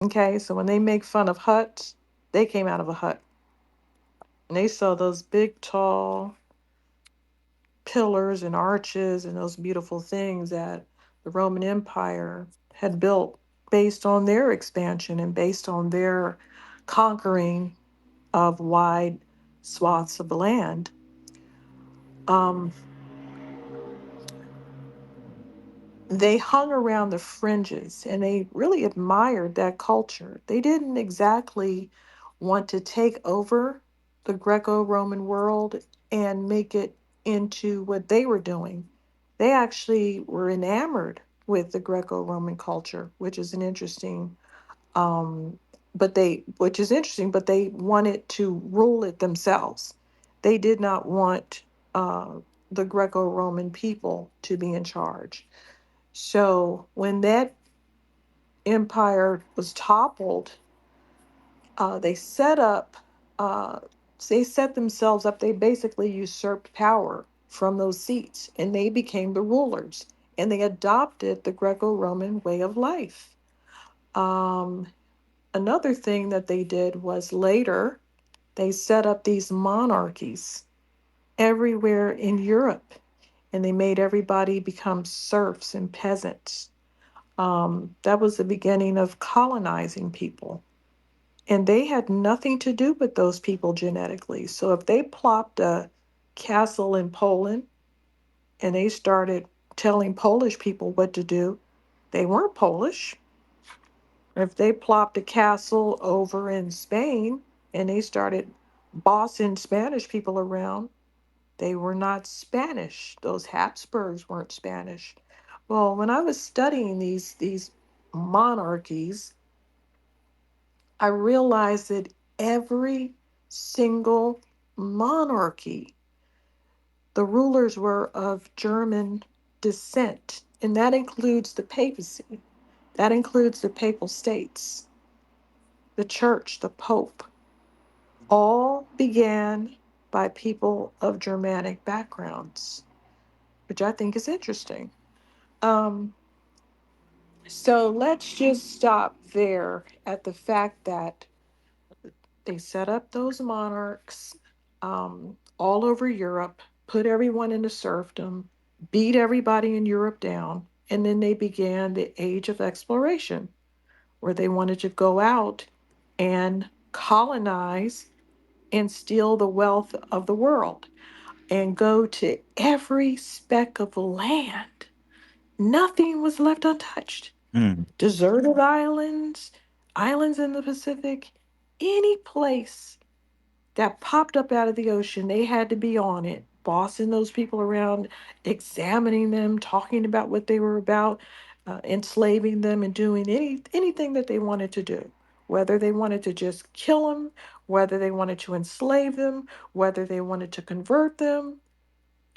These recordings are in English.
Okay, so when they make fun of huts, they came out of a hut. And they saw those big, tall pillars and arches and those beautiful things that the Roman Empire had built based on their expansion and based on their conquering of wide swaths of land. Um, they hung around the fringes and they really admired that culture. They didn't exactly want to take over the Greco Roman world and make it into what they were doing. They actually were enamored with the Greco Roman culture, which is an interesting. Which is interesting, but they wanted to rule it themselves. They did not want the Greco Roman people to be in charge. So when that empire was toppled, they set up, uh, they set themselves up, they basically usurped power from those seats and they became the rulers and they adopted the Greco Roman way of life. Um, Another thing that they did was later, they set up these monarchies everywhere in Europe and they made everybody become serfs and peasants. That was the beginning of colonizing people. And they had nothing to do with those people genetically. So if they plopped a castle in Poland and they started telling Polish people what to do, they weren't Polish. If they plopped a castle over in Spain and they started bossing Spanish people around, they were not Spanish. Those Habsburgs weren't Spanish. Well, when I was studying these monarchies, I realized that every single monarchy, the rulers were of German descent, and that includes the papacy, that includes the papal states, the church, the pope, all began by people of Germanic backgrounds, which I think is interesting. Um, so let's just stop there at the fact that they set up those monarchs all over Europe, put everyone into serfdom, beat everybody in Europe down, and then they began the age of exploration, where they wanted to go out and colonize and steal the wealth of the world and go to every speck of land. Nothing was left untouched. Hmm. Deserted islands, islands in the Pacific, any place that popped up out of the ocean, they had to be on it, bossing those people around, examining them, talking about what they were about, enslaving them, and doing anything that they wanted to do. Whether they wanted to just kill them, whether they wanted to enslave them, whether they wanted to convert them,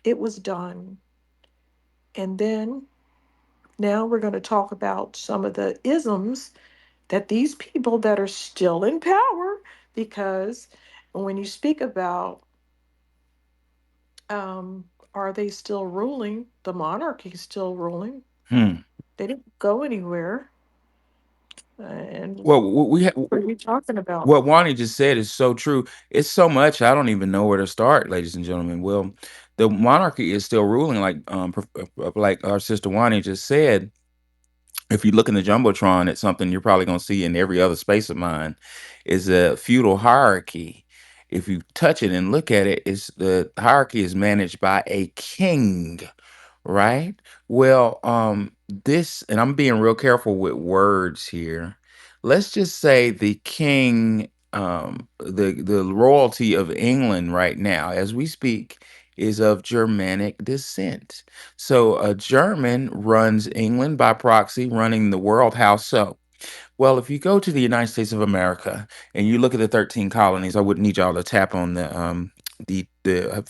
it was done. And then now we're going to talk about some of the isms that these people that are still in power, because when you speak about are they still ruling? The monarchy's still ruling. Hmm. They didn't go anywhere. And Well, we what are you talking about? what Wani just said is so true. It's so much I don't even know where to start, ladies and gentlemen. Well, the monarchy is still ruling, like our sister Wani just said. If you look in the jumbotron at something you're probably going to see in every other space of mine is a feudal hierarchy. If you touch it and look at it, it's the hierarchy is managed by a king, right? Well, this, and I'm being real careful with words here. Let's just say the king, the royalty of England right now, as we speak, is of Germanic descent. So a German runs England by proxy, running the world. How so? Well, if you go to the United States of America and you look at the 13 colonies, I would need y'all to tap on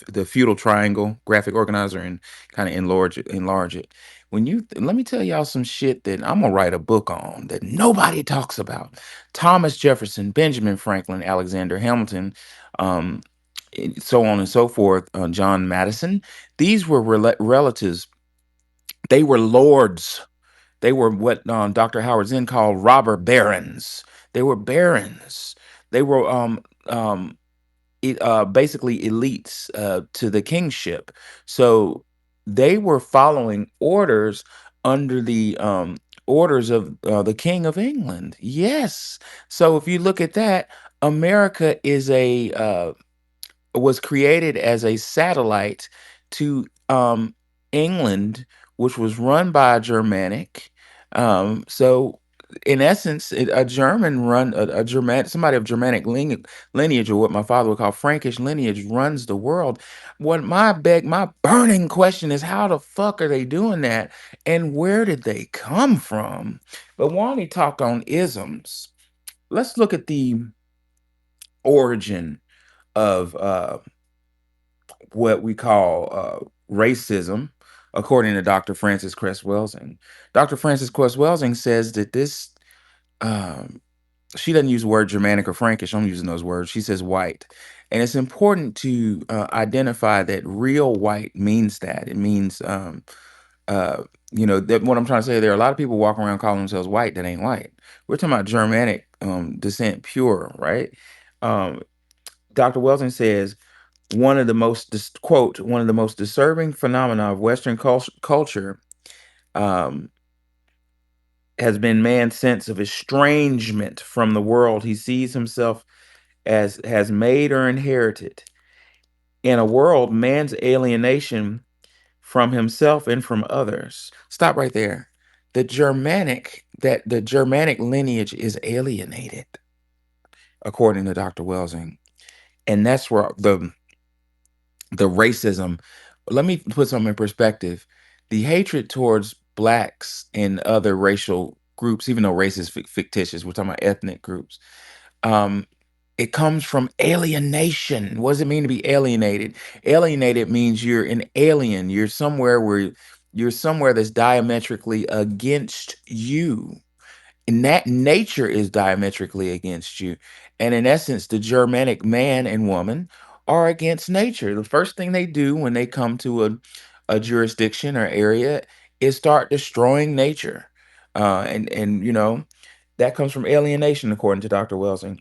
the feudal triangle graphic organizer and kind of enlarge it. Let me tell y'all some shit that I'm gonna write a book on that nobody talks about. Thomas Jefferson, Benjamin Franklin, Alexander Hamilton, um, so on and so forth. John Madison. These were relatives. They were lords. They were what Dr. Howard Zinn called robber barons. They were barons. They were basically elites to the kingship. So they were following orders under the orders of the King of England. Yes. So if you look at that, America is a was created as a satellite to England, which was run by a Germanic. So, in essence, a German run a German somebody of Germanic lineage, or what my father would call Frankish lineage, runs the world. What my burning question is, how the fuck are they doing that, and where did they come from? But Wani talked on isms. Let's look at the origin of what we call racism, according to Dr. Francis Cress Welsing. Dr. Francis Cress Welsing says that this, um, she doesn't use the word Germanic or Frankish. I'm using those words. She says white. And it's important to identify that real white means that. It means, uh, that what I'm trying to say, there are a lot of people walking around calling themselves white that ain't white. We're talking about Germanic descent pure, right? Um, Dr. Welsing says, one of the most disturbing phenomena of Western culture um, has been man's sense of estrangement from the world he sees himself as has made or inherited. In a world, man's alienation from himself and from others. Stop right there. The Germanic lineage is alienated, according to Dr. Welsing, and that's where the racism. Let me put something in perspective. The hatred towards blacks and other racial groups, even though race is fictitious, we're talking about ethnic groups. Um, it comes from alienation. What does it mean to be alienated? Alienated means you're an alien. You're somewhere that's diametrically against you, and that nature is diametrically against you. And in essence, the Germanic man and woman are against nature. The first thing they do when they come to a jurisdiction or area is start destroying nature. And that comes from alienation, according to Dr. Welsing.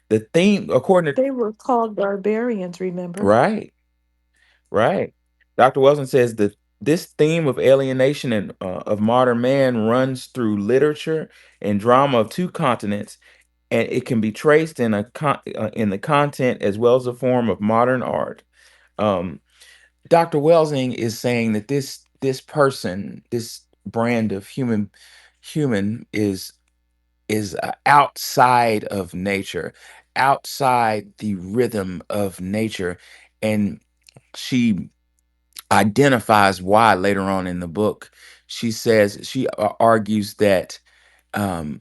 The theme, according to They were called barbarians, remember? right, right. Dr. Welsing says that this theme of alienation and of modern man runs through literature and drama of two continents, and it can be traced in the content as well as the form of modern art. Um, Dr. Welsing is saying that this person, this brand of human is outside of nature, outside the rhythm of nature, and she identifies why later on in the book. She argues that um,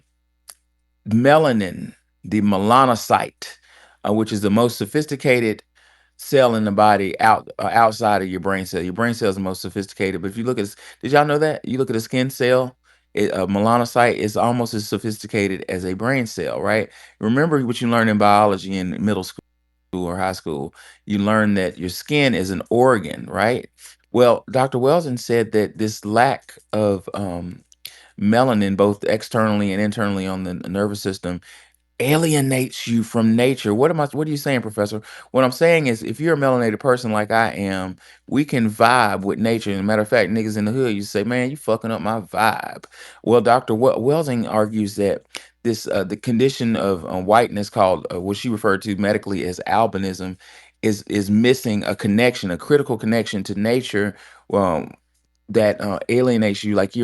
melanin, the melanocyte, which is the most sophisticated cell in the body outside of your brain cell. Your brain cell is the most sophisticated. But if you look at, did y'all know that? You look at a skin cell, a melanocyte is almost as sophisticated as a brain cell, right? Remember what you learned in biology in middle school or high school. You learn that your skin is an organ, right? Well, Dr. Welson said that this lack of melanin, both externally and internally on the nervous system, alienates you from nature. What are you saying, Professor? What I'm saying is if you're a melanated person like I am, we can vibe with nature. As a matter of fact, niggas in the hood, you say, man, you fucking up my vibe. Well, Dr. Welsing argues that this the condition of whiteness, called what she referred to medically as albinism, is missing a connection, a critical connection to nature. Um, that alienates you, like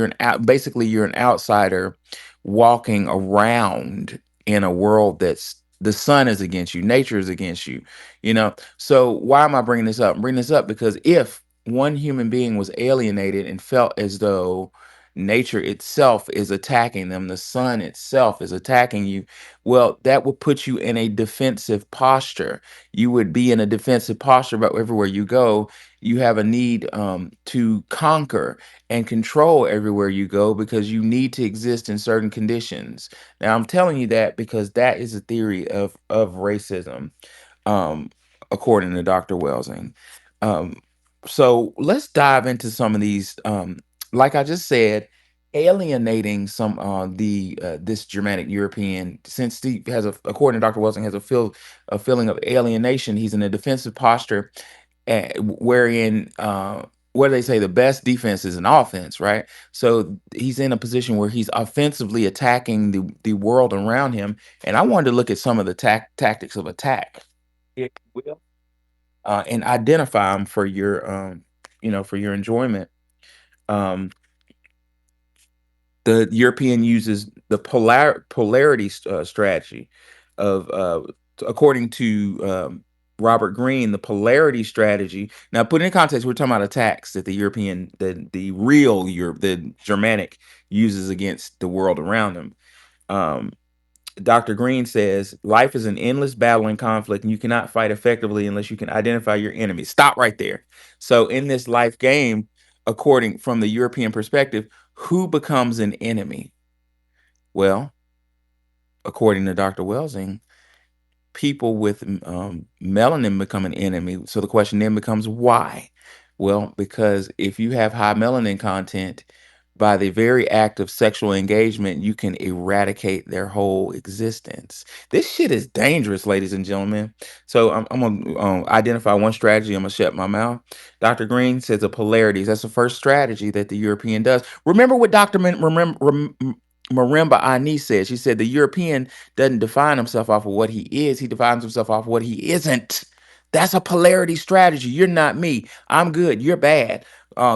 basically you're an outsider walking around in a world that's the sun is against you, nature is against you, so why am I bringing this up? I'm bringing this up because if one human being was alienated and felt as though nature itself is attacking them, the sun itself is attacking you, well, that would put you in a defensive posture. You would be in a defensive posture about everywhere you go. You have a need to conquer and control everywhere you go because you need to exist in certain conditions. Now, I'm telling you that because that is a theory of racism, um, according to Dr. Welsing. Um, so let's dive into some of these. Like I just said, alienating some the this Germanic European, since he has a, according to Dr. Wilson, has a feeling of alienation. He's in a defensive posture, wherein what do they say, the best defense is an offense, right? So he's in a position where he's offensively attacking the world around him. And I wanted to look at some of the tactics of attack, if you will, and identify them for your for your enjoyment. um the European uses the polarity strategy of, according to Robert Greene, the polarity strategy. Now, put in context, we're talking about attacks that the European, the real Europe, the Germanic uses against the world around them. Um, Dr. Green says life is an endless battle and conflict, and you cannot fight effectively unless you can identify your enemy. Stop right there. So, in this life game, according from the European perspective, who becomes an enemy? Well, according to Dr. Welsing, people with melanin become an enemy. So the question then becomes why? Well, because if you have high melanin content, by the very act of sexual engagement, you can eradicate their whole existence. This shit is dangerous, ladies and gentlemen. So I'm gonna identify one strategy. I'm gonna shut my mouth. Dr. Green says the polarities. That's the first strategy that the European does. Remember what Marimba Ani said. She said the European doesn't define himself off of what he is. He defines himself off of what he isn't. That's a polarity strategy. You're not me. I'm good. You're bad.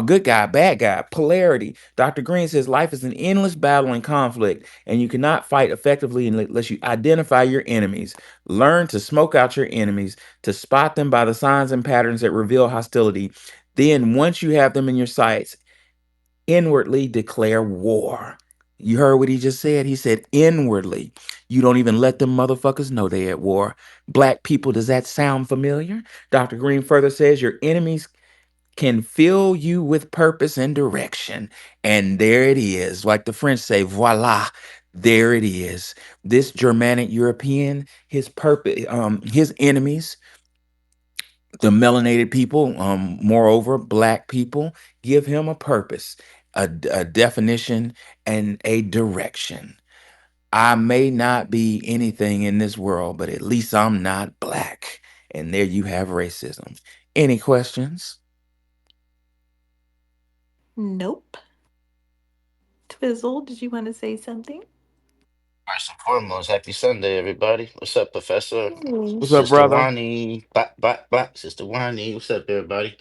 Good guy, bad guy. Polarity. Dr. Green says life is an endless battle and conflict, and you cannot fight effectively unless you identify your enemies. Learn to smoke out your enemies, to spot them by the signs and patterns that reveal hostility. Then, once you have them in your sights, inwardly declare war. You heard what he just said? He said inwardly. You don't even let them motherfuckers know they at war. Black people, does that sound familiar? Dr. Green further says your enemies can fill you with purpose and direction. And there it is. Like the French say, voila. There it is. This Germanic European, his purpose, his enemies, the melanated people, moreover, black people, give him a purpose, a definition, and a direction. I may not be anything in this world, but at least I'm not black. And there you have racism. Any questions? Nope. Twizzle, did you want to say something? First and foremost, happy Sunday, everybody. What's up, Professor? Hey. What's up, Sister brother? Wani, Sister Wani, what's up, everybody?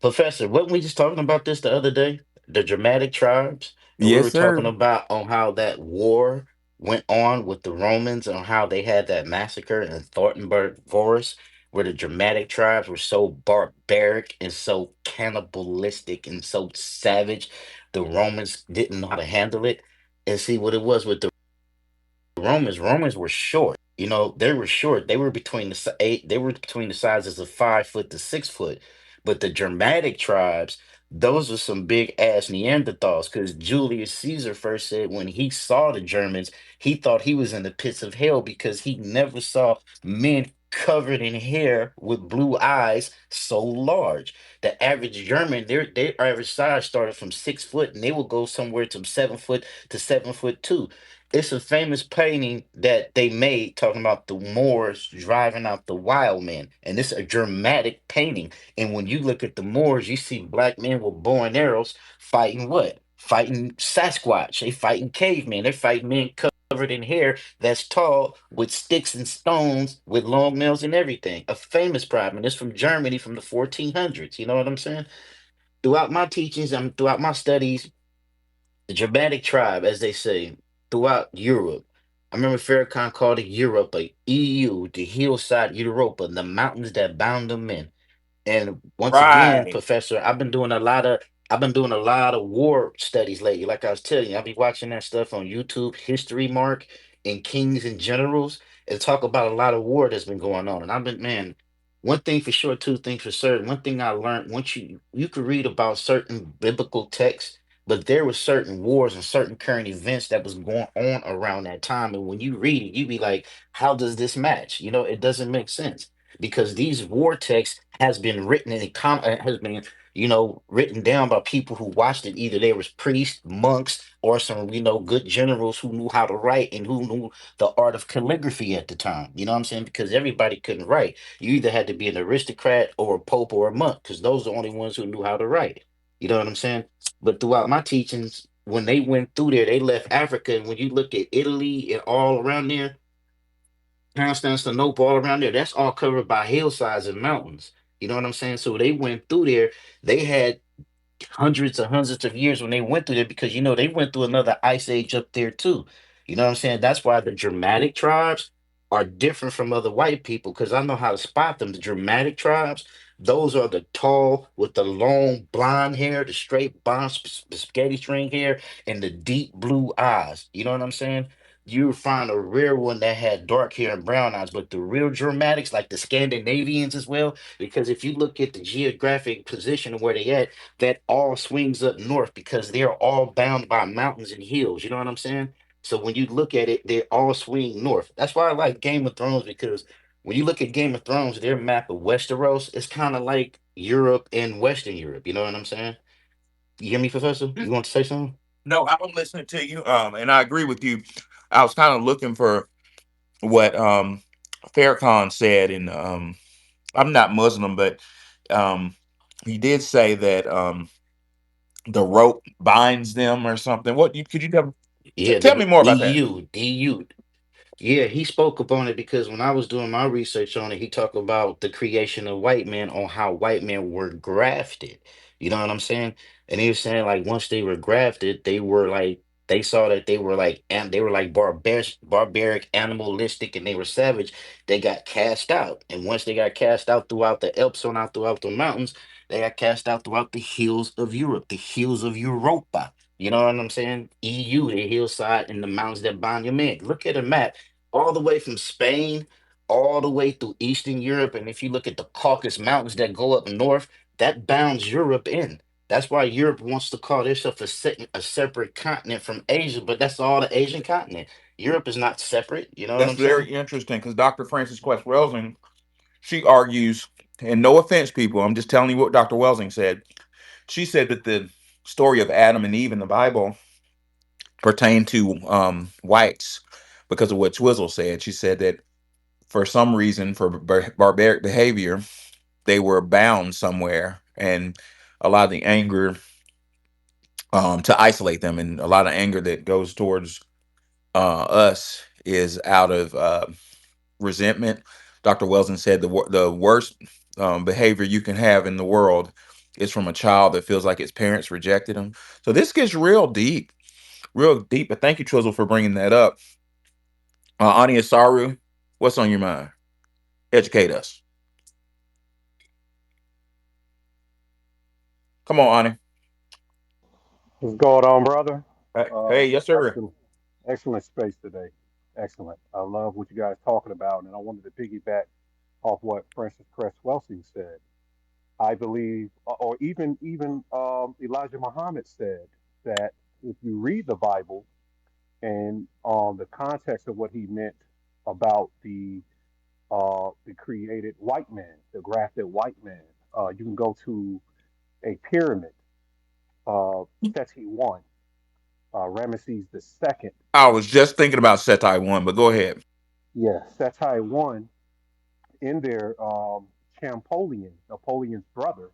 Professor, wasn't we just talking about this the other day? The dramatic tribes, and we Yes, were talking sir. about on how that war went on with the Romans, and how they had that massacre in Thorntonburg Forest, where the dramatic tribes were so barbaric and so cannibalistic and so savage, the Romans didn't know how to handle it. And see what it was with the Romans were short. You know, they were short. They were between the eight. They were between the sizes of 5 foot to 6 foot. But the Germanic tribes, those were some big ass Neanderthals. Because Julius Caesar first said when he saw the Germans, he thought he was in the pits of hell because he never saw men covered in hair with blue eyes so large. The average German, their average size started from 6 foot, and they will go somewhere to 7 foot to 7 foot 2. It's a famous painting that they made talking about the Moors driving out the wild men. And it's a dramatic painting. And when you look at the Moors, you see black men with bow and arrows fighting what? Fighting Sasquatch. They fighting cavemen. They're fighting men covered in hair that's tall with sticks and stones with long nails and everything. A famous problem. And it's from Germany from the 1400s. You know what I'm saying? Throughout my teachings and throughout my studies, the Germanic tribe, as they say, throughout Europe. I remember Farrakhan called it Europe, a EU, the hillside Europa, the mountains that bound them in. And once again, Right. Professor, I've been doing a lot of war studies lately. Like I was telling you, I'll be watching that stuff on YouTube, History Mark and Kings and Generals, and talk about a lot of war that's been going on. And I've been, man, one thing for sure, two things for certain. One thing I learned, once you could read about certain biblical texts, but there were certain wars and certain current events that was going on around that time. And when you read it, you be like, how does this match? You know, it doesn't make sense because these war texts has been written in has been written down by people who watched it. Either they was priests, monks, or some, good generals who knew how to write and who knew the art of calligraphy at the time. You know what I'm saying? Because everybody couldn't write. You either had to be an aristocrat or a pope or a monk, because those are the only ones who knew how to write. You know what I'm saying? But throughout my teachings, when they went through there, they left Africa. And when you look at Italy and all around there, Constantinople, all around there, that's all covered by hillsides and mountains. You know what I'm saying? So they went through there. They had hundreds of years when they went through there, because they went through another ice age up there too. You know what I'm saying? That's why the Germanic tribes are different from other white people, because I know how to spot them. The Germanic tribes, those are the tall with the long blonde hair, the straight blonde spaghetti string hair, and the deep blue eyes. You know what I'm saying? You would find a rare one that had dark hair and brown eyes, but the real Germanics, like the Scandinavians as well, because if you look at the geographic position of where they at, that all swings up north, because they're all bound by mountains and hills. You know what I'm saying? So when you look at it, they all swing north. That's why I like Game of Thrones, because when you look at Game of Thrones, their map of Westeros is kind of like Europe and Western Europe. You know what I'm saying? You hear me, Professor? You want to say something? No, I'm listening to you, and I agree with you. I was kind of looking for what Farrakhan said, and I'm not Muslim, but um, he did say that the rope binds them or something. What could you Yeah, tell me the more about that? EU. Yeah, he spoke upon it, because when I was doing my research on it, he talked about the creation of white men, on how white men were grafted. You know what I'm saying? And he was saying, like, once they were grafted, they saw that they were like, and they were like barbaric, animalistic, and they were savage. They got cast out, and once they got cast out throughout the Alps, on out throughout the mountains, they got cast out throughout the hills of Europe, the hills of Europa. You know what I'm saying? EU, the hillside and the mountains that bind your man. Look at a map, all the way from Spain, all the way through Eastern Europe. And if you look at the Caucasus Mountains that go up north, that bounds Europe in. That's why Europe wants to call itself a separate continent from Asia, but that's all the Asian continent. Europe is not separate. You know what That's I'm saying? very interesting because Dr. Frances Quest Welsing, she argues, and no offense, people, I'm just telling you what Dr. Welsing said. She said that the story of Adam and Eve in the Bible pertained to whites because of what Twizzle said. She said that for some reason, for barbaric behavior, they were bound somewhere, and a lot of the anger to isolate them, and a lot of anger that goes towards us is out of resentment. Dr. Welson said the worst behavior you can have in the world is from a child that feels like its parents rejected him. So this gets real deep. But thank you, Twizzle, for bringing that up. Ania Saru, what's on your mind? Educate us. Come on, Ani. What's going on, brother? Hey, yes, sir. Excellent, excellent space today. Excellent. I love what you guys talking about, and I wanted to piggyback off what Francis Cress Welsing said. I believe, or even Elijah Muhammad said that if you read the Bible and the context of what he meant about the created white man, the grafted white man, you can go to a pyramid, Seti one, Ramesses the second. I was just thinking about Setai one, but go ahead. Yeah, Seti one. In there, Champollion, Napoleon's brother,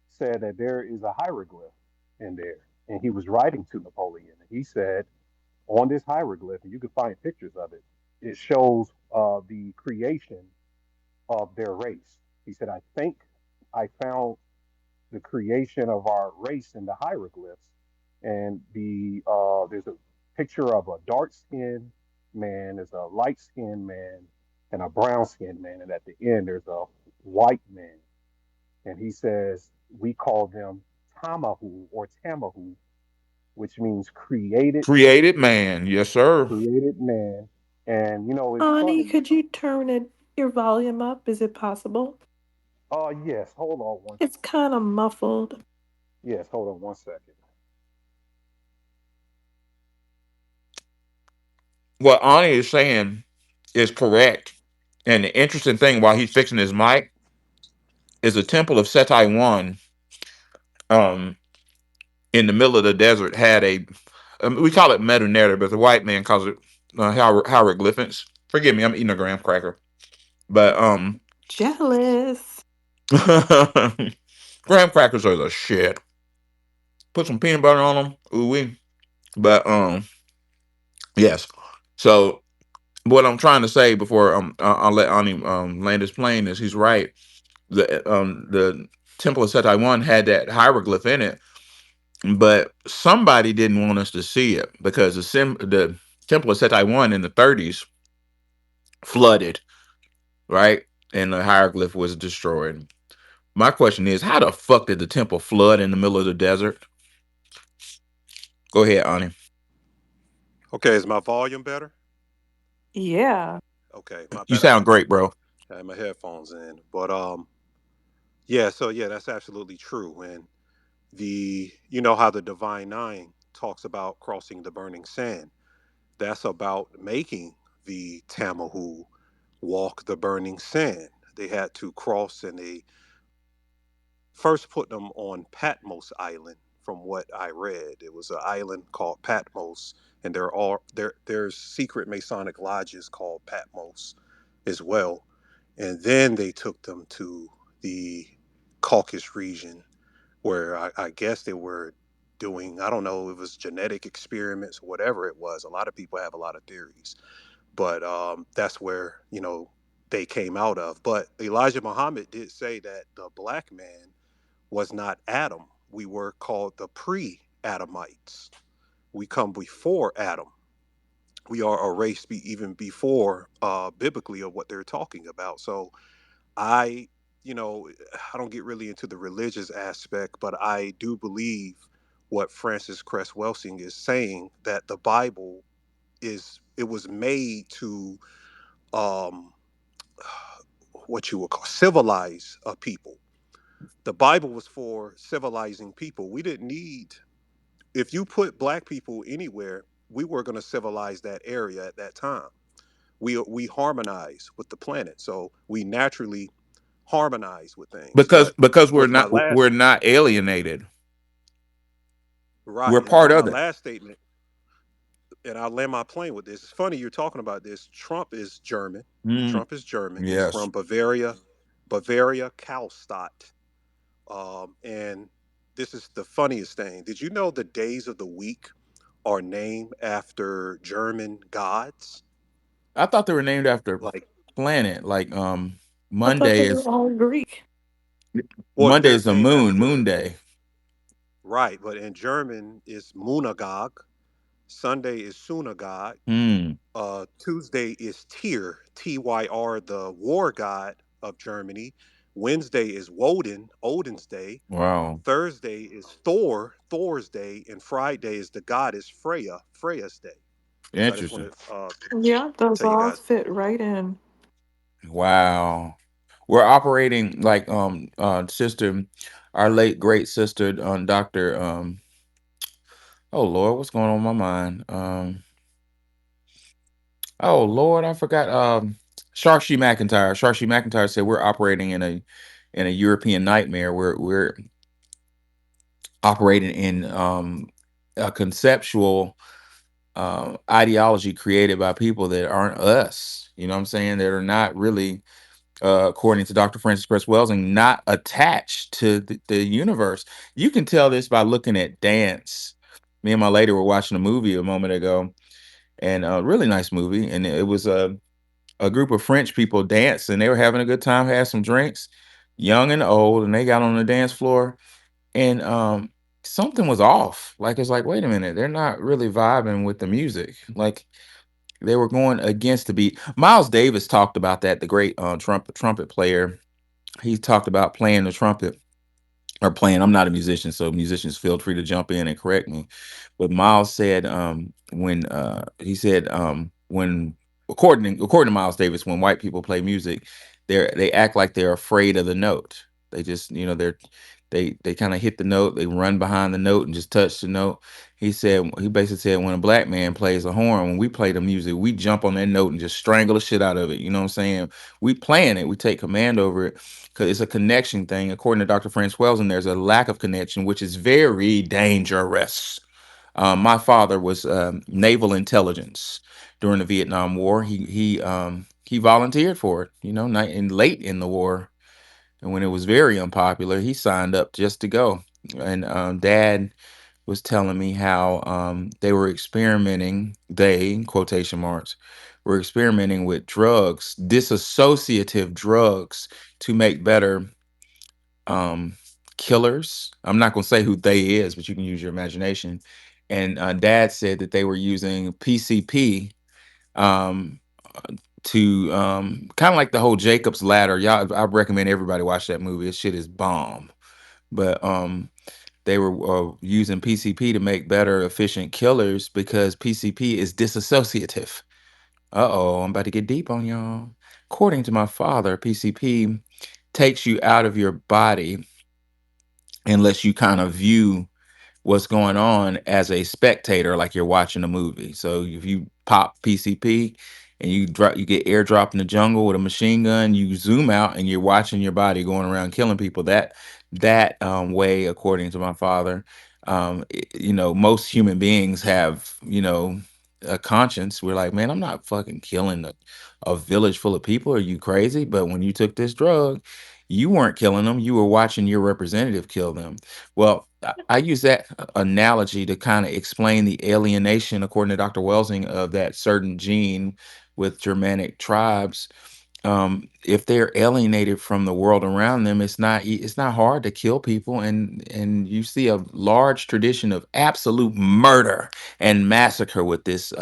said that there is a hieroglyph in there, and he was writing to Napoleon. And he said on this hieroglyph, and you can find pictures of it. It shows the creation of their race. He said, "I think I found the creation of our race in the hieroglyphs, and there's a picture of a dark skinned man, there's a light skinned man, and a brown skinned man, and at the end there's a white man." And he says we call them Tamahu or Tamahu, which means Created man, yes, sir. created man. And it's Ani, funny. could you turn your volume up? Is it possible? Yes, hold on one. It's kind of muffled. Yes, hold on 1 second. What Ani is saying is correct. And the interesting thing while he's fixing his mic is the temple of Setai one. um, in the middle of the desert had a, we call it meta but the white man calls it hieroglyphics. Forgive me, I'm eating a graham cracker, but Jealous. graham crackers are the shit. Put some peanut butter on them, ooh wee. But yes. So what I'm trying to say before I'll let Ani land his plane is he's right. The Temple of Setai One had that hieroglyph in it, but somebody didn't want us to see it because the Temple of Setai One in the 30s flooded, right, and the hieroglyph was destroyed. My question is, how the fuck did the temple flood in the middle of the desert? Go ahead, Ani. Okay, is my volume better? Yeah. Okay, my You bad. I sound had my great, bro. headphones in, but yeah. So yeah, that's absolutely true. And you know how the Divine Nine talks about crossing the burning sand. That's about making the Tamahu walk the burning sand. They had to cross, and they first put them on Patmos Island. From what I read, it was an island called Patmos, and there's secret Masonic lodges called Patmos as well. And then they took them to the Caucasus region, where I guess they were doing, I don't know, it was genetic experiments, whatever it was. A lot of people have a lot of theories, but that's where they came out of. But Elijah Muhammad did say that the black man was not Adam. We were called the pre-Adamites. We come before Adam. We are a race even before biblically of what they're talking about. So I, you know, I don't get really into the religious aspect, but I do believe what Francis Cress Welsing is saying, that the Bible it was made to um, what you would call civilize a people. The Bible was for civilizing people. We didn't need, if you put black people anywhere, we were going to civilize that area at that time. We harmonize with the planet, so we naturally harmonize with things. But Because we're with my not last we're not alienated. We're right, and part with my of it. last statement, and I'll land my plane with this. It's funny you're talking about this. Trump is German. Mm, Trump is German. He's yes. from Bavaria, Bavaria, Karlstadt. And this is the funniest thing. Did you know the days of the week are named after German gods? I thought they were named after Like, planet. Like I thought Monday they were is all Greek. well, they're the named moon after, day. right, but in German is Monagog. Sunday is Sunagod. Hmm. Tuesday is Tyr, Tyr, the war god of Germany. Wednesday is Woden, Odin's day. Wow. Thursday is Thor, Thor's day, and Friday is the goddess Freya, Freya's day. So I just Interesting. want to Yeah, those tell you all guys. fit right in. Wow. We're operating like sister, our late great sister Dr. Oh Lord, what's going on in my mind? Oh Lord, I forgot. Sharshi McIntyre. Sharshi McIntyre said we're operating in a European nightmare. We're operating in a conceptual ideology created by people that aren't us. You know what I'm saying? That are not really, according to Dr. Francis Cress Welsing, not attached to the universe. You can tell this by looking at dance. Me and my lady were watching a movie a moment ago, and a really nice movie, and it was a group of French people danced, and they were having a good time, had some drinks, young and old, and they got on the dance floor, and something was off. Like it's like, wait a minute, they're not really vibing with the music. Like they were going against the beat. Miles Davis talked about that, the great trumpet player. He talked about playing the trumpet or playing. I'm not a musician, so musicians feel free to jump in and correct me. But Miles said when he said when according to Miles Davis, when white people play music, they act like they're afraid of the note. They just They kind of hit the note, they run behind the note and just touch the note. He basically said when a black man plays a horn, when we play the music, we jump on that note and just strangle the shit out of it. You know what I'm saying? We playing it, we take command over it because it's a connection thing. According to Dr. Franz Welsen, there's a lack of connection, which is very dangerous. My father was naval intelligence during the Vietnam War. He volunteered for it. You know, late in the war, and when it was very unpopular, he signed up just to go. And Dad was telling me how they were experimenting. They, in quotation marks, were experimenting with drugs, disassociative drugs, to make better um killers. I'm not going to say who they is, but you can use your imagination. And Dad said that they were using PCP um to kind of like the whole Jacob's Ladder. Y'all, I recommend everybody watch that movie. This shit is bomb. But they were using PCP to make better efficient killers because PCP is disassociative. Uh-oh, I'm about to get deep on y'all. According to my father, PCP takes you out of your body unless you kind of view what's going on as a spectator, like you're watching a movie. So if you pop PCP and you get airdropped in the jungle with a machine gun, you zoom out and you're watching your body going around killing people. That way, according to my father, most human beings have, a conscience. We're like, man, I'm not fucking killing a village full of people. Are you crazy? But when you took this drug, you weren't killing them. You were watching your representative kill them. Well, I use that analogy to kind of explain the alienation, according to Dr. Welsing, of that certain gene with Germanic tribes. If they're alienated from the world around them, it's not hard to kill people, and you see a large tradition of absolute murder and massacre with this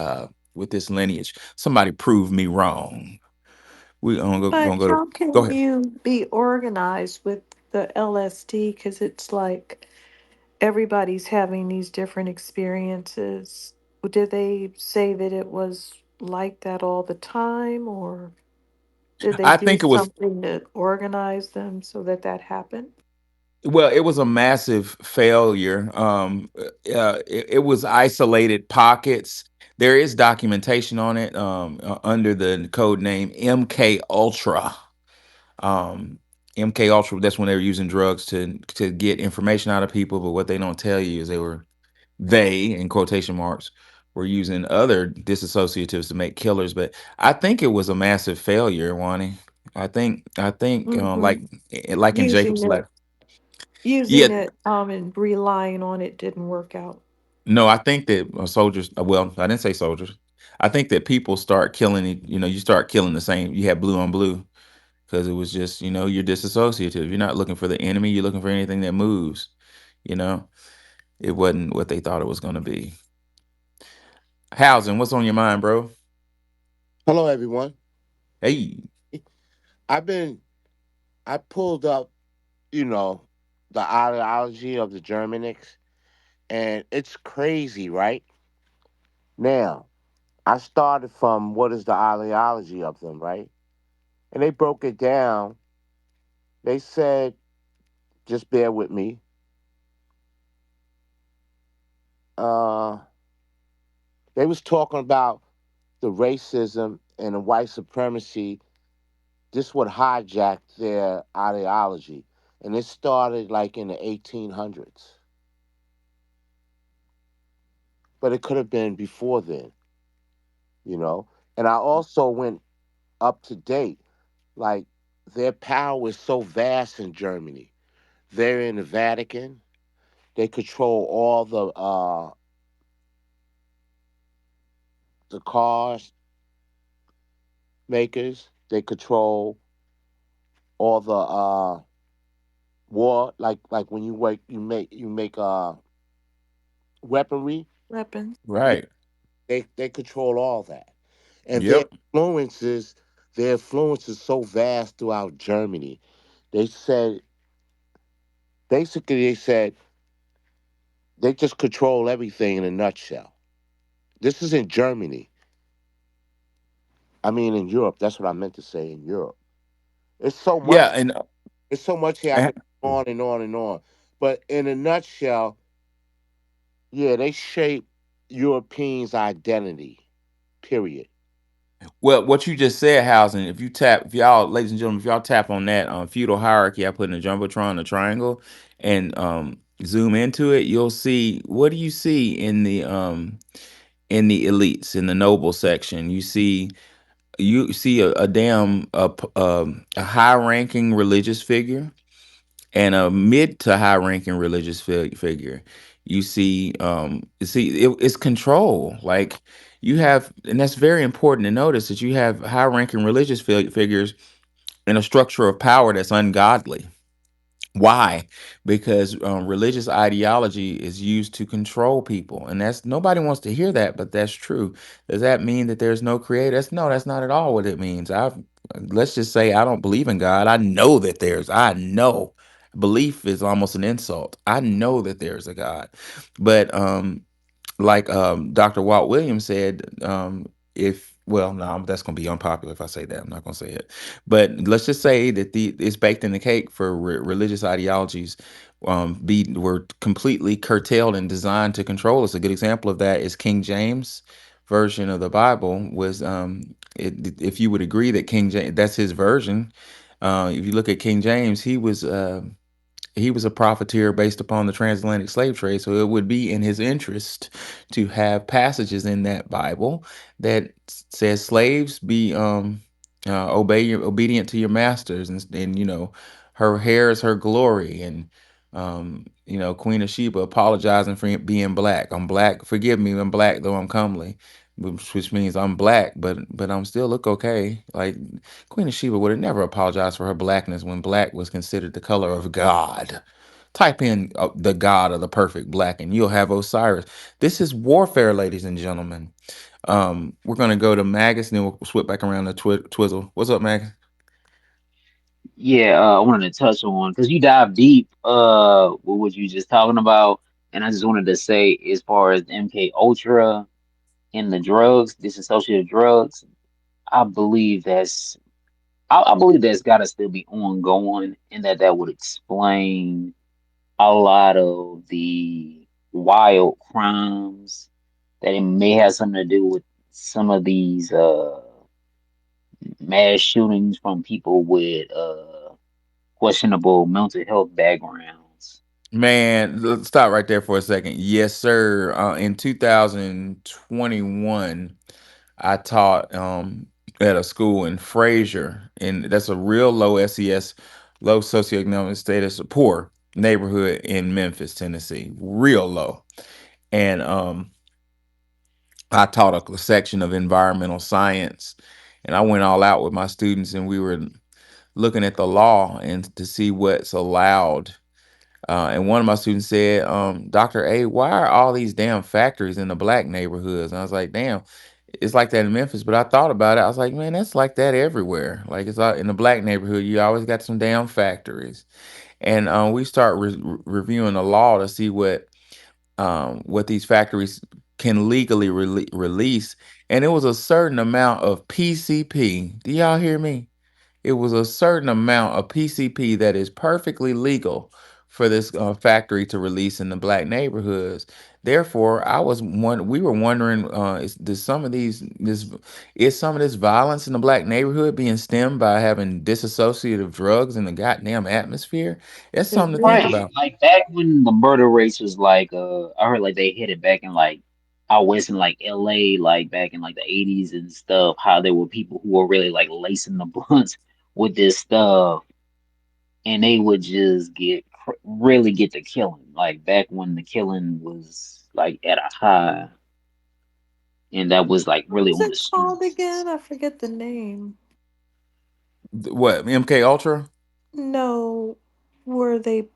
lineage. Somebody prove me wrong. We But gonna go to how go can ahead. you be organized with the LSD? Because it's like everybody's having these different experiences. Did they say that it was like that all the time, or did they I do think it was something to organize them so that that happened? Well, it was a massive failure. It was isolated pockets. There is documentation on it under the code name MK Ultra. Um, MK Ultra. That's when they were using drugs to get information out of people. But what they don't tell you is they in quotation marks were using other disassociatives to make killers. But I think it was a massive failure, Wani. I think Hmm. like in Using Jacob's it, Ladder. using Yeah, it, and relying on it didn't work out. no, I think that soldiers. Well, I didn't say soldiers. I think that people start killing. You start killing the same. You have blue on blue because it was just you're disassociative. You're not looking for the enemy. You're looking for anything that moves. You know, it wasn't what they thought it was going to be. Housing, what's on your mind, bro? Hello, everyone. Hey, I've been, I pulled up, you know, the ideology of the Germanics, and it's crazy, right? Now, I started from what is the ideology of them, right? And they broke it down. They said, just bear with me. Uh, they was talking about the racism and the white supremacy. This would hijack their ideology, and it started like in the 1800s, but it could have been before then, you know. And I also went up to date. Like their power is so vast in Germany. They're in the Vatican. They control all the cars makers. They control all the war. Like when you work, you make weaponry. Weapons. Yeah, right. they control all that, and Yep. influences their influence is so vast throughout Germany. They said they said they just control everything in a nutshell. This is in Germany. I mean, in Europe. That's what I meant to say. In Europe, it's so Yeah, much. It's so much here. I and could go on and on and on. But in a nutshell, yeah, they shape Europeans' identity. Period. Well, what you just said, housing. If y'all, ladies and gentlemen, if y'all tap on that feudal hierarchy I put in the jumbotron, the triangle, and zoom into it, you'll see. What do you see in the elites in the noble section? You see a damn a high ranking religious figure and a mid to high ranking religious figure. It's control. Like you have, and that's very important to notice that you have high ranking religious figures in a structure of power that's ungodly. Why? Because religious ideology is used to control people, and that's nobody wants to hear that, but that's true. Does that mean that there's no creator? No, that's not at all what it means. Let's just say I don't believe in God. I know that I know belief is almost an insult. I know that there's a God, but like Dr. Walt Williams said, if well, no, that's going to be unpopular if I say that. I'm not going to say it, but let's just say that the it's baked in the cake for religious ideologies. Were completely curtailed and designed to control us. A good example of that is King James version of the Bible was if you would agree that King James that's his version. If you look at King James, he was a profiteer based upon the transatlantic slave trade. So it would be in his interest to have passages in that Bible that says slaves be obedient to your masters and her hair is her glory and Queen of Sheba apologizing for being black. I'm black. Forgive me, I'm black though I'm comely. Which means I'm black, but I'm still look okay. Like Queen of Sheba would have never apologized for her blackness when black was considered the color of God. Type in the God of the perfect black, and you'll have Osiris. This is warfare, ladies and gentlemen. We're gonna go to Magus, and then we'll swip back around to Twizzle. What's up, Magus? Yeah, I wanted to touch on because you dive deep with what you just talking about, and I just wanted to say as far as the MK Ultra and the drugs, disassociated drugs, I believe I believe that's got to still be ongoing, and that would explain a lot of the wild crimes that it may have something to do with some of these mass shootings from people with questionable mental health backgrounds. Man, let's stop right there for a second. Yes, sir. In 2021, I taught at a school in Fraser, and that's a real low SES, low socioeconomic status, poor neighborhood in Memphis, Tennessee, real low. And I taught a section of environmental science, and I went all out with my students, and we were looking at the law and to see what's allowed. And one of my students said, Dr. A, why are all these damn factories in the black neighborhoods? And I was like, damn, it's like that in Memphis. But I thought about it. I was like, man, that's like that everywhere. Like it's in the black neighborhood, you always got some damn factories. And we start reviewing the law to see what these factories can legally release. And it was a certain amount of PCP. Do y'all hear me? It was a certain amount of PCP that is perfectly legal for this factory to release in the black neighborhoods. Therefore, we were wondering, is some of this violence in the black neighborhood being stemmed by having disassociative drugs in the goddamn atmosphere? It's It something to think Right. about. is. Like back when the murder rates was like I heard like they hit it back in like out west in like LA, like back in like the 80s and stuff, how there were people who were really like lacing the blunts with this stuff and they would just really get the killing. Like back when the killing was like at a high and that was like really What's on the it called streets. again? I forget the name. What, MK Ultra? No, where they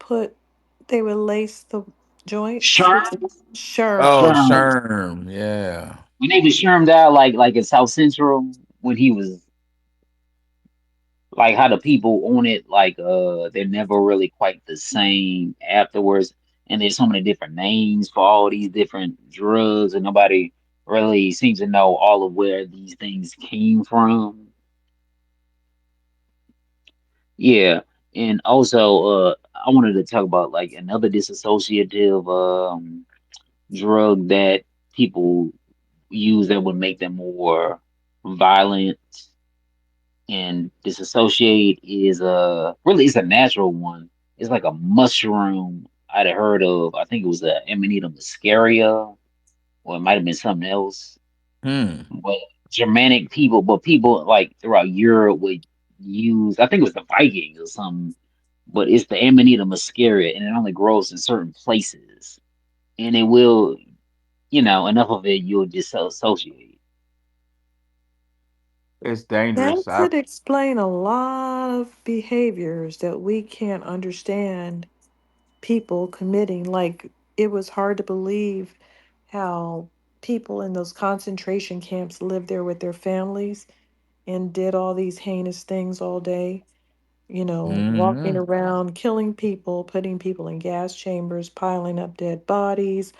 release the joints. Sherm, Oh, Sure. Sherm, Sherm, yeah. when they was Shermed out like in South Central when he was like how the people on it like they're never really quite the same afterwards and there's so many different names for all these different drugs and nobody really seems to know all of where these things came from. Yeah, and also I wanted to talk about like another disassociative drug that people use that would make them more violent and disassociate is really it's a natural one. It's like a mushroom I'd have heard of. I think it was the Amanita muscaria, or it might have been something else. Hmm. But Germanic people, but people like throughout Europe would use. I think it was the Vikings or something. But it's the Amanita muscaria, and it only grows in certain places, and it will, enough of it you'll disassociate. It's That dangerous. I could explain a lot of behaviors that we can't understand people committing. Like, it was hard to believe how people in those concentration camps lived there with their families and did all these heinous things all day. Walking hmm around, killing people, putting people in gas chambers, piling up dead bodies,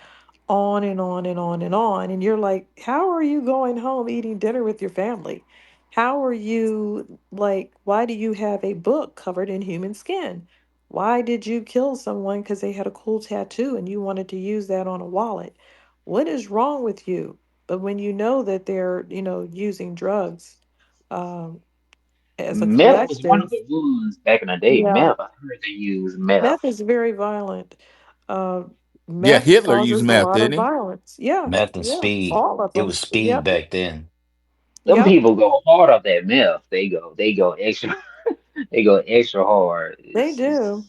on and on and on and on. And you're like, how are you going home eating dinner with your family? How are you, like, why do you have a book covered in human skin? Why did you kill someone because they had a cool tattoo and you wanted to use that on a wallet? What is wrong with you? But when you know that they're, using drugs um, as a Meth was one of collective, the ones back in the day. yeah, Meth, I heard they use meth meth. is very violent. Uh, Yeah, Meth Hitler used causes a meth, lot of didn't he? violence. Yeah, Meth and yeah, speed. all of It them. was speed Yep, back then. Them yep, people go hard off that meth. They go extra, they go extra hard. they It's do.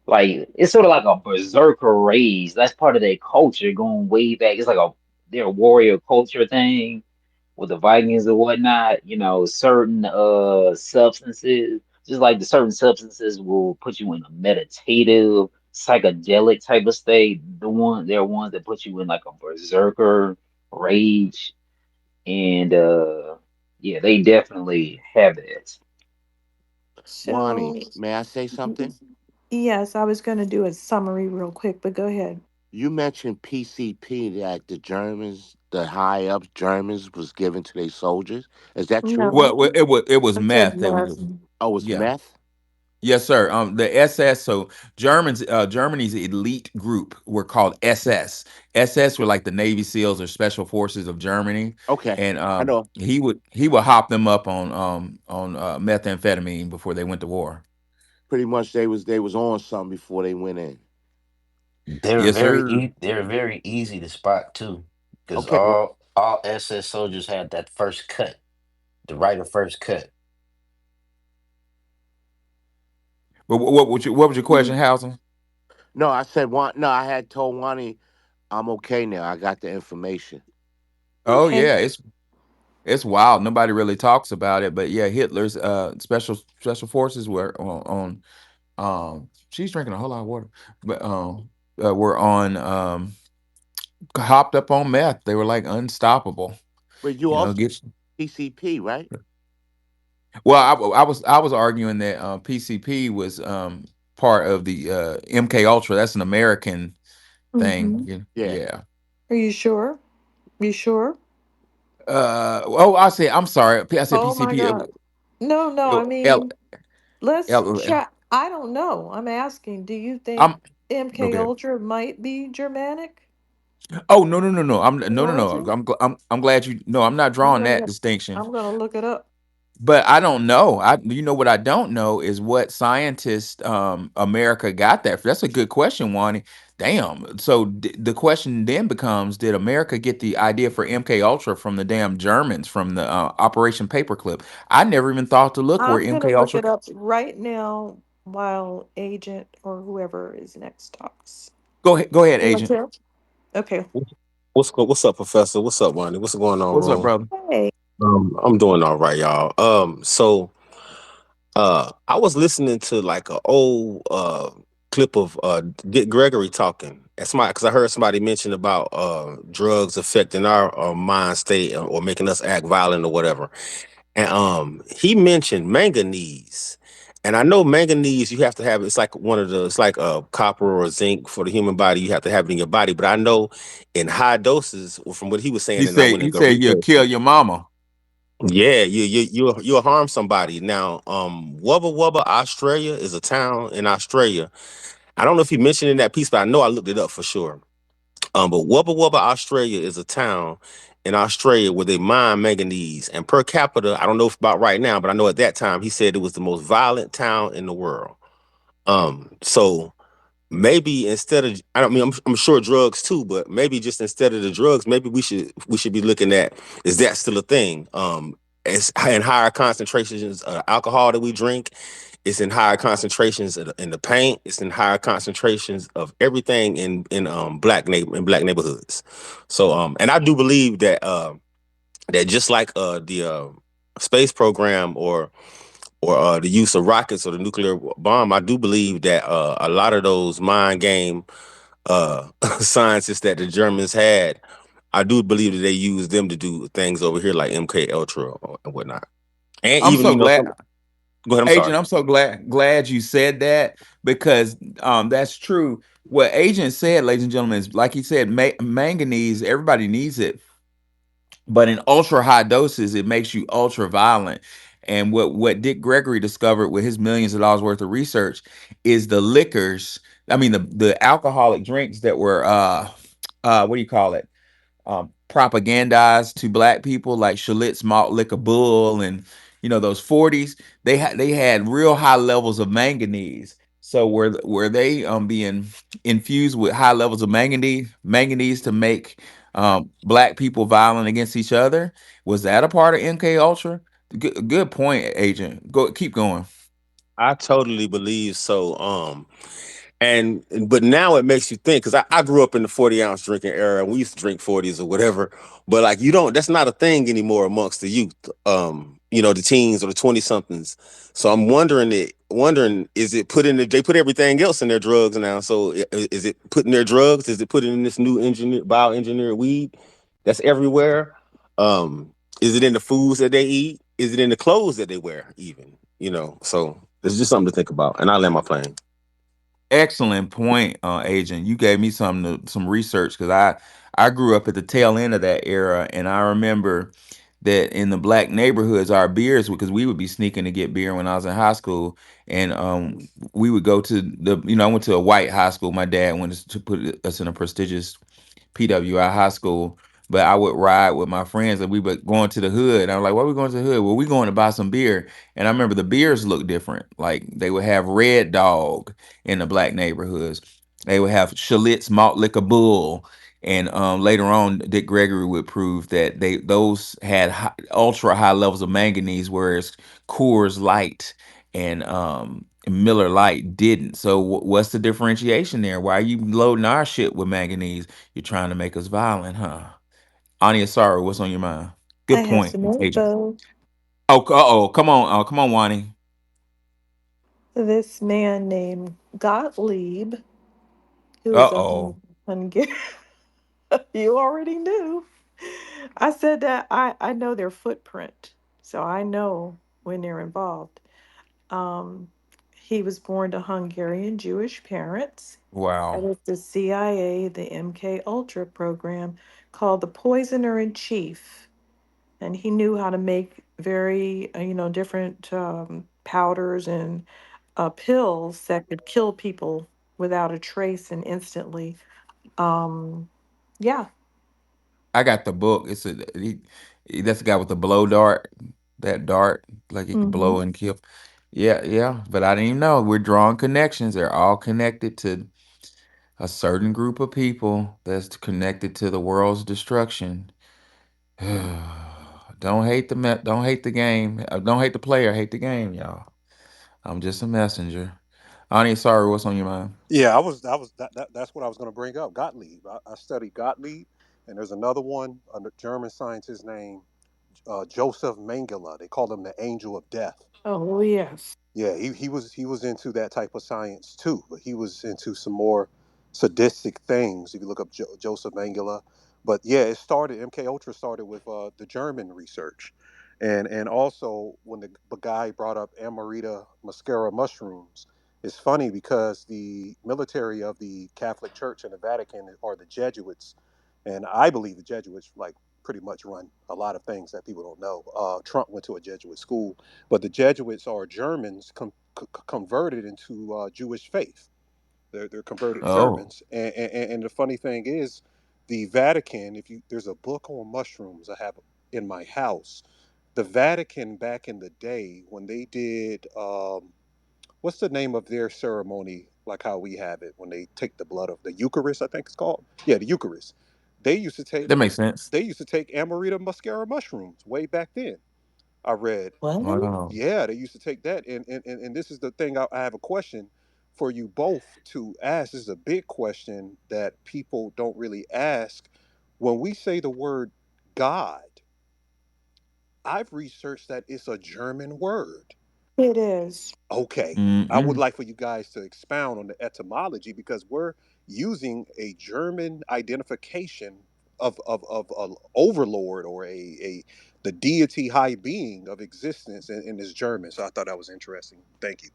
like it's sort of like a berserker rage. That's part of their culture going way back. It's like their warrior culture thing with the Vikings and whatnot. Certain substances, just like the certain substances will put you in a meditative, psychedelic type of state. They're ones that put you in like a berserker rage, and yeah, they definitely have that. So, Wani, may I say y- something? yes, I was going to do a summary real quick, but go ahead. You mentioned PCP that the Germans, the high up Germans, was given to their soldiers. Is that true? No, It was I said meth. It meth. was Oh, it's yeah. meth. Yes, sir. The SS. So Germany's elite group were called SS. SS were like the Navy SEALs or Special Forces of Germany, Okay, and I know. he would hop them up on methamphetamine before they went to war. Pretty much they was on something before they went in. Yes, sir. They're very easy to spot too, because Okay, all SS soldiers had that first cut, the right of first cut. But what was your question, Housen? no, I said one. No, I had told Wani I'm okay now. I got the information. Oh Okay. yeah, it's wild. Nobody really talks about it, but yeah, Hitler's special forces were she's drinking a whole lot of water, but were on hopped up on meth. They were like unstoppable. But you You know, also get PCP, right? well. I was arguing that PCP was part of the MK Ultra. That's an American thing. Mm-hmm. Yeah. Yeah. Are you sure? You sure? Oh, I'm sorry. I said Oh my PCP. God. No, no, I L, mean, let's L, chat. I don't know. I'm asking, do you think I'm MK okay. Ultra might be Germanic? Oh no no no no. I'm no no no. Royalty? I'm glad you. No, I'm not I'm drawing that gonna distinction. I'm gonna look it up. But I don't know. What I don't know is what scientist America got that. That's a good question, Wani. Damn. So the question then becomes: did America get the idea for MK Ultra from the damn Germans from the Operation Paperclip? I never even thought to look where I'm gonna MK look Ultra. it up right now while Agent or whoever is next talks. Go ahead, You want Agent. to? Okay. What's up, Professor? What's up, Ronnie? What's going on, What's up, room? brother? Hey. I'm doing all right, y'all. I was listening to like a old clip of Dick Gregory talking. That's my because I heard somebody mention about drugs affecting our mind state or making us act violent or whatever. And he mentioned manganese. And I know manganese you have to have it's like one of the it's like copper or zinc for the human body, you have to have it in your body. But I know in high doses, from what he was saying, He and I said went he and go said you'll research kill it. your mama. Yeah, you'll harm somebody. Now, Wubba Wubba, Australia is a town in Australia. I don't know if he mentioned in that piece, but I know I looked it up for sure. But Wubba Wubba, Australia is a town in Australia where they mine manganese, and per capita, I don't know if about right now, but I know at that time he said it was the most violent town in the world. So maybe instead of, I don't mean, I'm sure drugs too, but maybe just instead of the drugs, maybe we should be looking at, is that still a thing? It's in higher concentrations of alcohol that we drink. It's in higher concentrations in the paint. It's in higher concentrations of everything in black neighborhoods. So and I do believe that just like the space program or the use of rockets or the nuclear bomb, I do believe that a lot of those mind game scientists that the Germans had, I do believe that they used them to do things over here like MK Ultra and whatnot. And I'm even so glad, some. Go ahead. I'm sorry. Agent. I'm so glad you said that, because that's true. What Agent said, ladies and gentlemen, is like he said, manganese. Everybody needs it, but in ultra high doses, it makes you ultra violent. And what Dick Gregory discovered with his millions of dollars worth of research is the liquors. I mean, the alcoholic drinks that were what do you call it? Propagandized to black people, like Schlitz malt liquor bull, and those 40s. They had real high levels of manganese. So were they being infused with high levels of manganese to make black people violent against each other? Was that a part of MK Ultra? Good point, Agent. Go, keep going. I totally believe so. And but now it makes you think, because I grew up in the 40-ounce drinking era, and we used to drink 40s or whatever. But like, you don't, that's not a thing anymore amongst the youth. The teens or the 20 somethings. So I'm wondering, is it put in they put everything else in their drugs now? So is it putting their drugs? Is it putting in this new bioengineered weed that's everywhere? Is it in the foods that they eat? Is it in the clothes that they wear? Even, so it's just something to think about. And I land my plane. Excellent point, Agent. You gave me some research, because I grew up at the tail end of that era, and I remember that in the black neighborhoods, our beers, because we would be sneaking to get beer when I was in high school, and we would go to I went to a white high school. My dad went to put us in a prestigious PWI high school. But I would ride with my friends, and we would going to the hood. And I'm like, "Why are we going to the hood?" Well, we going to buy some beer. And I remember the beers looked different. Like they would have Red Dog in the black neighborhoods. They would have Schlitz Malt Liquor Bull. And later on, Dick Gregory would prove that those had ultra high levels of manganese, whereas Coors Light and Miller Lite didn't. So what's the differentiation there? Why are you loading our shit with manganese? You're trying to make us violent, huh? Anya, sorry, what's on your mind? I Good have point, some Agent. info. Oh, come on, come on, Wani. This man named Gottlieb, who is a Oh, Hungarian, you already knew. I said that I know their footprint, so I know when they're involved. Um, he was born to Hungarian Jewish parents. wow. That is the CIA, the MK Ultra program, called the Poisoner in Chief, and he knew how to make very different powders and pills that could kill people without a trace and instantly. Yeah. I got the book. That's the guy with the blow dart. That dart, like it could blow Hmm. and kill. Yeah, yeah. But I didn't even know. We're drawing connections. They're all connected to a certain group of people that's connected to the world's destruction. Don't hate the game. Don't hate the player. Hate the game, y'all. I'm just a messenger. Ani, sorry, what's on your mind? Yeah, that's what I was going to bring up. Gottlieb. I studied Gottlieb, and there's another one, a German scientist named Joseph Mengele. They call him the Angel of Death. Oh, yes. Yeah, he was into that type of science too, but he was into some more sadistic things. If you look up Joseph Mengele, but yeah, it started. MK Ultra started with the German research, and also when the guy brought up Amarita muscaria mushrooms, it's funny because the military of the Catholic Church and the Vatican are the Jesuits, and I believe the Jesuits like pretty much run a lot of things that people don't know. Trump went to a Jesuit school, but the Jesuits are Germans converted into Jewish faith. They're converted Oh, Germans, and the funny thing is, the Vatican. If you there's a book on mushrooms I have in my house. The Vatican back in the day when they did what's the name of their ceremony, like how we have it when they take the blood of the Eucharist, I think it's called. Yeah, the Eucharist. They used to take that makes sense. Amanita muscaria mushrooms way back then. I read. What? Wow. Yeah, they used to take that. And this is the thing, I have a question for you both to ask. This is a big question that people don't really ask. When we say the word God, I've researched that it's a German word. It is. Okay. I would Mm-mm. like for you guys to expound on the etymology because we're using a German identification of a overlord or a the deity high being of existence in this German. So I thought that was interesting. Thank you.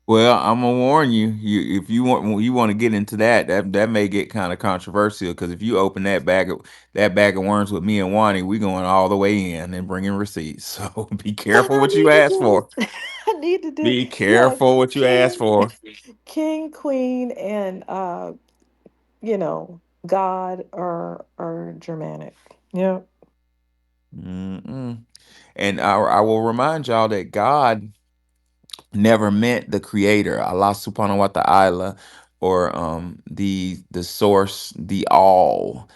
Well, I'm gonna warn you. If you want to get into that may get kind of controversial because if you open that bag of worms with me and Wani, we going all the way in and bringing receipts. So be And careful I what you need to ask do for. it. I need to do. Be Yeah, careful what you ask king, for. king, queen, and God are Germanic. Yeah. Mm-mm. And I will remind y'all that God never meant the creator, Allah subhanahu wa ta'ala, or the source, the all.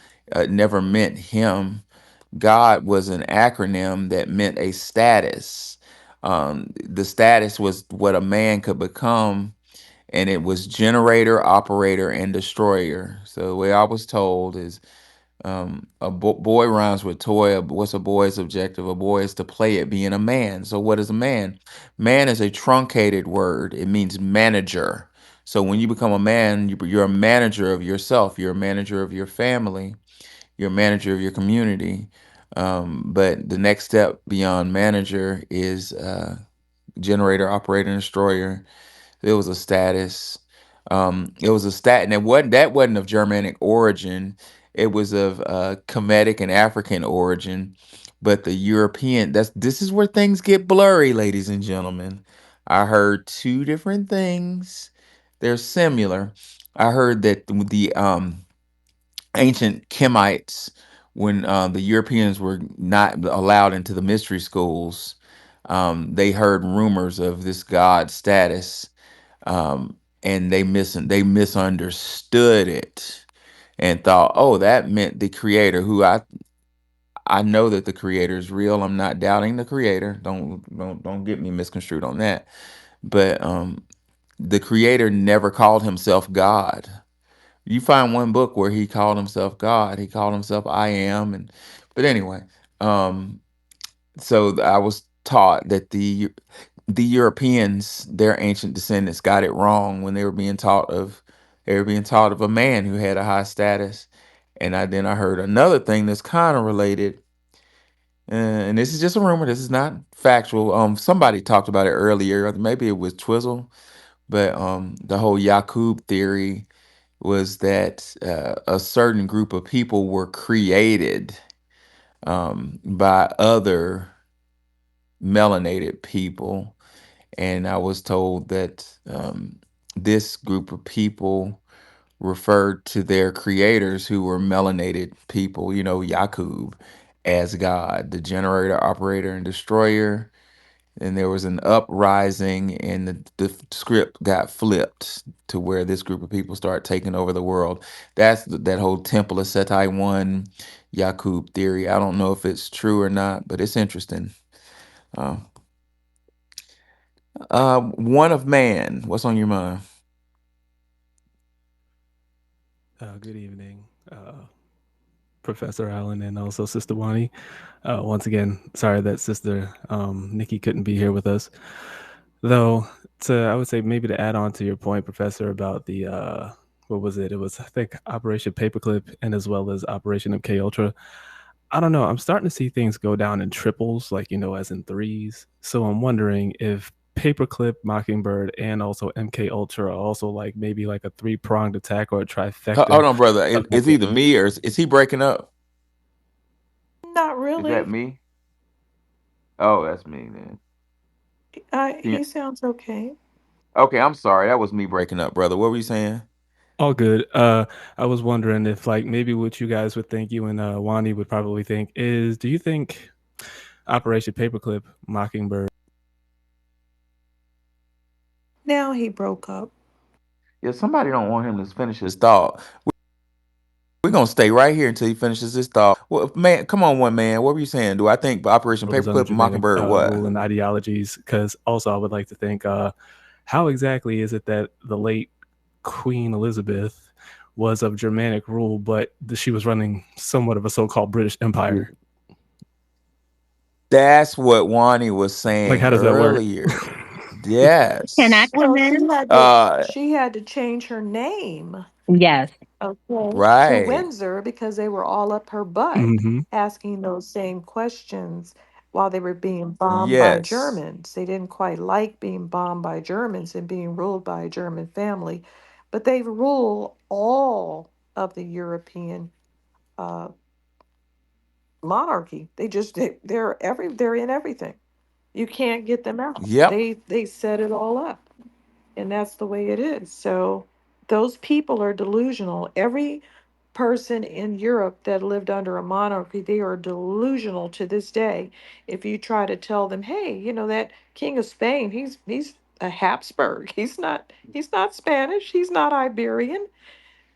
Never meant him. God was an acronym that meant a status. The status was what a man could become, and it was generator, operator, and destroyer. So the way I was told is boy rhymes with toy. What's a boy's objective? A boy is to play at being a man. So what is a man? Man is a truncated word. It means manager. So when you become a man, you're a manager of yourself. You're a manager of your family. You're a manager of your community. But the next step beyond manager is generator, operator, and destroyer. It was a status. It was a stat, and that wasn't of Germanic origin. It was of Kemetic and African origin. But the European, this is where things get blurry, ladies and gentlemen. I heard two different things. They're similar. I heard that the ancient Kemites, when the Europeans were not allowed into the mystery schools, they heard rumors of this god status, and they misunderstood it and thought, oh, that meant the creator. Who I know that the creator is real. I'm not doubting the creator. Don't get me misconstrued on that. But the creator never called himself God. You find one book where he called himself God. He called himself I am, and but anyway, um, so I was taught that the Europeans, their ancient descendants, got it wrong when they were being taught of a man who had a high status. And I heard another thing that's kind of related, and this is just a rumor. This is not factual. Somebody talked about it earlier. Maybe it was Twizzle, but the whole Yakub theory was that a certain group of people were created by other melanated people. And I was told that this group of people referred to their creators, who were melanated people, Yakub, as God, the generator, operator, and destroyer. And there was an uprising, and the script got flipped to where this group of people start taking over the world. That's that whole Temple of Setai One Yakub theory. I don't know if it's true or not, but it's interesting. Uh, one of man. What's on your mind? Good evening, Professor Allen, and also Sister Wani. Once again, sorry that Sister Nikki couldn't be here with us. Though, I would say maybe to add on to your point, Professor, about the what was it? It was, I think, Operation Paperclip and as well as Operation MK Ultra. I don't know. I'm starting to see things go down in triples, like, as in threes. So I'm wondering if Paperclip, Mockingbird, and also MK Ultra are also like maybe like a three-pronged attack or a trifecta Hold on, brother. of It's either me or is he breaking up? Not Is that really. me? Oh, that's me then. Can you, He sounds okay. okay, I'm sorry. That was me breaking up, brother. What were you saying? All good. I was wondering if, like, maybe what you guys would think, you and Wani would probably think is, do you think Operation Paperclip Mockingbird Now he broke up. Yeah, somebody don't want him to finish his thought. We're gonna stay right here until he finishes his thought. Well, man, come on, one man. What were you saying? Do I think Operation was under Paperclip and Germanic Mockingbird what? rule and ideologies? Because also, I would like to think, how exactly is it that the late Queen Elizabeth was of Germanic rule, but she was running somewhat of a so-called British Empire? That's what Wani was Like, saying how does that work? earlier. Can I Yes. come Well, in? she had to change her name, Yes. okay, to Right. Windsor because they were all up her butt Hmm. asking those same questions while they were being bombed by Yes. Germans. They didn't quite like being bombed by Germans and being ruled by a German family, but they rule all of the European uh, monarchy. They're in everything. You can't get them out. Yep. They set it all up, and that's the way it is. So those people are delusional. Every person in Europe that lived under a monarchy, they are delusional to this day. If you try to tell them, hey, that King of Spain, he's a Habsburg. He's not Spanish. He's not Iberian.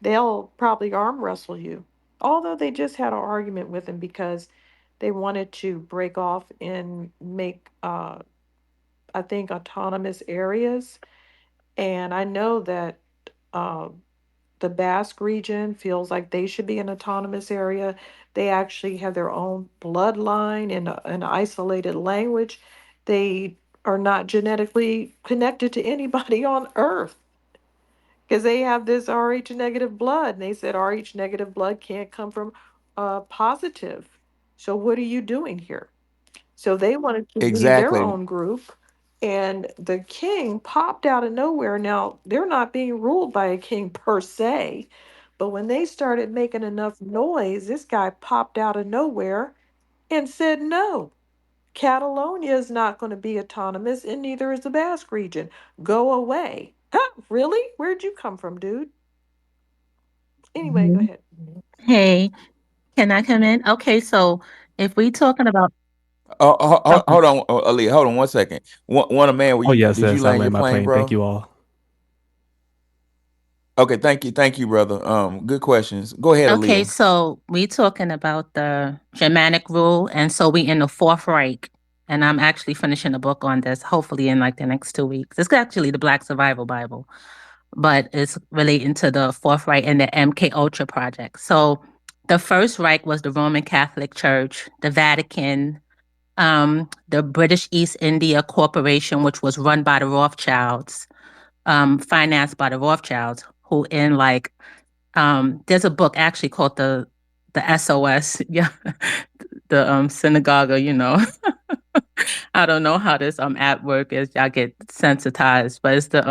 They'll probably arm wrestle you. Although they just had an argument with him because they wanted to break off and make I think autonomous areas. And I know that uh, the Basque region feels like they should be an autonomous area. They actually have their own bloodline and an isolated language. They are not genetically connected to anybody on Earth because they have this Rh negative blood. And they said Rh negative blood can't come from positive. So what are you doing here? So they wanted to be their Exactly. own group. And the king popped out of nowhere. Now, they're not being ruled by a king per se, but when they started making enough noise, this guy popped out of nowhere and said, no, Catalonia is not going to be autonomous, and neither is the Basque region. Go away. Huh, really? Where'd you come from, dude? Anyway, go Mhm. ahead. Hey, can I come in? Okay, so if we talking about okay, Hold on, Ali. Hold on 1 second. One a man. Were Oh, you? yes, Did you yes, I land your land my plane, plane. Thank bro? you all. Okay. Thank you, brother. Good questions. Go ahead, okay, Aaliyah. so we talking about the Germanic rule, and so we in the Fourth Reich, and I'm actually finishing a book on this, hopefully in like the next 2 weeks. It's actually the Black Survival Bible, but it's relating to the Fourth Reich and the MK Ultra project. So the First Reich was the Roman Catholic Church, the Vatican, the British East India Corporation, which was run by the Rothschilds, financed by the Rothschilds, who in like there's a book actually called the SOS, yeah, the synagogue, I don't know how this app work is. Y'all get sensitized, but it's the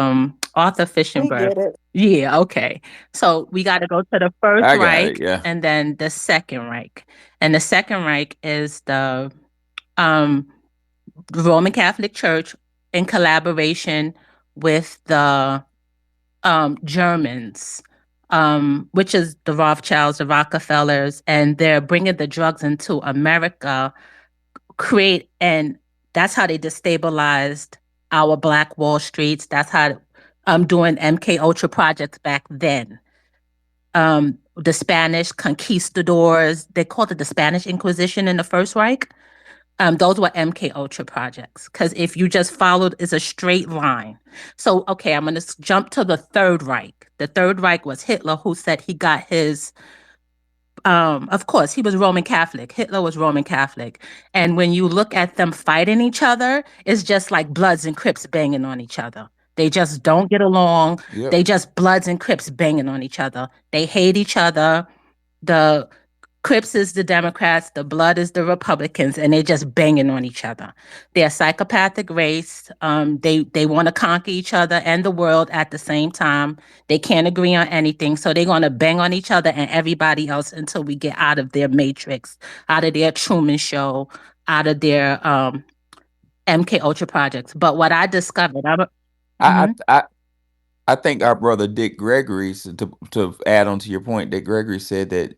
Arthur We Fishenberg. get it. Yeah, okay. So we got to go to the First I got it. Reich Yeah. and then the Second Reich, and the Second Reich is um the Roman Catholic Church in collaboration with the Germans, which is the Rothschilds, the Rockefellers, and they're bringing the drugs into America, and that's how they destabilized our Black Wall Streets. That's how doing MK Ultra projects back then. The Spanish conquistadors, they called it the Spanish Inquisition in the First Reich. Those were MK Ultra projects because if you just followed, it's a straight line. So, okay, I'm going to jump to the Third Reich. The Third Reich was Hitler, who said he got his. Of course, he was Roman Catholic. Hitler was Roman Catholic, and when you look at them fighting each other, it's just like Bloods and Crips banging on each other. They just don't get along. Yep. They just Bloods and Crips banging on each other. They hate each other. The Crips is the Democrats, the Blood is the Republicans, and they're just banging on each other. They're a psychopathic race. They want to conquer each other and the world at the same time. They can't agree on anything, so they're going to bang on each other and everybody else until we get out of their matrix, out of their Truman Show, out of their MK Ultra projects. But what I discovered, I Mhm. I I, I think our brother Dick Gregory, to add on to your point, Dick Gregory said that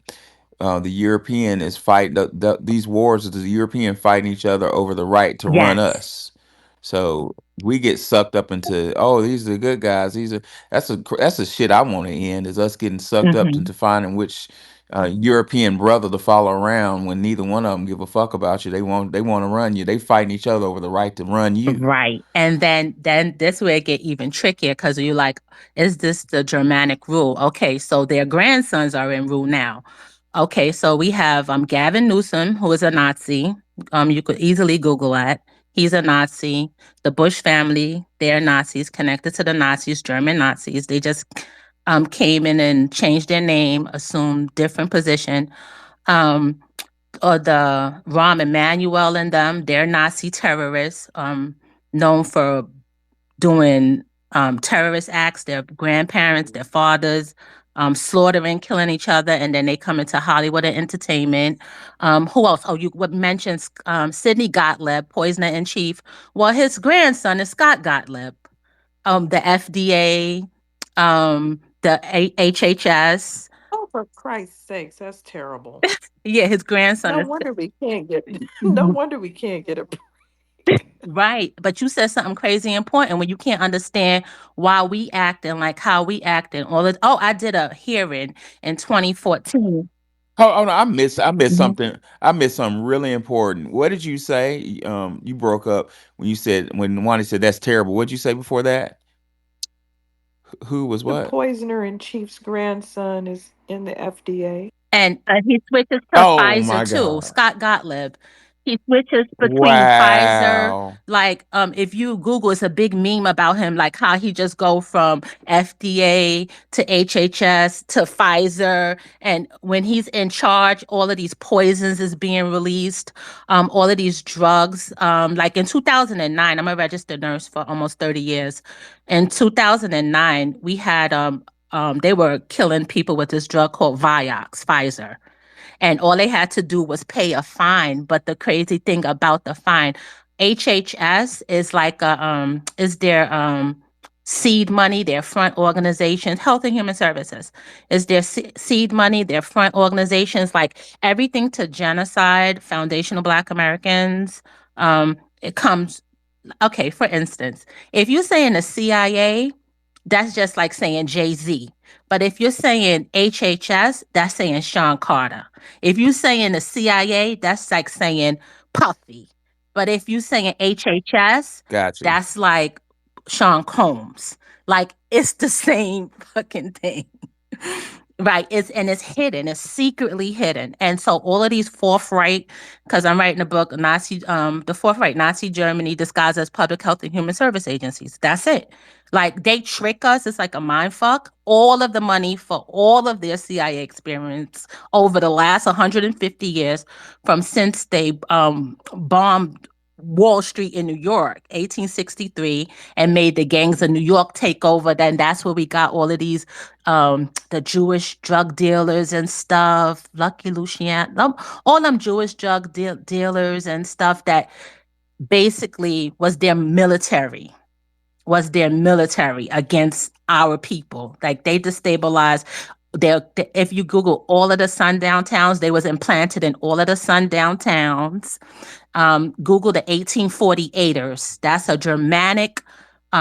the European is fight these wars is the European fighting each other over the right to run Yes. us. So we get sucked up into, oh, these are the good guys. That's a shit I want to end, is us getting sucked up Mhm. into finding which European brother to follow around when neither one of them give a fuck about you. They want to run you. They fighting each other over the right to run you. Right. And then this where it get even trickier because you're like, is this the Germanic rule? Okay, so their grandsons are in rule now. Okay, so we have Gavin Newsom, who is a Nazi. You could easily Google that. He's a Nazi. The Bush family, they're Nazis, connected to the Nazis, German Nazis. They just came in and changed their name, assumed different position. Um, or the Rahm Emanuel and them, they're Nazi terrorists, known for doing terrorist acts, their grandparents, their fathers, slaughtering, killing each other, and then they come into Hollywood and entertainment. Who else? Oh, you what mentions Sidney Gottlieb, poisoner in chief. Well, his grandson is Scott Gottlieb, the FDA, HHS. Oh, for Christ's sakes, that's terrible. Yeah, his grandson No is. wonder we can't get no wonder we can't get a Right. But you said something crazy important when you can't understand why we acting like how we acting. I did a hearing in 2014. Oh, no, I missed Mhm. something. I missed something really important. What did you say? You broke up when Wani said that's terrible. What did you say before that? Who was the what? poisoner in chief's grandson is in the FDA. And he switches to Oh Pfizer my too. God. Scott Gottlieb. He switches between Pfizer, Wow. like if you Google, it's a big meme about him, like how he just go from FDA to HHS to Pfizer, and when he's in charge, all of these poisons is being released, all of these drugs. Like in 2009, I'm a registered nurse for almost 30 years. In 2009, we had they were killing people with this drug called Vioxx, Pfizer. And all they had to do was pay a fine. But the crazy thing about the fine, HHS is like is their seed money, their front organizations, Health and Human Services is their seed money, their front organizations, like everything to genocide, foundational Black Americans. It comes, okay, for instance, if you're saying the CIA, that's just like saying Jay-Z. But if you're saying HHS, that's saying Sean Carter. If you're saying the CIA, that's like saying Puffy. But if you're saying HHS, Got you. that's like Sean Combs. Like it's the same fucking thing. Right. It's hidden. It's secretly hidden. And so all of these fourth right, because I'm writing a book, the fourth right Nazi Germany disguised as public health and human service agencies. That's it. Like they trick us. It's like a mind fuck. All of the money for all of their CIA experience over the last 150 years, from since they bombed Wall Street in New York, 1863, and made the gangs of New York take over. Then that's where we got all of these the Jewish drug dealers and stuff, Lucky Lucian, all them Jewish dealers and stuff that basically was their military against our people. Like they destabilized if you Google all of the sundown towns, they was implanted in all of the sundown towns. Google the 1848ers. That's a Germanic,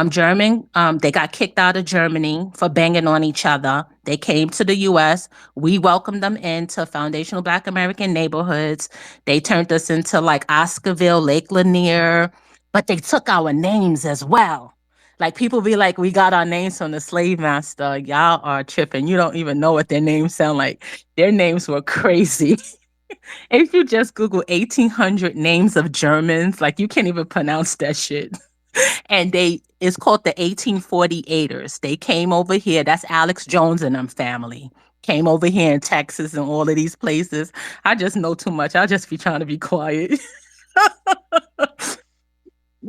German. They got kicked out of Germany for banging on each other. They came to the U.S. We welcomed them into foundational Black American neighborhoods. They turned us into like Oscarville, Lake Lanier, but they took our names as well. Like people be like, we got our names from the slave master. Y'all are tripping. You don't even know what their names sound like. Their names were crazy. If you just Google 1800 names of Germans, like you can't even pronounce that shit. And it's called the 1848ers. They came over here. That's Alex Jones and them family. came over here in Texas and all of these places. I just know too much. I'll just be trying to be quiet.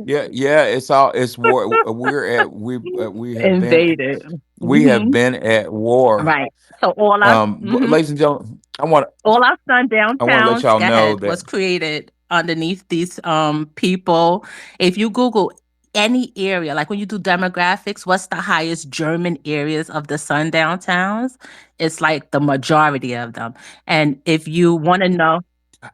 Yeah, yeah, it's war. We have been Invaded. we have Hmm. been at war. Right. So all our mhm, Ladies and gentlemen, all our sundown I want to let towns, y'all go know ahead, that. was created underneath these people. If you Google any area, like when you do demographics, what's the highest German areas of the sundown towns? It's like the majority of them. And if you want to know,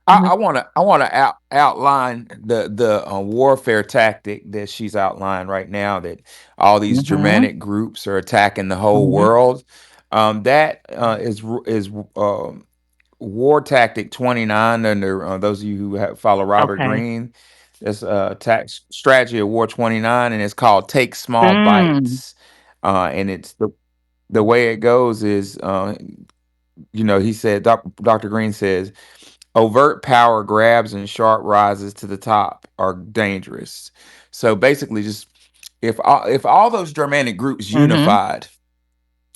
I want to outline the warfare tactic that she's outlined right now. That all these mm-hmm, Germanic groups are attacking the whole hmm, world. That is war tactic 29 under those of you who follow Robert okay. Greene. It's tax strategy of war 29, and it's called take small Mm, bites. And it's the way it goes is he said, Dr. Green says, overt power grabs and sharp rises to the top are dangerous. So basically, just if all those Germanic groups mm-hmm, unified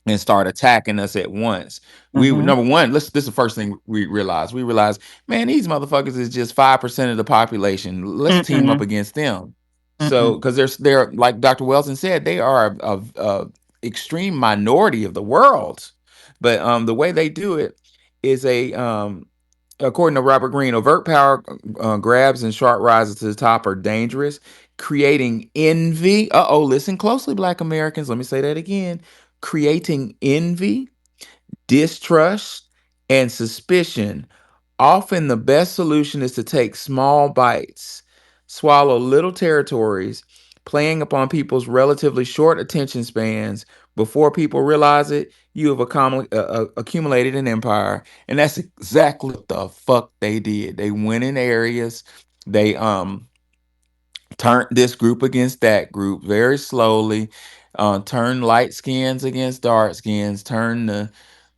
and start attacking us at once, we would, mm-hmm, number one, this is the first thing we realize. We realize, man, these motherfuckers is just 5% of the population. Let's team up mm-mm, against them. So mm-mm, because they're like Dr. Wilson said, they are a extreme minority of the world. But the way they do it is according to Robert Greene, overt power grabs and sharp rises to the top are dangerous, creating envy. Listen closely, Black Americans. Let me say that again. Creating envy, distrust, and suspicion. Often the best solution is to take small bites, swallow little territories, playing upon people's relatively short attention spans. Before people realize it, you have accumulated an empire. And that's exactly what the fuck they did. They went in areas, they turned this group against that group very slowly, turn light skins against dark skins, turn the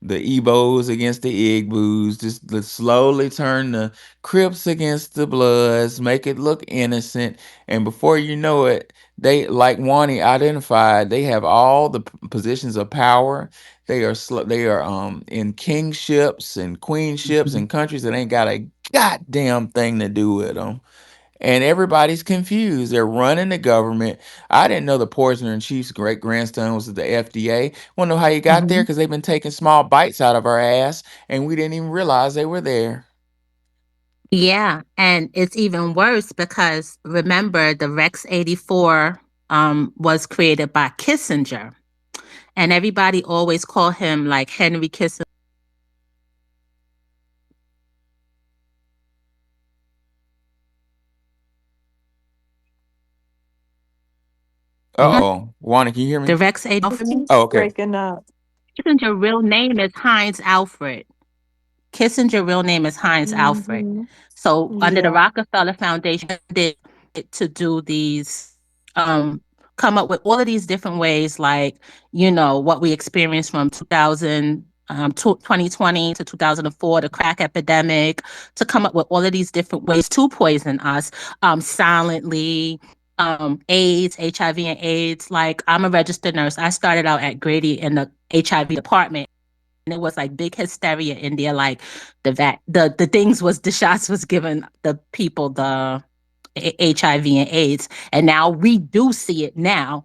Ebos against the Igboos, just slowly turn the Crips against the Bloods, make it look innocent, and before you know it, they, like Wani identified, they have all the positions of power. They are in kingships and queenships mm-hmm. and countries that ain't got a goddamn thing to do with them, and everybody's confused. They're running the government. I didn't know the poisoner in chief's great grandson was at the FDA. Want to know how he got there? Mm-hmm. Because they've been taking small bites out of our ass, and we didn't even realize they were there. Yeah, and it's even worse because remember the Rex 84 was created by Kissinger, and everybody always call him like Henry Kissinger. Wanda, can you hear The me? Rex 84. Oh, okay. Breaking up. Kissinger real name is Heinz Alfred. Kissinger real name is Heinz Alfred. Hmm. So under the Yeah. Rockefeller Foundation, did to do these, come up with all of these different ways, like what we experienced from 2020 to 2004, the crack epidemic, to come up with all of these different ways to poison us, silently. AIDS, HIV, and AIDS. Like I'm a registered nurse. I started out at Grady in the HIV department, and it was like big hysteria in there. Like the things was the shots was given the people the HIV and AIDS, and now we do see it now,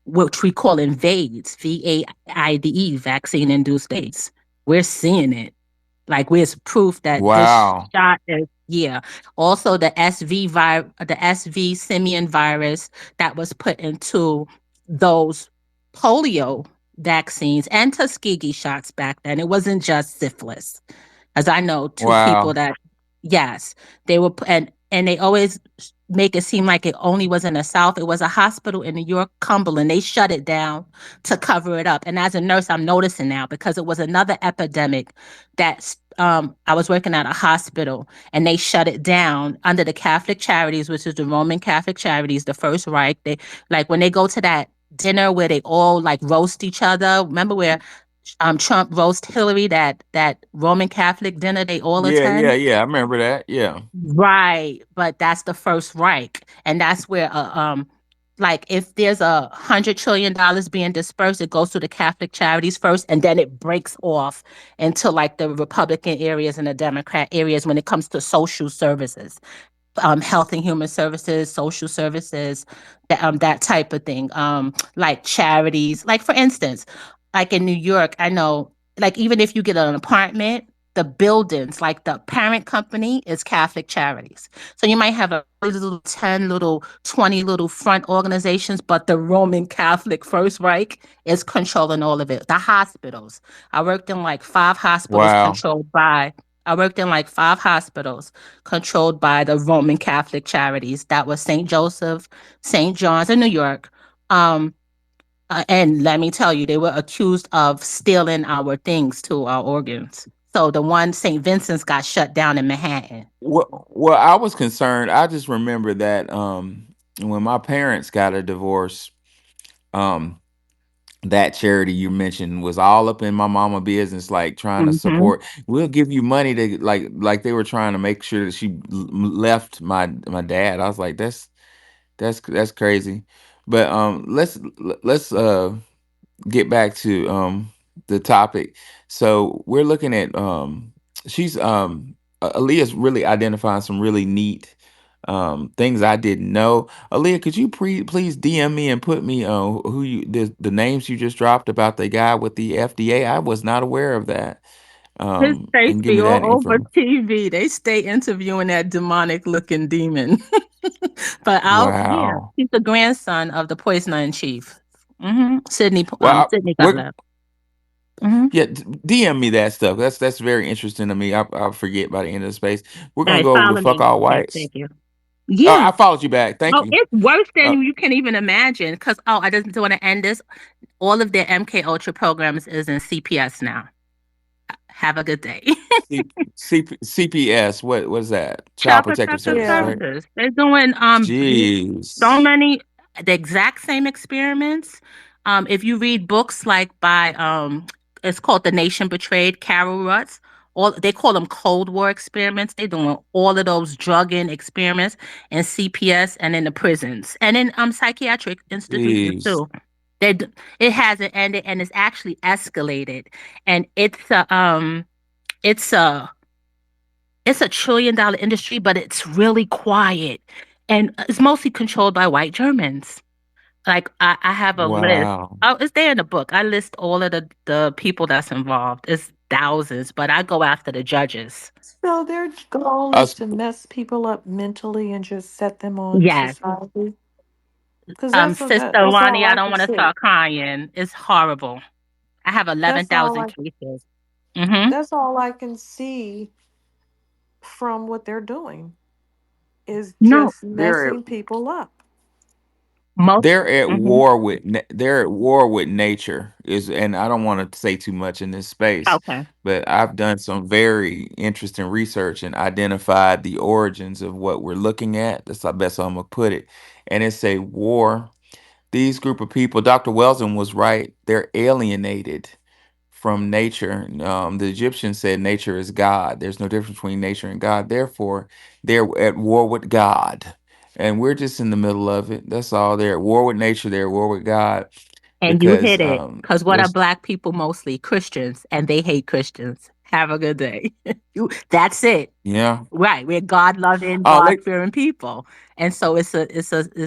which we call invades, VAIDE, vaccine induced AIDS. We're seeing it. Like where's proof that this Wow. shot is, yeah. Also the SV simian virus that was put into those polio vaccines and Tuskegee shots back then. It wasn't just syphilis. As I know two people Wow. that, yes, they were, and they always make it seem like it only was in the South. It was a hospital in New York, Cumberland. They shut it down to cover it up. And as a nurse, I'm noticing now because it was another epidemic that I was working at a hospital and they shut it down under the Catholic Charities, which is the Roman Catholic Charities, the First Reich. They like when they go to that dinner where they all like roast each other. Remember where Trump roast Hillary, that Roman Catholic dinner they all Yeah, yeah, attend? yeah. I remember that. Yeah. Right, but that's the First Reich, and that's where like if there's $100 trillion being dispersed, it goes to the Catholic charities first, and then it breaks off into like the Republican areas and the Democrat areas when it comes to social services, health and human services, social services, that type of thing. Like charities, like for instance, like in New York, I know, like even if you get an apartment, the buildings, like the parent company is Catholic charities. So you might have a little 10 little 20 little front organizations, but the Roman Catholic First Reich is controlling all of it. The hospitals. I worked in like five hospitals Wow. controlled by I worked in like five hospitals controlled by the Roman Catholic charities. That was St. Joseph, St. John's in New York. Um, and let me tell you, they were accused of stealing our things too, our organs. So the one St. Vincent's got shut down in Manhattan. Well, I was concerned. I just remember that when my parents got a divorce, um, that charity you mentioned was all up in my mama business, like trying to Hmm. support. We'll give you money to like they were trying to make sure that she left my dad. I was like, that's crazy. But let's get back to the topic. So we're looking at she's Aaliyah's really identifying some really neat things I didn't know. Aaliyah, could you please DM me and put me on who you the names you just dropped about the guy with the FDA? I was not aware of that. His face And give be me that all over info. TV. They stay interviewing that demonic looking demon. But yeah, Wow. he's the grandson of the poisoner in chief. Sydney, Well, Sydney got we're left. Hmm. yeah, DM me that stuff. That's very interesting to me. I'll forget by the end of the space. We're All gonna right, go over to follow fuck me. all Okay, whites. thank you. Oh, Yeah. I followed you back. Thank Oh, you. it's worse than Uh, you can even imagine. Because I just want to end this. All of their MK Ultra programs is in CPS now. Have a good day. CPS. What is that? Child Child Protective Protective Services, Yeah. right? Services. They're doing so Jeez. many the exact same experiments. If you read books like by it's called The Nation Betrayed, Carol Rutz. All they call them Cold War experiments. They're doing all of those drugging experiments in CPS and in the prisons and in psychiatric institutions Jeez. too. It hasn't ended and it's actually escalated. And it's a it's $1 trillion industry, but it's really quiet and it's mostly controlled by white Germans. Like I have a list. Wow. Oh, it's there in the book. I list all of the people that's involved. It's thousands, but I go after the judges. So their goal is Us. to mess people up mentally and just set them on Yes. society. Because that's what Sister that's all Ronnie, I I don't can want to see. start crying. It's horrible. I have That's all 11,000 I cases. Mm-hmm. that's all I can see from what they're doing is No. just They're messing people up. Most. they're at Mm-hmm. war with they're at war with nature is, and I don't want to say too much in this space, Okay. but I've done some very interesting research and identified the origins of what we're looking at. That's the best I'm gonna put it. And it's a war. These group of people, Dr. Welson was right. They're alienated from nature. The Egyptians said nature is God. There's no difference between nature and God. Therefore, they're at war with God. And we're just in the middle of it. That's all. They're at war with nature. They're at war with God And you because hit it. Because what are there's, Black people mostly? Christians, and they hate Christians. Have a good day. That's it. yeah. Right. We're God loving, Oh, God fearing people. And so it's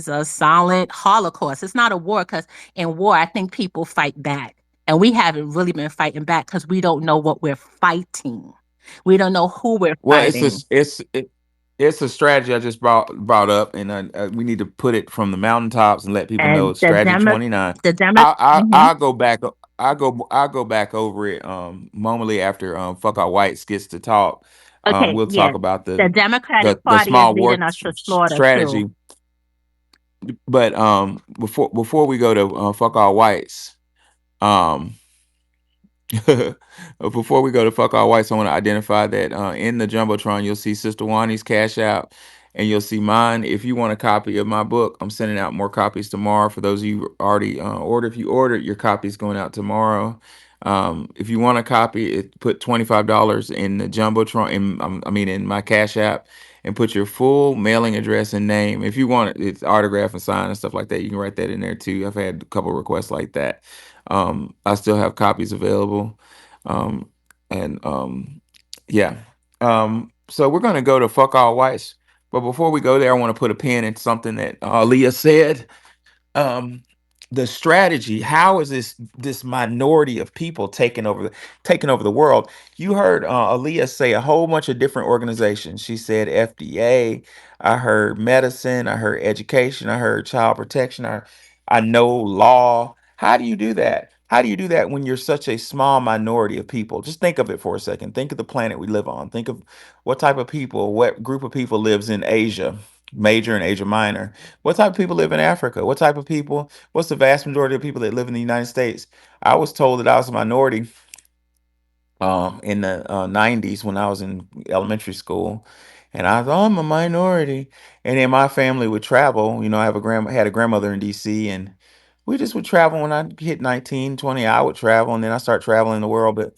a silent holocaust. It's not a war because in war, I think people fight back. And we haven't really been fighting back because we don't know what we're fighting. We don't know who we're well, fighting. it's a strategy I just brought up, and we need to put it from the mountaintops and let people know And it's strategy 29. the Demo, I mhm. I'll go back. I'll go back over it momentarily after fuck our whites gets to talk. Okay, We'll talk yes. about The the Democratic the Party is small war leading us to slaughter too. strategy. But before we go to fuck all whites, um before we go to fuck all whites, I want to identify that in the jumbotron you'll see Sister Wani's cash out, and you'll see mine. If you want a copy of my book, I'm sending out more copies tomorrow. For those of you who already ordered, if you ordered, your copy's going out tomorrow. If you want a copy, put $25 in the jumbotron. I mean, in my cash app, and put your full mailing address and name. If you want it, it's autograph and sign and stuff like that. You can write that in there too. I've had a couple requests like that. I still have copies available. Um, and yeah. So we're gonna go to fuck all whites. But before we go there, I want to put a pin in something that Leah said. um the strategy, how is this minority of people taking over the world? You heard Aaliyah say a whole bunch of different organizations. She said FDA, I heard medicine, I heard education, I heard child protection, I know law. How do you do that? How do you do that when you're such a small minority of people? Just think of it for a second. Think of the planet we live on. Think of what type of people, what group of people lives in Asia major and Asia minor. What type of people live in Africa? What type of people? What's the vast majority of people that live in the United States? I was told that I was a minority in the 90s when I was in elementary school. And I thought, oh, I'm a minority. And then my family would travel. You know, I have a had a grandmother in DC, and we just would travel when I hit 19, 20. I would travel, and then I start traveling the world. But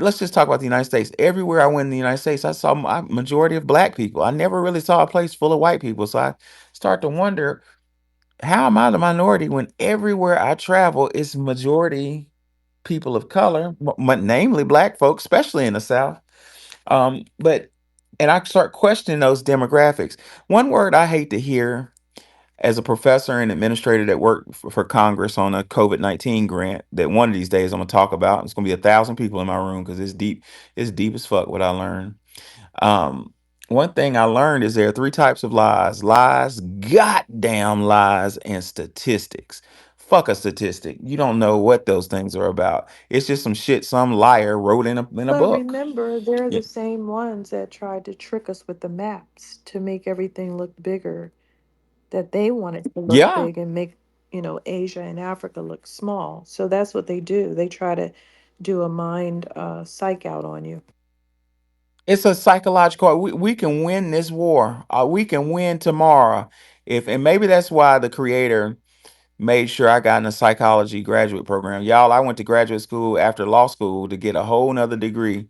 let's just talk about the United States. Everywhere I went in the United States, I saw a majority of black people. I never really saw a place full of white people. So I start to wonder, how am I the minority when everywhere I travel is majority people of color, namely black folks, especially in the South. But and I start questioning those demographics. One word I hate to hear as a professor and administrator that worked for Congress on a COVID-19 grant that one of these days I'm gonna talk about. It's gonna be 1,000 people in my room because it's deep as fuck what I learned. Um, One thing I learned is there are three types of lies: lies, goddamn lies, and statistics. Fuck a statistic. You don't know what those things are about. It's just some shit some liar wrote in a But book. remember, they're Yeah. the same ones that tried to trick us with the maps to make everything look bigger, that they wanted to look Yeah. big and make, Asia and Africa look small. So that's what they do. They try to do a mind psych out on you. It's a psychological. We can win this war. We can win tomorrow. If and maybe that's why the creator made sure I got in a psychology graduate program. Y'all, I went to graduate school after law school to get a whole nother degree.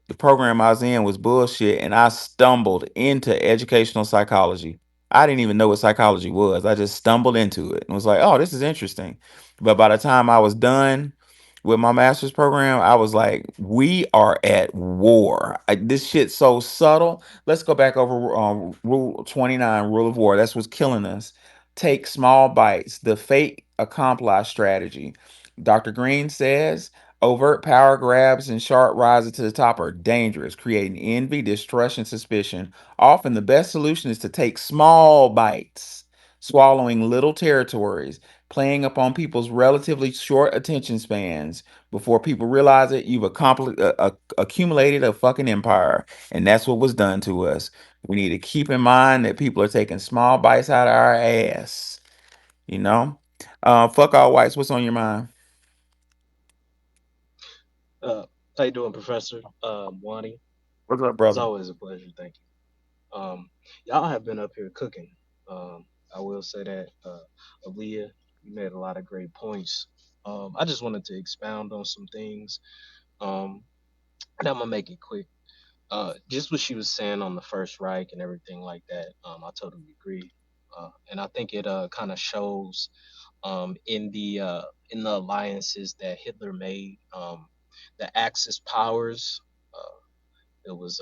The program I was in was bullshit, and I stumbled into educational psychology. I didn't even know what psychology was. I just stumbled into it and was like, oh, this is interesting. But by the time I was done with my master's program, I was like, we are at war. This shit's so subtle. Let's go back over Rule 29, Rule of War. That's what's killing us. Take small bites, the fate accomplish strategy. Dr. Green says, overt power grabs and sharp rises to the top are dangerous, creating envy, distrust, and suspicion. Often, the best solution is to take small bites, swallowing little territories, playing upon people's relatively short attention spans. Before people realize it, you've accumulated a fucking empire, and that's what was done to us. We need to keep in mind that people are taking small bites out of our ass. You know, fuck all whites. What's on your mind? Uh, how you doing, Professor? Wani. What's up, It's brother? always a pleasure. Thank you. Y'all have been up here cooking. I will say that, Aaliyah, you made a lot of great points. I just wanted to expound on some things. Um, and I'm gonna make it quick. Just what she was saying on the First Reich and everything like that. I totally agree. And I think it kind of shows in the alliances that Hitler made. The Axis powers. It was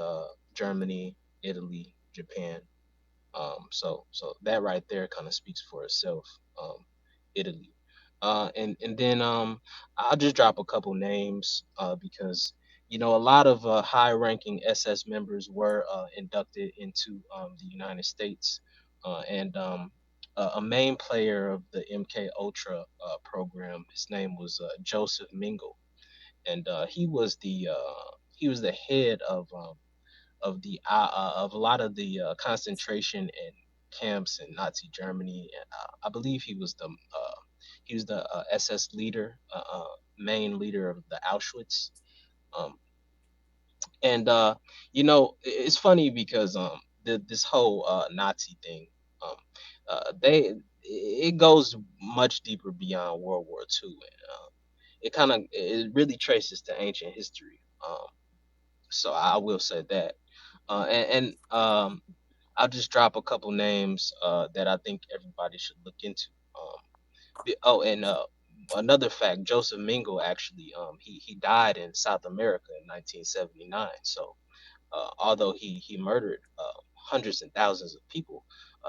Germany, Italy, Japan. So that right there kind of speaks for itself. Italy, and then I'll just drop a couple names because a lot of high-ranking SS members were inducted into the United States, and a main player of the MK Ultra program. His name was Joseph Mingle, and he was the head of a lot of the concentration and camps in Nazi Germany. And I believe he was the SS leader, main leader of the Auschwitz. Um, and it's funny because this whole Nazi thing, um, they it goes much deeper beyond World War II. And, it really traces to ancient history. So I will say that. And I'll just drop a couple names that I think everybody should look into. Oh, and another fact, Joseph Mingle actually, he died in South America in 1979. So although he murdered hundreds and thousands of people,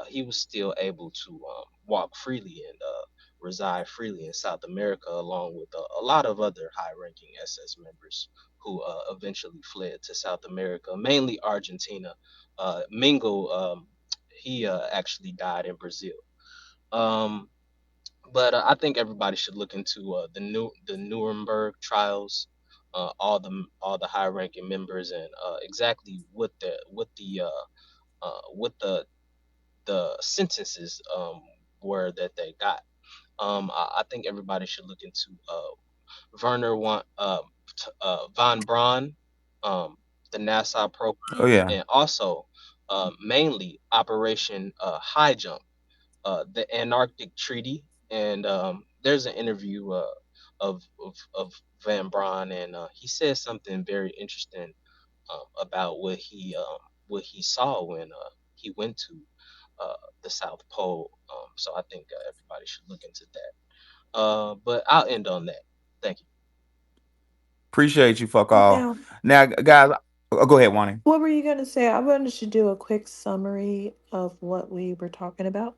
he was still able to walk freely and reside freely in South America, along with a lot of other high-ranking SS members who eventually fled to South America, mainly Argentina. Mingo, he actually died in Brazil. Um, but I think everybody should look into the Nuremberg trials, all the high ranking members, and exactly what the sentences were that they got. I think everybody should look into von Braun, um, the Nassau Oh program, yeah. and also mainly Operation High Jump, the Antarctic Treaty, and there's an interview of Van Braun, and he says something very interesting about what he saw when he went to the South Pole. So I think everybody should look into that. But I'll end on that. Thank you. Appreciate you, fuck all. Now, Now, guys, oh, go ahead, Wani. what were you going to say? I wanted to do a quick summary of what we were talking about.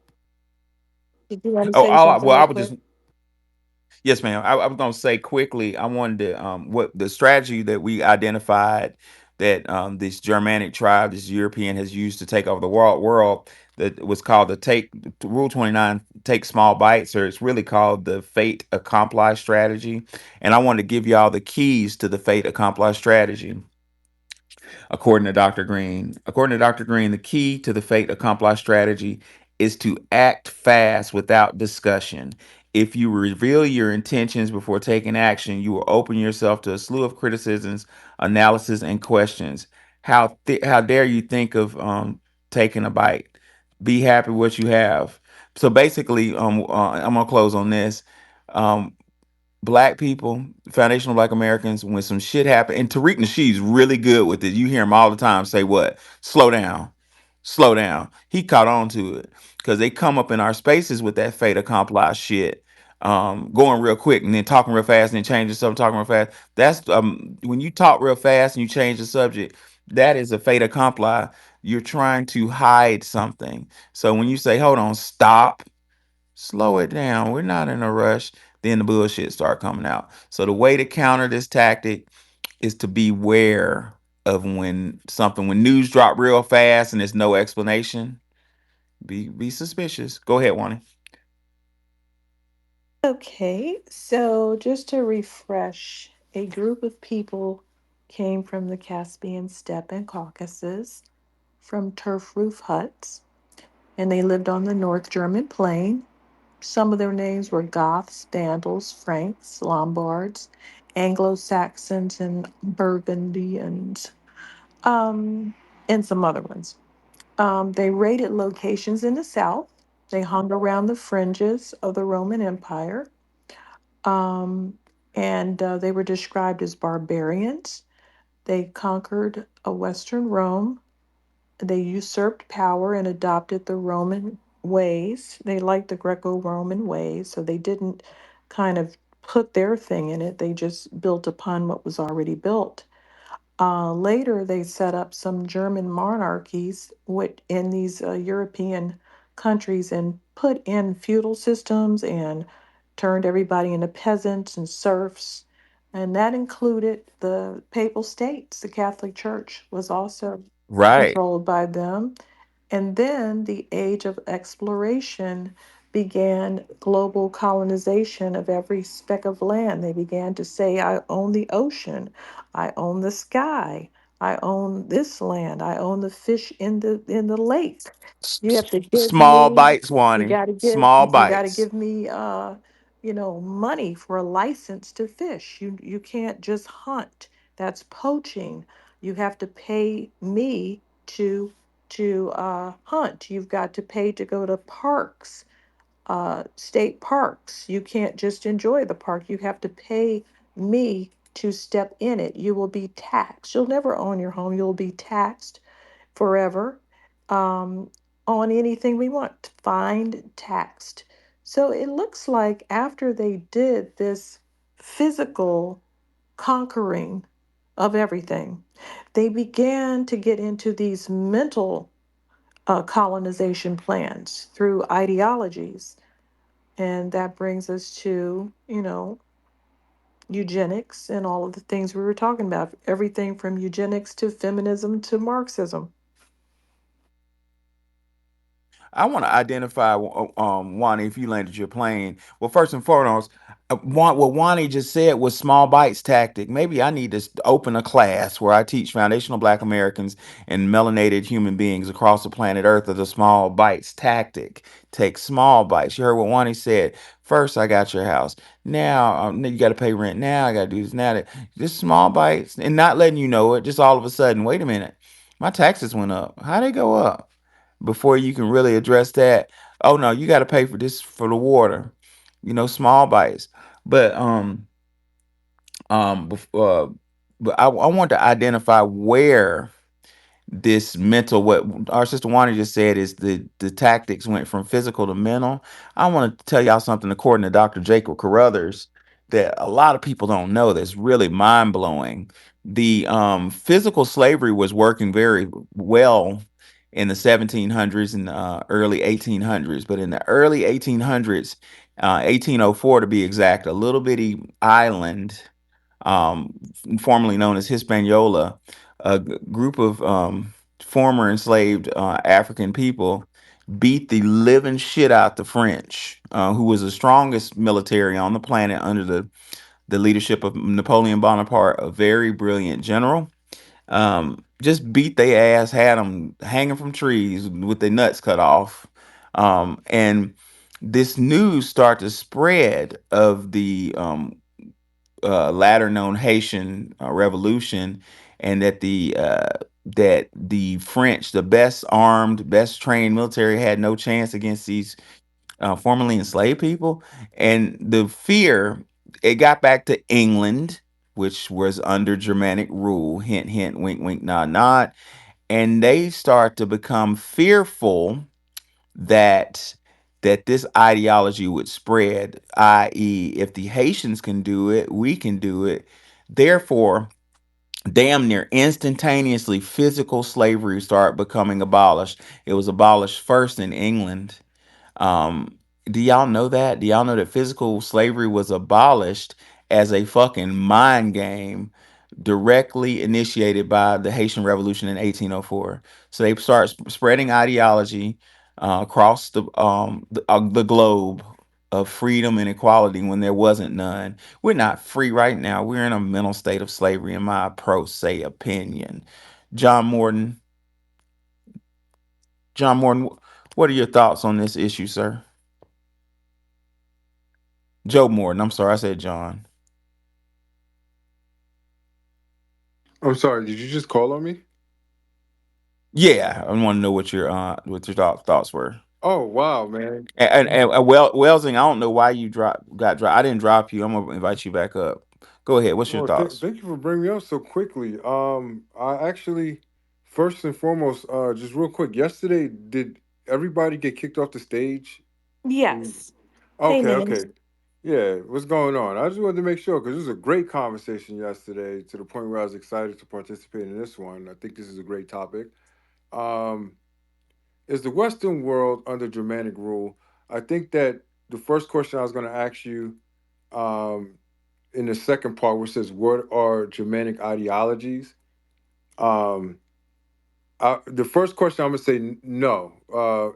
Did you want to Oh, say something well, real I would quick? just yes, ma'am. I was gonna say quickly. I wanted to what the strategy that we identified that this Germanic tribe, this European, has used to take over the world. That was called the take Rule 29. Take small bites, or it's really called the Fate Accompli strategy. And I wanted to give y'all the keys to the Fate Accompli strategy. According to Dr. Green. According to Dr. Green, the key to the fate accomplished strategy is to act fast without discussion. If you reveal your intentions before taking action, you will open yourself to a slew of criticisms, analysis, and questions. How dare you think of taking a bite? Be happy with what you have. So basically, I'm gonna close on this. Um, Black people, foundational Black Americans, when some shit happen, and Tariq Nasheed's really good with it. You hear him all the time say, "What? Slow down, slow down." He caught on to it because they come up in our spaces with that fait accompli shit, going real quick and then talking real fast and then changing something, talking real fast. That's when you talk real fast and you change the subject. That is a fait accompli. You're trying to hide something. So when you say, "Hold on, stop." Slow it down. We're not in a rush. Then the bullshit start coming out. So the way to counter this tactic is to beware of when news drop real fast and there's no explanation. Be suspicious. Go ahead, Wani. Okay, so just to refresh, a group of people came from the Caspian steppe and Caucasus from turf roof huts, and they lived on the North German plain. Some of their names were Goths, Vandals, Franks, Lombards, Anglo Saxons, and Burgundians, um, and some other ones. They raided locations in the south. They hung around the fringes of the Roman Empire, um, and they were described as barbarians. They conquered a Western Rome. They usurped power and adopted the Roman ways. They liked the Greco Roman ways, so they didn't kind of put their thing in it, they just built upon what was already built. Later, they set up some German monarchies in these European countries and put in feudal systems and turned everybody into peasants and serfs. And that included the papal states. The Catholic Church was also Right. controlled by them. And then the age of exploration began global colonization of every speck of land. They began to say, I own the ocean, I own the sky, I own this land, I own the fish in the lake. You have to give Small me, bites, you Wani. gotta give Small you gotta bites. give me money for a license to fish. You can't just hunt. That's poaching. You have to pay me to hunt. You've got to pay to go to parks, state parks. You can't just enjoy the park. You have to pay me to step in it. You will be taxed. You'll never own your home. You'll be taxed. forever um, on anything we want. Find text. So it looks like after they did this physical conquering of everything, they began to get into these mental colonization plans through ideologies. And that brings us to, eugenics and all of the things we were talking about, everything from eugenics to feminism to Marxism. I want to identify, Wani, if you landed your plane. Well, first and foremost, what Wani just said was small bites tactic. Maybe I need to open a class where I teach foundational Black Americans and melanated human beings across the planet Earth of the small bites tactic. Take small bites. You heard what Wani said. First, I got your house. Now, you got to pay rent. Now, I got to do this. Now, that. Just small bites and not letting you know it. Just all of a sudden, wait a minute. My taxes went up. How they go up? Before you can really address that, oh no, you got to pay for this for the water, small bites. But um bef- uh, I want to identify where this mental, what our sister Wanda just said, is the tactics went from physical to mental. I want to tell y'all something according to Dr. Jacob Carruthers that a lot of people don't know, that's really mind-blowing. The physical slavery was working very well in the 1700s and early 1800s, but in the early 1800s, 1804 to be exact, a little bitty island, um, formerly known as Hispaniola, group of former enslaved African people beat the living shit out the French, who was the strongest military on the planet under the leadership of Napoleon Bonaparte, a very brilliant general. Just beat their ass, had them hanging from trees with their nuts cut off. And this news started to spread of the latter known Haitian Revolution, and that the French, the best armed, best trained military, had no chance against these formerly enslaved people, and the fear, it got back to England, which was under Germanic rule. Hint, hint, wink, wink, nod, nod, and they start to become fearful that this ideology would spread, i.e., if the Haitians can do it, we can do it. Therefore, damn near instantaneously, physical slavery started becoming abolished. It was abolished first in England. Do y'all know that? Do y'all know that physical slavery was abolished as a fucking mind game directly initiated by the Haitian Revolution in 1804? So they start spreading ideology across the globe of freedom and equality when there wasn't none. We're not free right now. We're in a mental state of slavery, in my pro se opinion. John Morton, John Morton, what are your thoughts on this issue, sir? Joe Morton. I'm sorry, I said John. I'm sorry, did you just call on me? Yeah, I want to know what your thoughts were. Oh wow, man. And Welsing, I don't know why you got dropped. I didn't drop you. I'm gonna invite you back up. Go ahead. What's your Well, thoughts? thank you for bringing me up so quickly. I actually, first and foremost, just real quick, yesterday, did everybody get kicked off the stage? Mm. Yes. Hey, Okay, man. okay. Yeah, what's going on? I just wanted to make sure because it was a great conversation yesterday to the point where I was excited to participate in this one. I think this is a great topic. Um, is the Western world under Germanic rule? I think that the first question I was going to ask you, um, in the second part, which says, "What are Germanic ideologies?" Um, the first question I'm gonna say no.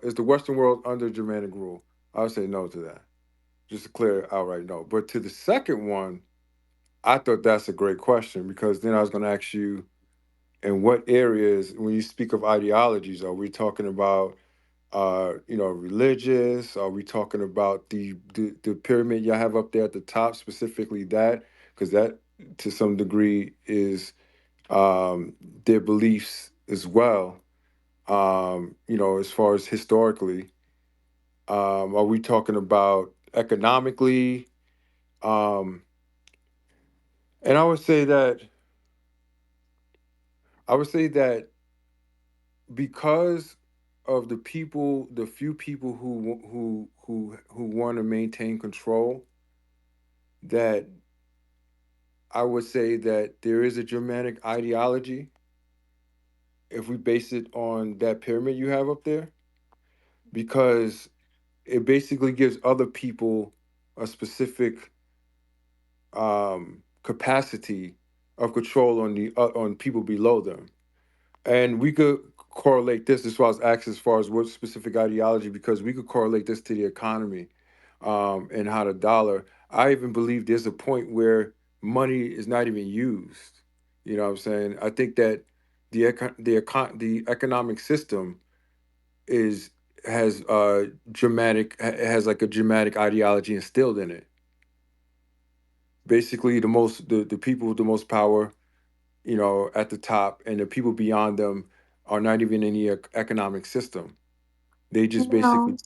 Is the Western world under Germanic rule? I would say no to that. Just a clear outright no. But to the second one, I thought that's a great question because then I was going to ask you, in what areas, when you speak of ideologies, are we talking about, religious? Are we talking about the pyramid y'all have up there at the top, specifically that? Because that, to some degree, is their beliefs as well. As far as historically, are we talking about economically? Um, and I would say that because of the few people who want to maintain control, that I would say that there is a Germanic ideology if we base it on that pyramid you have up there, because it basically gives other people a specific capacity of control on people below them. And we could correlate this as far as access, as far as what specific ideology, because we could correlate this to the economy, and how the dollar. I even believe there's a point where money is not even used. You know what I'm saying? I think that the economic system is has like a dramatic ideology instilled in it. Basically, the people with the most power, at the top, and the people beyond them are not even in the economic system. They just basically. Now,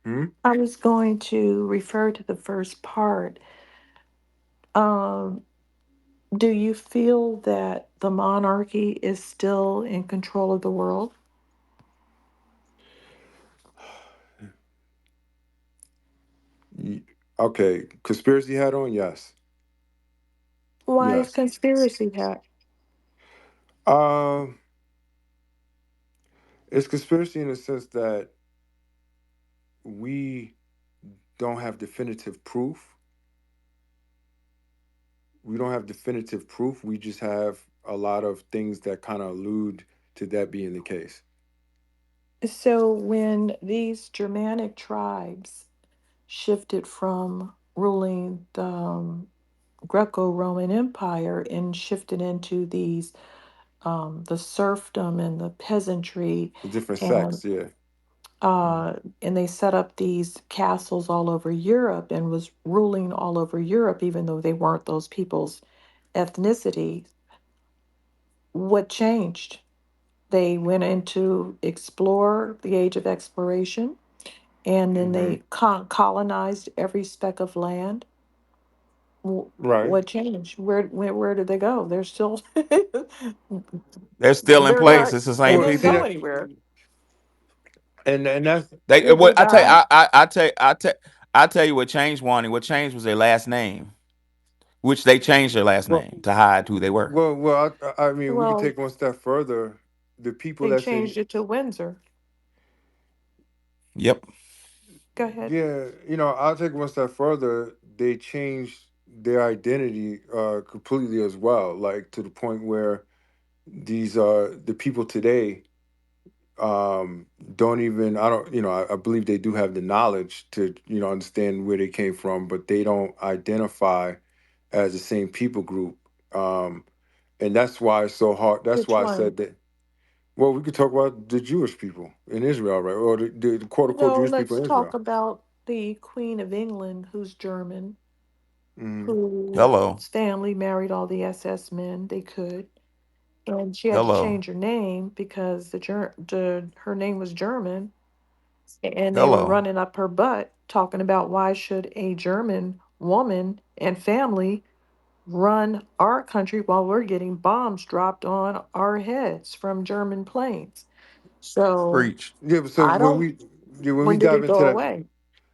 Hmm? I was going to refer to the first part. Um, do you feel that the monarchy is still in control of the world? Y- Okay, conspiracy hat on. Yes, Why is yes. conspiracy hat? Um, it's conspiracy in the sense that we don't have definitive proof. We don't have definitive proof. We just have a lot of things that kind of allude to that being the case. So, when these Germanic tribes shifted from ruling the Greco Roman Empire and shifted into the serfdom and the peasantry, The different and sects, yeah. Mhm. uh, and they set up these castles all over Europe and was ruling all over Europe, even though they weren't those people's ethnicity. What changed? They went into explore the age of exploration, and then Mhm. they colonized every speck of land. Right. What changed? Where did they go? They're still They're still in they're place. not. It's the They same Well, didn't see people. go that, anywhere. and that's They People what I tell you, died. I tell you what changed, Wani. What changed was their last name, which they changed their last well, name to hide who they were. well. I mean, we could Well, take one step further. The people they that's in, changed it to Windsor. Yep. Go ahead. yeah, I'll take one step further. They changed their identity completely as well, like to the point where these the people today don't even I don't I believe they do have the knowledge to understand where they came from, but they don't identify as the same people group. And that's why it's so hard. That's Which why I one? said that. Well, we could talk about the Jewish people in Israel, right? Or the quote unquote No, Jewish people let's in talk Israel. about the Queen of England, who's German, Hmm. whose Hello. family married all the SS men they could, and she had to Hello. change her name because her name was German, and they were Hello. running up her butt talking about why should a German woman and family run our country while we're getting bombs dropped on our heads from German planes. So Preach. Yeah, but so I don't. when we When did dive it into go that, away?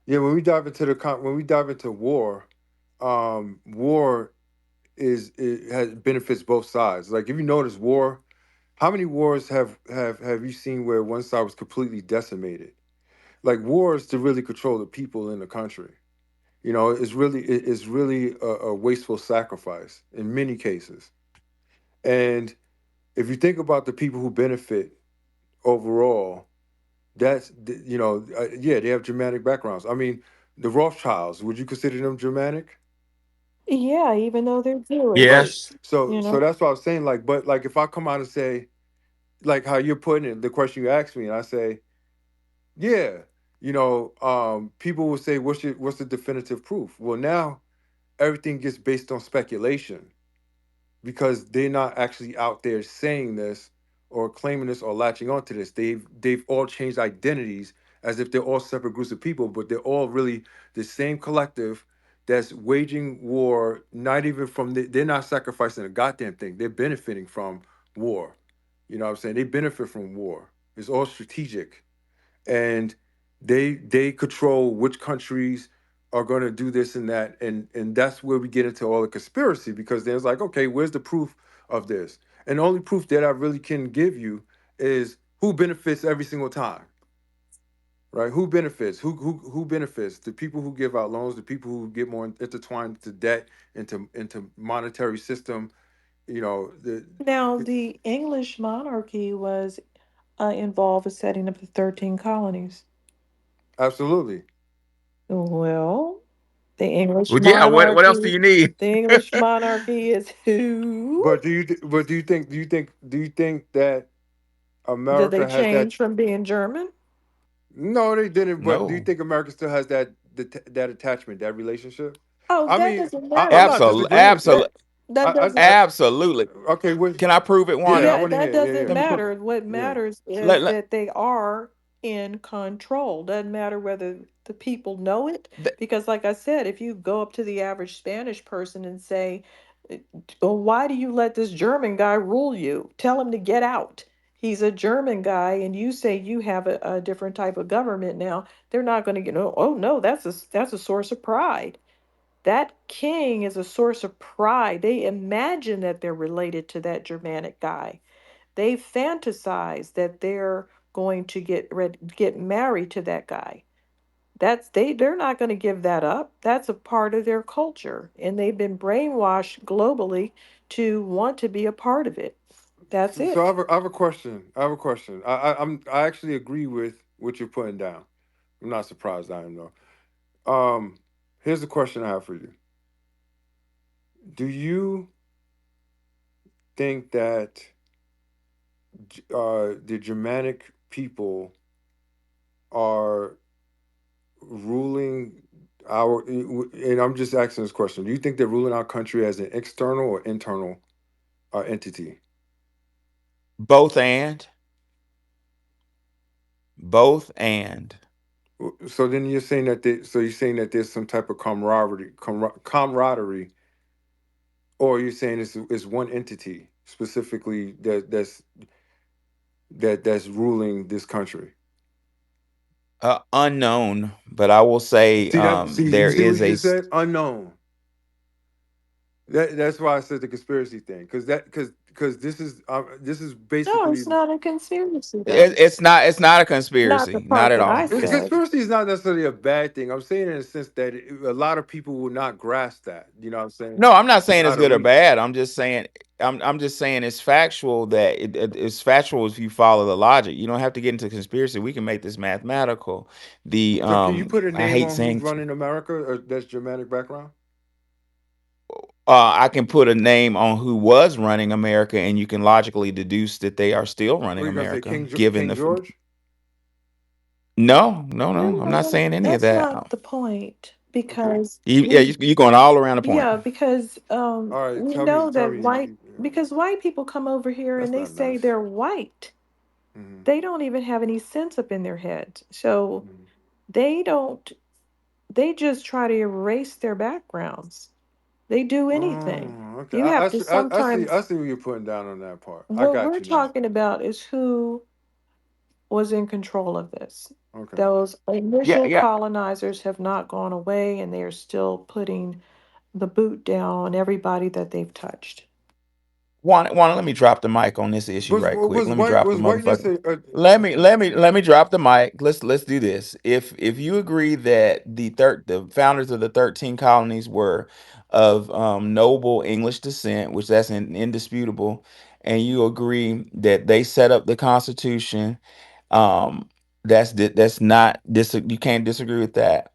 yeah, when we dive into when we dive into war, war it has benefits both sides. Like if you notice war, how many wars have you seen where one side was completely decimated? Like wars to really control the people in the country. It's really a wasteful sacrifice in many cases. And if you think about the people who benefit overall, yeah, they have Germanic backgrounds. I mean, the Rothschilds, would you consider them Germanic? Yeah, even though they're Right. Jewish, Yes. So you that's what I was saying. Like, but like if I come out and say, like how you're putting it, the question you asked me, and I say, yeah, people will say, what's the definitive proof? Well, now everything gets based on speculation because they're not actually out there saying this or claiming this or latching onto this. They've all changed identities as if they're all separate groups of people, but they're all really the same collective that's waging war. Not even they're not sacrificing a goddamn thing. They're benefiting from war. You know what I'm saying? They benefit from war. It's all strategic. And they control which countries are going to do this and that, and that's where we get into all the conspiracy, because there's like, okay, where's the proof of this? And the only proof that I really can give you is who benefits every single time, right? Who benefits? Who benefits? The people who give out loans, the people who get more intertwined into debt, into monetary system. You know, Now, the English monarchy was involved with setting up the 13 colonies. absolutely. Well, the English Well, yeah. What else do monarchy, you need? the English monarchy is who? But do you think that Did they America has that? change from being German? No, they didn't. But do you No. think America still has that attachment, that relationship? Oh, I that mean, doesn't I'm matter. not Absolutely. disagreeing. Yeah, Absolutely. That doesn't. Absolutely. okay. Can I prove it, Yeah, I Wani? Yeah, want to that hear. Yeah, doesn't Let me prove. matter. What yeah, matters Let, is let, that they are in control. Doesn't matter whether the people know it, th- because, like I said, if you go up to the average Spanish person and say, "Well, why do you let this German guy rule you? Tell him to get out. He's a German guy," and you say you have a different type of government now, they're not going to get, oh no, that's a source of pride. That king is a source of pride. They imagine that they're related to that Germanic guy. They fantasize that they're going to get married to that guy. They're not going to give that up. That's a part of their culture, and they've been brainwashed globally to want to be a part of it. That's so it. I have a question. I have a question. I actually agree with what you're putting down. I'm not surprised I am though. Here's the question I have for you. Do you think that the Germanic people are ruling our, and I'm just asking this question, do you think they're ruling our country as an external or internal entity? both and both and. So then you're saying that you're saying that there's some type of camaraderie, or you're saying it's one entity specifically that's ruling this country. Unknown, but I will say You there see what is you a just said, unknown. That's why I said the conspiracy thing, because this is No, basically. it's not a conspiracy, though. it's not a Not the conspiracy, not part at that I all. said. Conspiracy is not necessarily a bad thing. I'm saying in a sense that a lot of people will not grasp that. You know what I'm saying? No, I'm not saying it's Not a good or reach. bad. I'm just saying it's factual that it's factual if you follow the logic. You don't have to get into conspiracy. We can make this mathematical. The So can you put a I name hate on who's saying running America, or that's Germanic background? I can put a name on who was running America, and you can logically deduce that they are still What are running you gonna say, America. Given King George? no, no, no, I'm not No, saying any of that's that. not the point, Okay. because Yeah, we, you're going all around the point. yeah, because All right. we Tell me. know Tell that me. because white people come over here and That's they not say nice. they're white. Hmm. They don't even have any sense up in their heads. So Hmm. they don't, they just try to erase their backgrounds. They do anything. Oh, okay. You have to I sometimes, see what you're putting down on that part. I what got we're you now. talking about is who was in control of this. Okay. Those Yeah, initial yeah. colonizers have not gone away, and they are still putting the boot down on everybody that they've touched. One, let me drop the mic on this issue right quick. Let me drop the Was whiteness motherfucker. Let me drop the mic. Let's do this. If you agree that the founders of the 13 colonies were of noble English descent, which that's indisputable, and you agree that they set up the Constitution, um, that's not you can't disagree with that.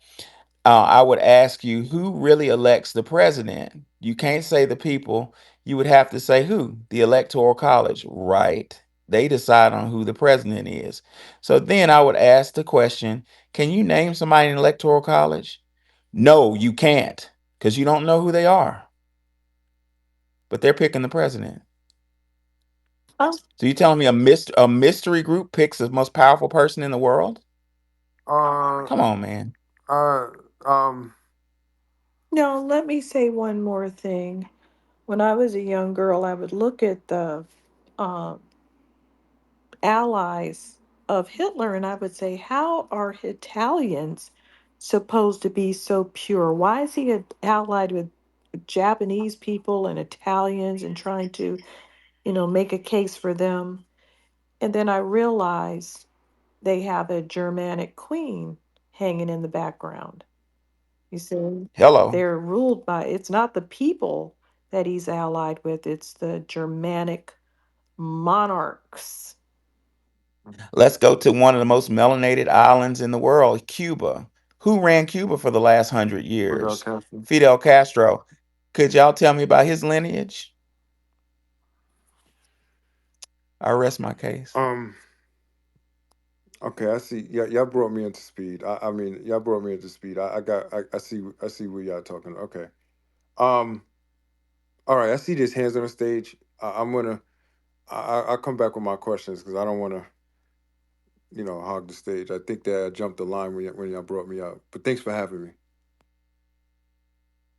I would ask you who really elects the president. You can't say the people. You would have to say who? The Electoral College, right? They decide on who the president is. So then I would ask the question, can you name somebody in the Electoral College? No, you can't, because you don't know who they are. But they're picking the president. Oh, So you telling me a mystery group picks the most powerful person in the world? uh Come on, man. uh um no, let me say one more thing. When I was a young girl, I would look at the um, allies of Hitler, and I would say, how are Italians supposed to be so pure? Why is he allied with Japanese people and Italians and trying to, make a case for them? And then I realized they have a Germanic queen hanging in the background. You see, Hello. they're ruled by, it's not the people that he's allied with, it's the Germanic monarchs. Let's go to one of the most melanated islands in the world, Cuba. Who ran Cuba for the last 100 years? Castro. Fidel Castro. Could y'all tell me about his lineage? I rest my case. Um. Okay, I see. Yeah, y'all brought me into speed. I mean, y'all brought me into speed. I see. I see where y'all talking. Okay. Um. All right. I see this hands on the stage. I'm gonna. I'll come back with my questions because I don't want to, hog the stage. I think that I jumped the line when y'all brought me up. But thanks for having me.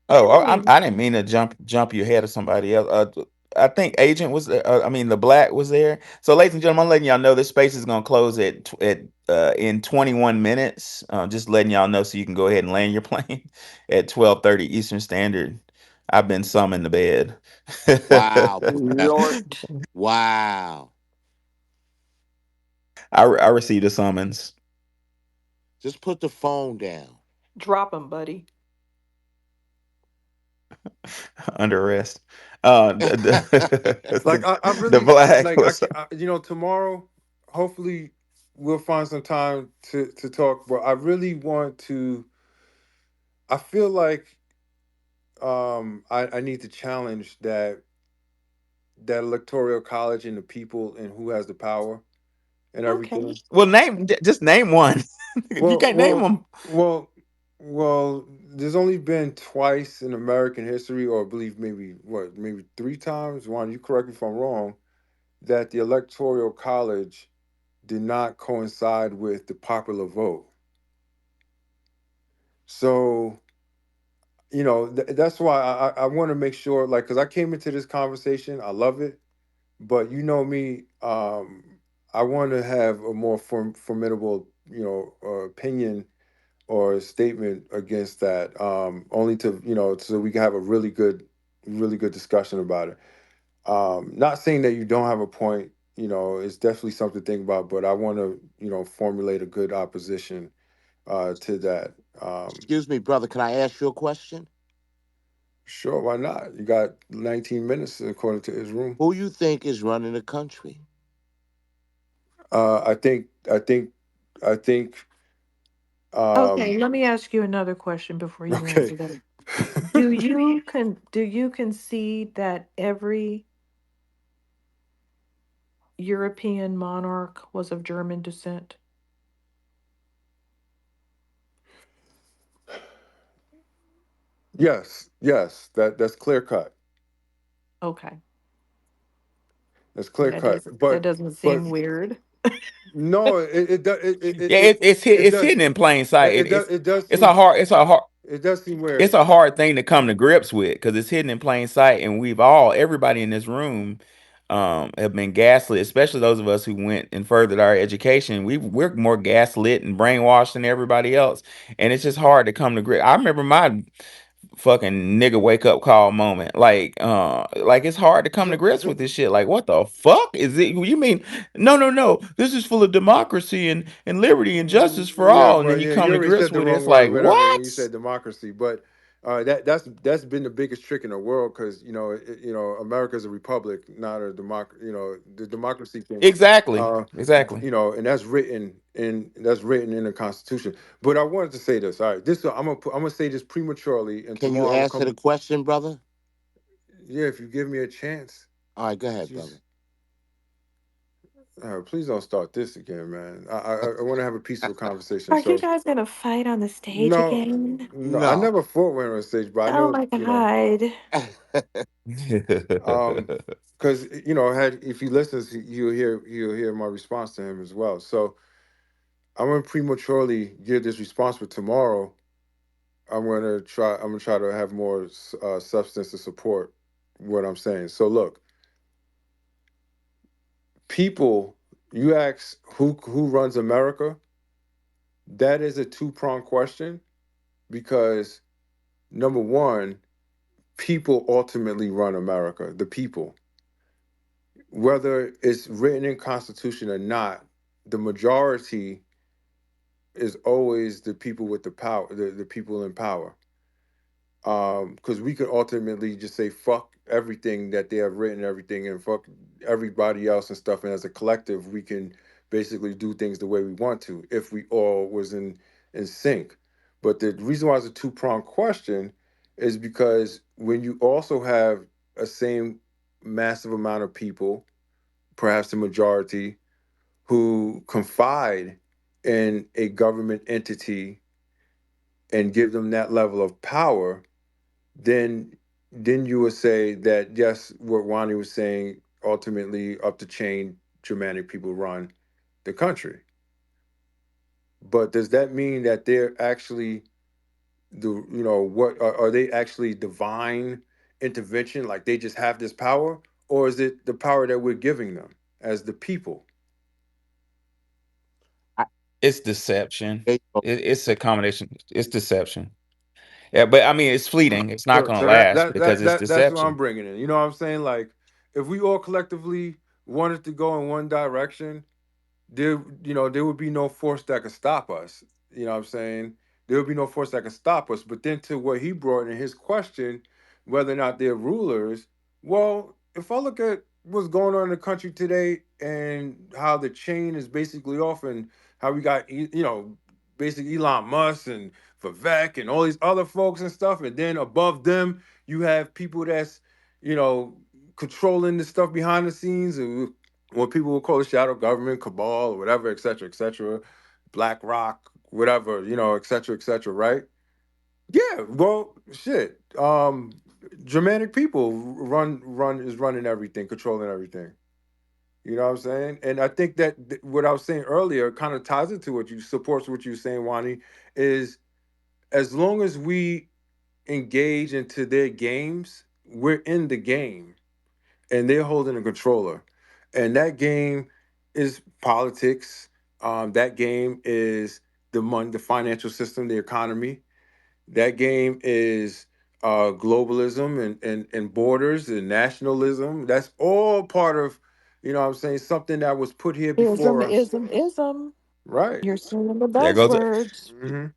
Oh, I mean, I didn't mean to jump you ahead of somebody else. I think Agent was there. I mean, the Black was there. So, ladies and gentlemen, I'm letting y'all know this space is gonna close in 21 minutes. Just letting y'all know so you can go ahead and land your plane at 12:30 Eastern Standard. I've been summoned to bed. Wow, Professor. Lord, Wow. I received a summons Just put the phone down. drop him, buddy. under arrest. Like I The really Black like I was. can. Tomorrow, hopefully, we'll find some time to talk. But I really want to. I feel like I need to challenge that electoral college and the people and who has the power and Okay. everything. Well, just name one. If you Well, can't name well, them, well, well. There's only been twice in American history, or I believe maybe three times. Juan, you correct me if I'm wrong. That the electoral college did not coincide with the popular vote. So that's why I want to make sure, like, because I came into this conversation, I love it, but you know me, I want to have a more formidable, opinion or statement against that, only to, so we can have a really good discussion about it. Not saying that you don't have a point, it's definitely something to think about, but I want to, formulate a good opposition to that. Excuse me, brother. Can I ask you a question? Sure, why not? You got 19 minutes according to his room. Who you think is running the country? I think, I think. Okay, Um, let me ask you another question before you okay. answer that. Do you concede that every European monarch was of German descent? Yes, yes, that's clear cut. Okay. That's clear That cut. does that doesn't But seem weird. no, yeah, it it's does hidden in plain sight. it does it does It's seem a hard it's a hard it does seem it's weird. a hard thing to come to grips with because it's hidden in plain sight, and everybody in this room have been gaslit, especially those of us who went and furthered our education. We're more gaslit and brainwashed than everybody else, and it's just hard to come to grip. I remember my fucking nigga wake up call moment. Like it's hard to come to grips So with this shit. Like, what the fuck is it? You mean no. This is full of democracy and liberty and justice for yeah, all. And but then you yeah, come you to already grips said the with it. wrong It's word, like, whatever, when you what? said democracy. But that's been the biggest trick in the world because America's a republic, not a the democracy thing. Exactly. Uh, Exactly. and that's written in the Constitution. But I wanted to say this. All right, I'm gonna say this prematurely, and Can you tomorrow I'm gonna answer the come. question, brother? Yeah, if you give me a chance, All right, go ahead, brother. just please don't start this again, man. I want to have a peaceful conversation. Are you So guys gonna fight on the stage no, again? no, I No. never fought when on stage, but I Oh know my God. um, because had if he listens, he'll hear my response to him as well. So I'm gonna prematurely give this response, but tomorrow I'm gonna try to have more substance to support what I'm saying. So look, people. You ask who runs America, that is a two-pronged question because number one, people ultimately run America, the people. Whether it's written in Constitution or not, the majority is always the people with the power, the people in power. Because we could ultimately just say fuck everything that they have written, everything, and fuck everybody else and stuff. And as a collective, we can basically do things the way we want to if we all was in sync. But the reason why it's a two pronged question is because when you also have a same massive amount of people, perhaps the majority, who confide in a government entity and give them that level of power, then you would say that yes, what Wani was saying, ultimately up the chain, Germanic people run the country. But does that mean that they're actually what are they actually divine intervention? Like they just have this power, or is it the power that we're giving them as the people? I, It's deception. there you go. It's a combination. It's deception. Yeah, but I mean, it's fleeting. It's not So going to that last that because that it's that that's what I'm deception. bringing in. You know what I'm saying? Like if we all collectively wanted to go in one direction, there would be no force that could stop us. You know what I'm saying? There would be no force that could stop us. But then to what he brought in his question, whether or not they're rulers, well, if I look at what's going on in the country today and how the chain is basically off and how we got basically Elon Musk and Vivek and all these other folks and stuff, and then above them you have people that's you know controlling the stuff behind the scenes and what people will call the shadow government, cabal, or whatever, et cetera, Black Rock, whatever, et cetera, right? Yeah, well, shit. Germanic people is running everything, controlling everything. You know what I'm saying? And I think that what I was saying earlier kind of ties into what you supports what you're saying, Wani, is as long as we engage into their games, we're in the game and they're holding a controller. And that game is politics. That game is the money, the financial system, the economy. That game is globalism and borders and nationalism. That's all part of, what I'm saying, something that was put here Ism, before us. ism, ism. Right. You're saying the There goes it. buzzwords. Hmm.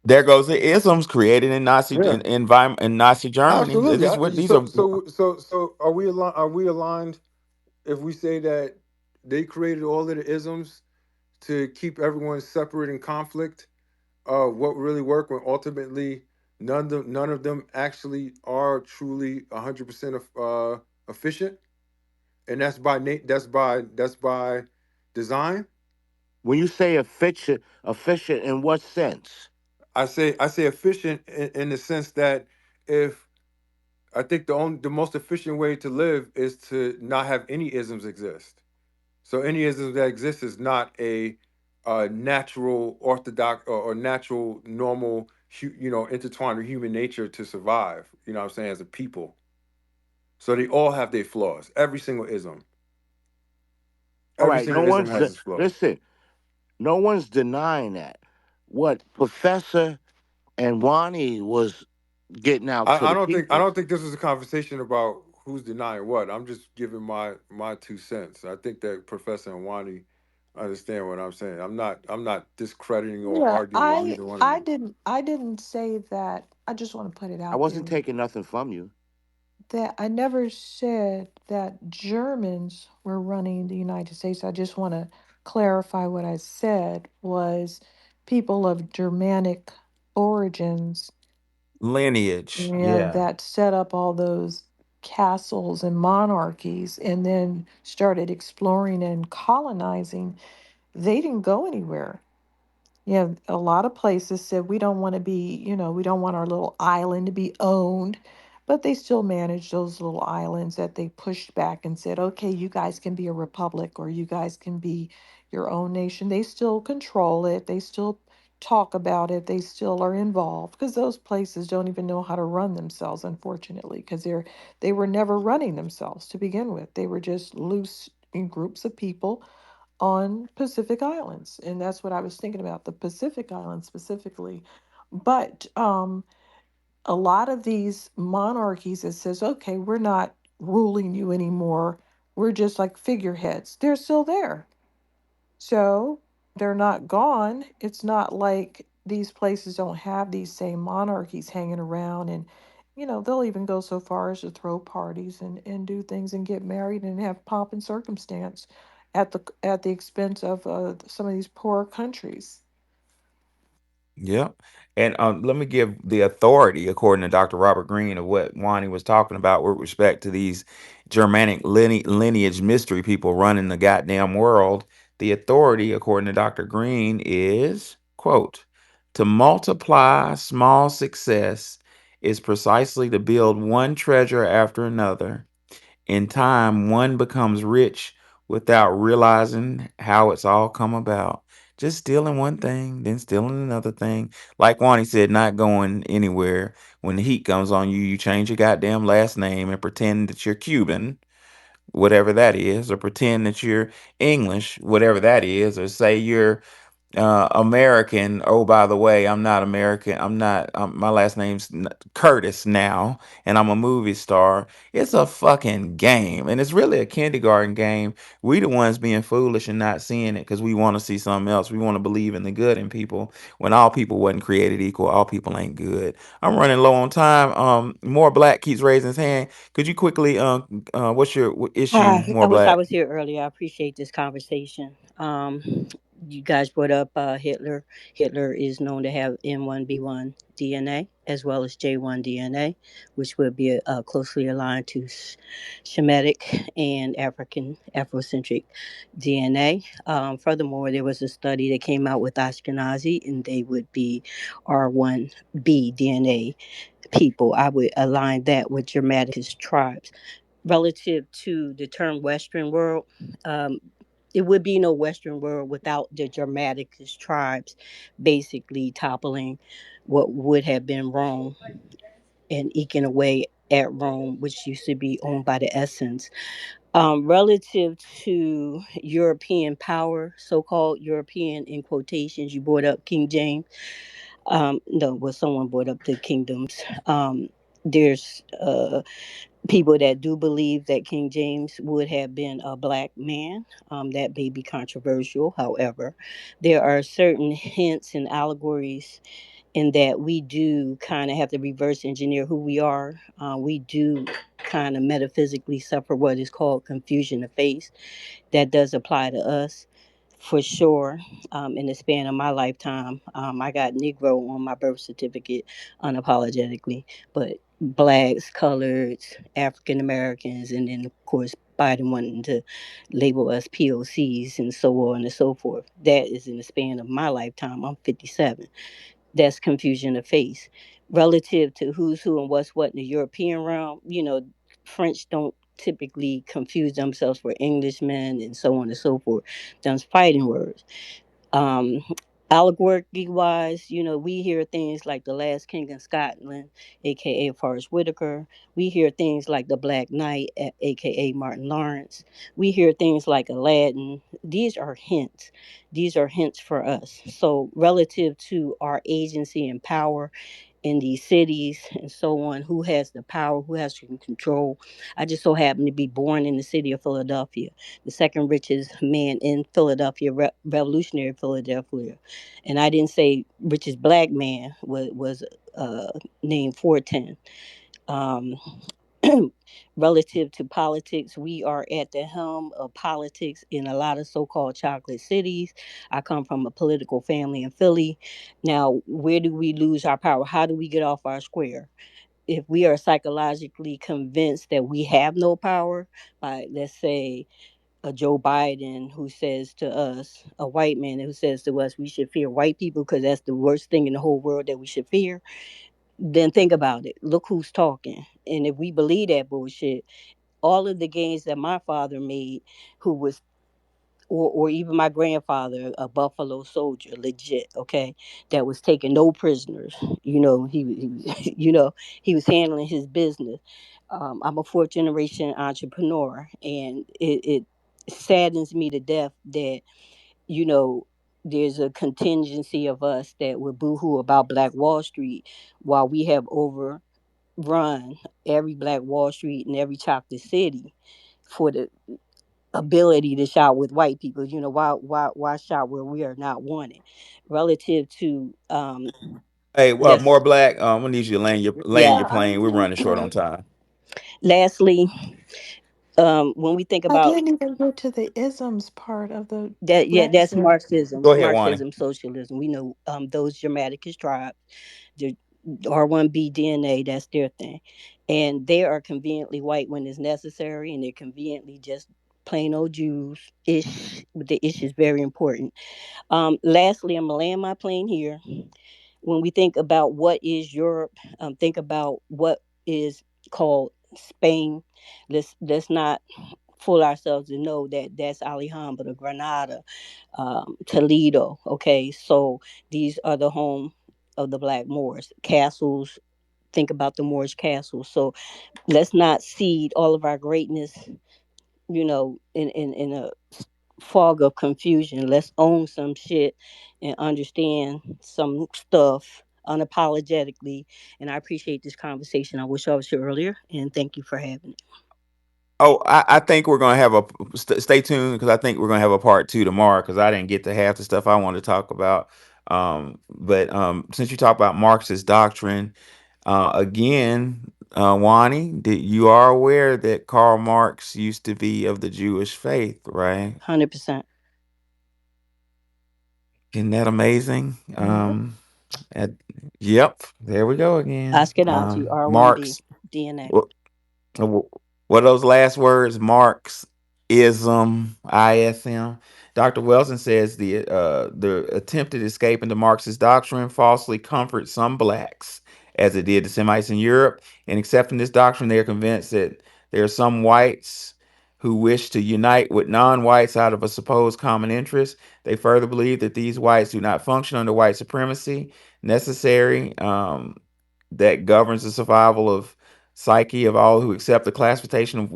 There goes the isms created in Nazi Yeah. environment in Nazi Germany. Absolutely. These So are are we aligned if we say that they created all of the isms to keep everyone separate in conflict, what really work when ultimately none of them actually are truly 100% efficient, and that's by design. When you say efficient in what sense? I say efficient in the sense that if I think the most efficient way to live is to not have any isms exist. So any ism that exists is not a natural, orthodox, or natural, normal, intertwined with human nature to survive. You know what I'm saying? As a people, so they all have their flaws. Every single ism, All every right, single ism has its flaw. listen. No one's denying that. What Professor and Wani was getting out to I the don't think I people. don't think this is a conversation about who's denying what. I'm just giving my 2 cents. I think that Professor and Wani understand what I'm saying. I'm not discrediting or Yeah, arguing with either one of them. I didn't say that. I just want to put it I out there wasn't taking nothing from you. that I never said that Germans were running the United States. I just want to clarify what I said was people of Germanic origins, lineage. yeah, Yeah. that set up all those castles and monarchies and then started exploring and colonizing. They didn't go anywhere. Yeah, a lot of places said we don't want to be, we don't want our little island to be owned, but they still managed those little islands that they pushed back and said, okay, you guys can be a republic or you guys can be your own nation. They still control it, they still talk about it, they still are involved because those places don't even know how to run themselves, unfortunately, because they were never running themselves to begin with. They were just loose in groups of people on Pacific Islands. And that's what I was thinking about, the Pacific Islands specifically. But a lot of these monarchies that says, okay, we're not ruling you anymore. We're just like figureheads. They're still there. So they're not gone. It's not like these places don't have these same monarchies hanging around. And, they'll even go so far as to throw parties and do things and get married and have pomp and circumstance at the expense of some of these poor countries. Yep. And let me give the authority, according to Dr. Robert Greene, of what Wani was talking about with respect to these Germanic lineage mystery people running the goddamn world. The authority, according to Dr. Greene, is, quote, to multiply small success is precisely to build one treasure after another. In time, one becomes rich without realizing how it's all come about. Just stealing one thing, then stealing another thing. Like Wani said, not going anywhere. When the heat comes on you, you change your goddamn last name and pretend that you're Cuban, whatever that is, or pretend that you're English, whatever that is, or say you're American. Oh, by the way, I'm not American. I'm not. My last name's Curtis now, and I'm a movie star. It's a fucking game, and it's really a kindergarten game. We the ones being foolish and not seeing it because we want to see something else. We want to believe in the good in people when all people wasn't created equal. All people ain't good. I'm running low on time. More Black keeps raising his hand. Could you quickly what's your issue, Hi, I More wish I Black? was here earlier. I appreciate this conversation. You guys brought up Hitler. Hitler is known to have N1B1 DNA as well as J1 DNA, which would be closely aligned to Shemitic and Afrocentric DNA. Furthermore, there was a study that came out with Ashkenazi, and they would be R1B DNA people. I would align that with Germanicus tribes relative to the term Western world. Um, it would be no Western world without the Germanicus tribes basically toppling what would have been Rome and eking away at Rome, which used to be owned by the Essens. Relative to European power, so called European in quotations, you brought up King James. No, well, someone brought up the kingdoms. There's people that do believe that King James would have been a black man. That may be controversial. However, there are certain hints and allegories in that we do kind of have to reverse engineer who we are. We do kind of metaphysically suffer what is called confusion of face. That does apply to us for sure. In the span of my lifetime, I got Negro on my birth certificate unapologetically, but blacks, coloreds, African Americans, and then of course Biden wanting to label us POCs and so on and so forth. That is in the span of my lifetime. I'm 57. That's confusion of face. Relative to who's who and what's what in the European realm, French don't typically confuse themselves for Englishmen and so on and so forth. Those fighting words. Um, Allegorically wise, we hear things like the Last King of Scotland, aka Forrest Whitaker. We hear things like the Black Knight, aka Martin Lawrence. We hear things like Aladdin. These are hints. These are hints for us. So, relative to our agency and power in these cities and so on, who has the power, who has control. I just so happen to be born in the city of Philadelphia, the second richest man in Philadelphia, revolutionary Philadelphia. And I didn't say richest black man was named 410. Um, Relative to politics, we are at the helm of politics in a lot of so-called chocolate cities. I come from a political family in Philly. Now, where do we lose our power? How do we get off our square? If we are psychologically convinced that we have no power, by let's say a Joe Biden who says to us, a white man who says to us, we should fear white people because that's the worst thing in the whole world that we should fear, then think about it. Look who's talking. And if we believe that bullshit, all of the gains that my father made, who was or even my grandfather, a Buffalo soldier, legit, okay, that was taking no prisoners. He was handling his business. I'm a fourth generation entrepreneur, and it saddens me to death that, you know, there's a contingency of us that would boohoo about Black Wall Street while we have overrun every Black Wall Street and every chocolate city for the ability to shop with white people. You know, why shop where we are not wanted relative to Hey, let's more black. I need you to land yeah. your plane. We're running short on time. Lastly, when we think I about didn't even get to the isms part of the that, yeah, black that's stuff. Go ahead, Wani. Marxism, socialism. We know those Germanic tribes, the R1B DNA, that's their thing. And they are conveniently white when it's necessary, and they're conveniently just plain old Jews ish. But the ish is very important. Lastly, I'm gonna land my plane here. When we think about what is Europe, think about what is called Spain. Let's not fool ourselves to know that that's Alhambra, Granada, Toledo. Okay, so these are the home of the Black Moors. Castles. Think about the Moorish castles. So let's not cede all of our greatness, in a fog of confusion. Let's own some shit and understand some stuff unapologetically. And I appreciate this conversation. I wish I was here earlier. And thank you for having it. Oh, I think we're gonna have stay tuned because I think we're gonna have a part 2 tomorrow because I didn't get to half the stuff I wanted to talk about. But since you talk about Marxist doctrine, again, Wani, you are aware that Karl Marx used to be of the Jewish faith, right? 100%. Isn't that amazing? Yep. At, yep, there we go again. Ashkenazi, R1B, Marx. DNA. Wh- What are those last words? Marxism, ISM. Dr. Wilson says the attempted escape into Marxist doctrine falsely comforts some blacks, as it did the Semites in Europe. In accepting this doctrine, they are convinced that there are some whites who wish to unite with non-whites out of a supposed common interest. They further believe that these whites do not function under white supremacy necessary that governs the survival of psyche of all who accept the classification,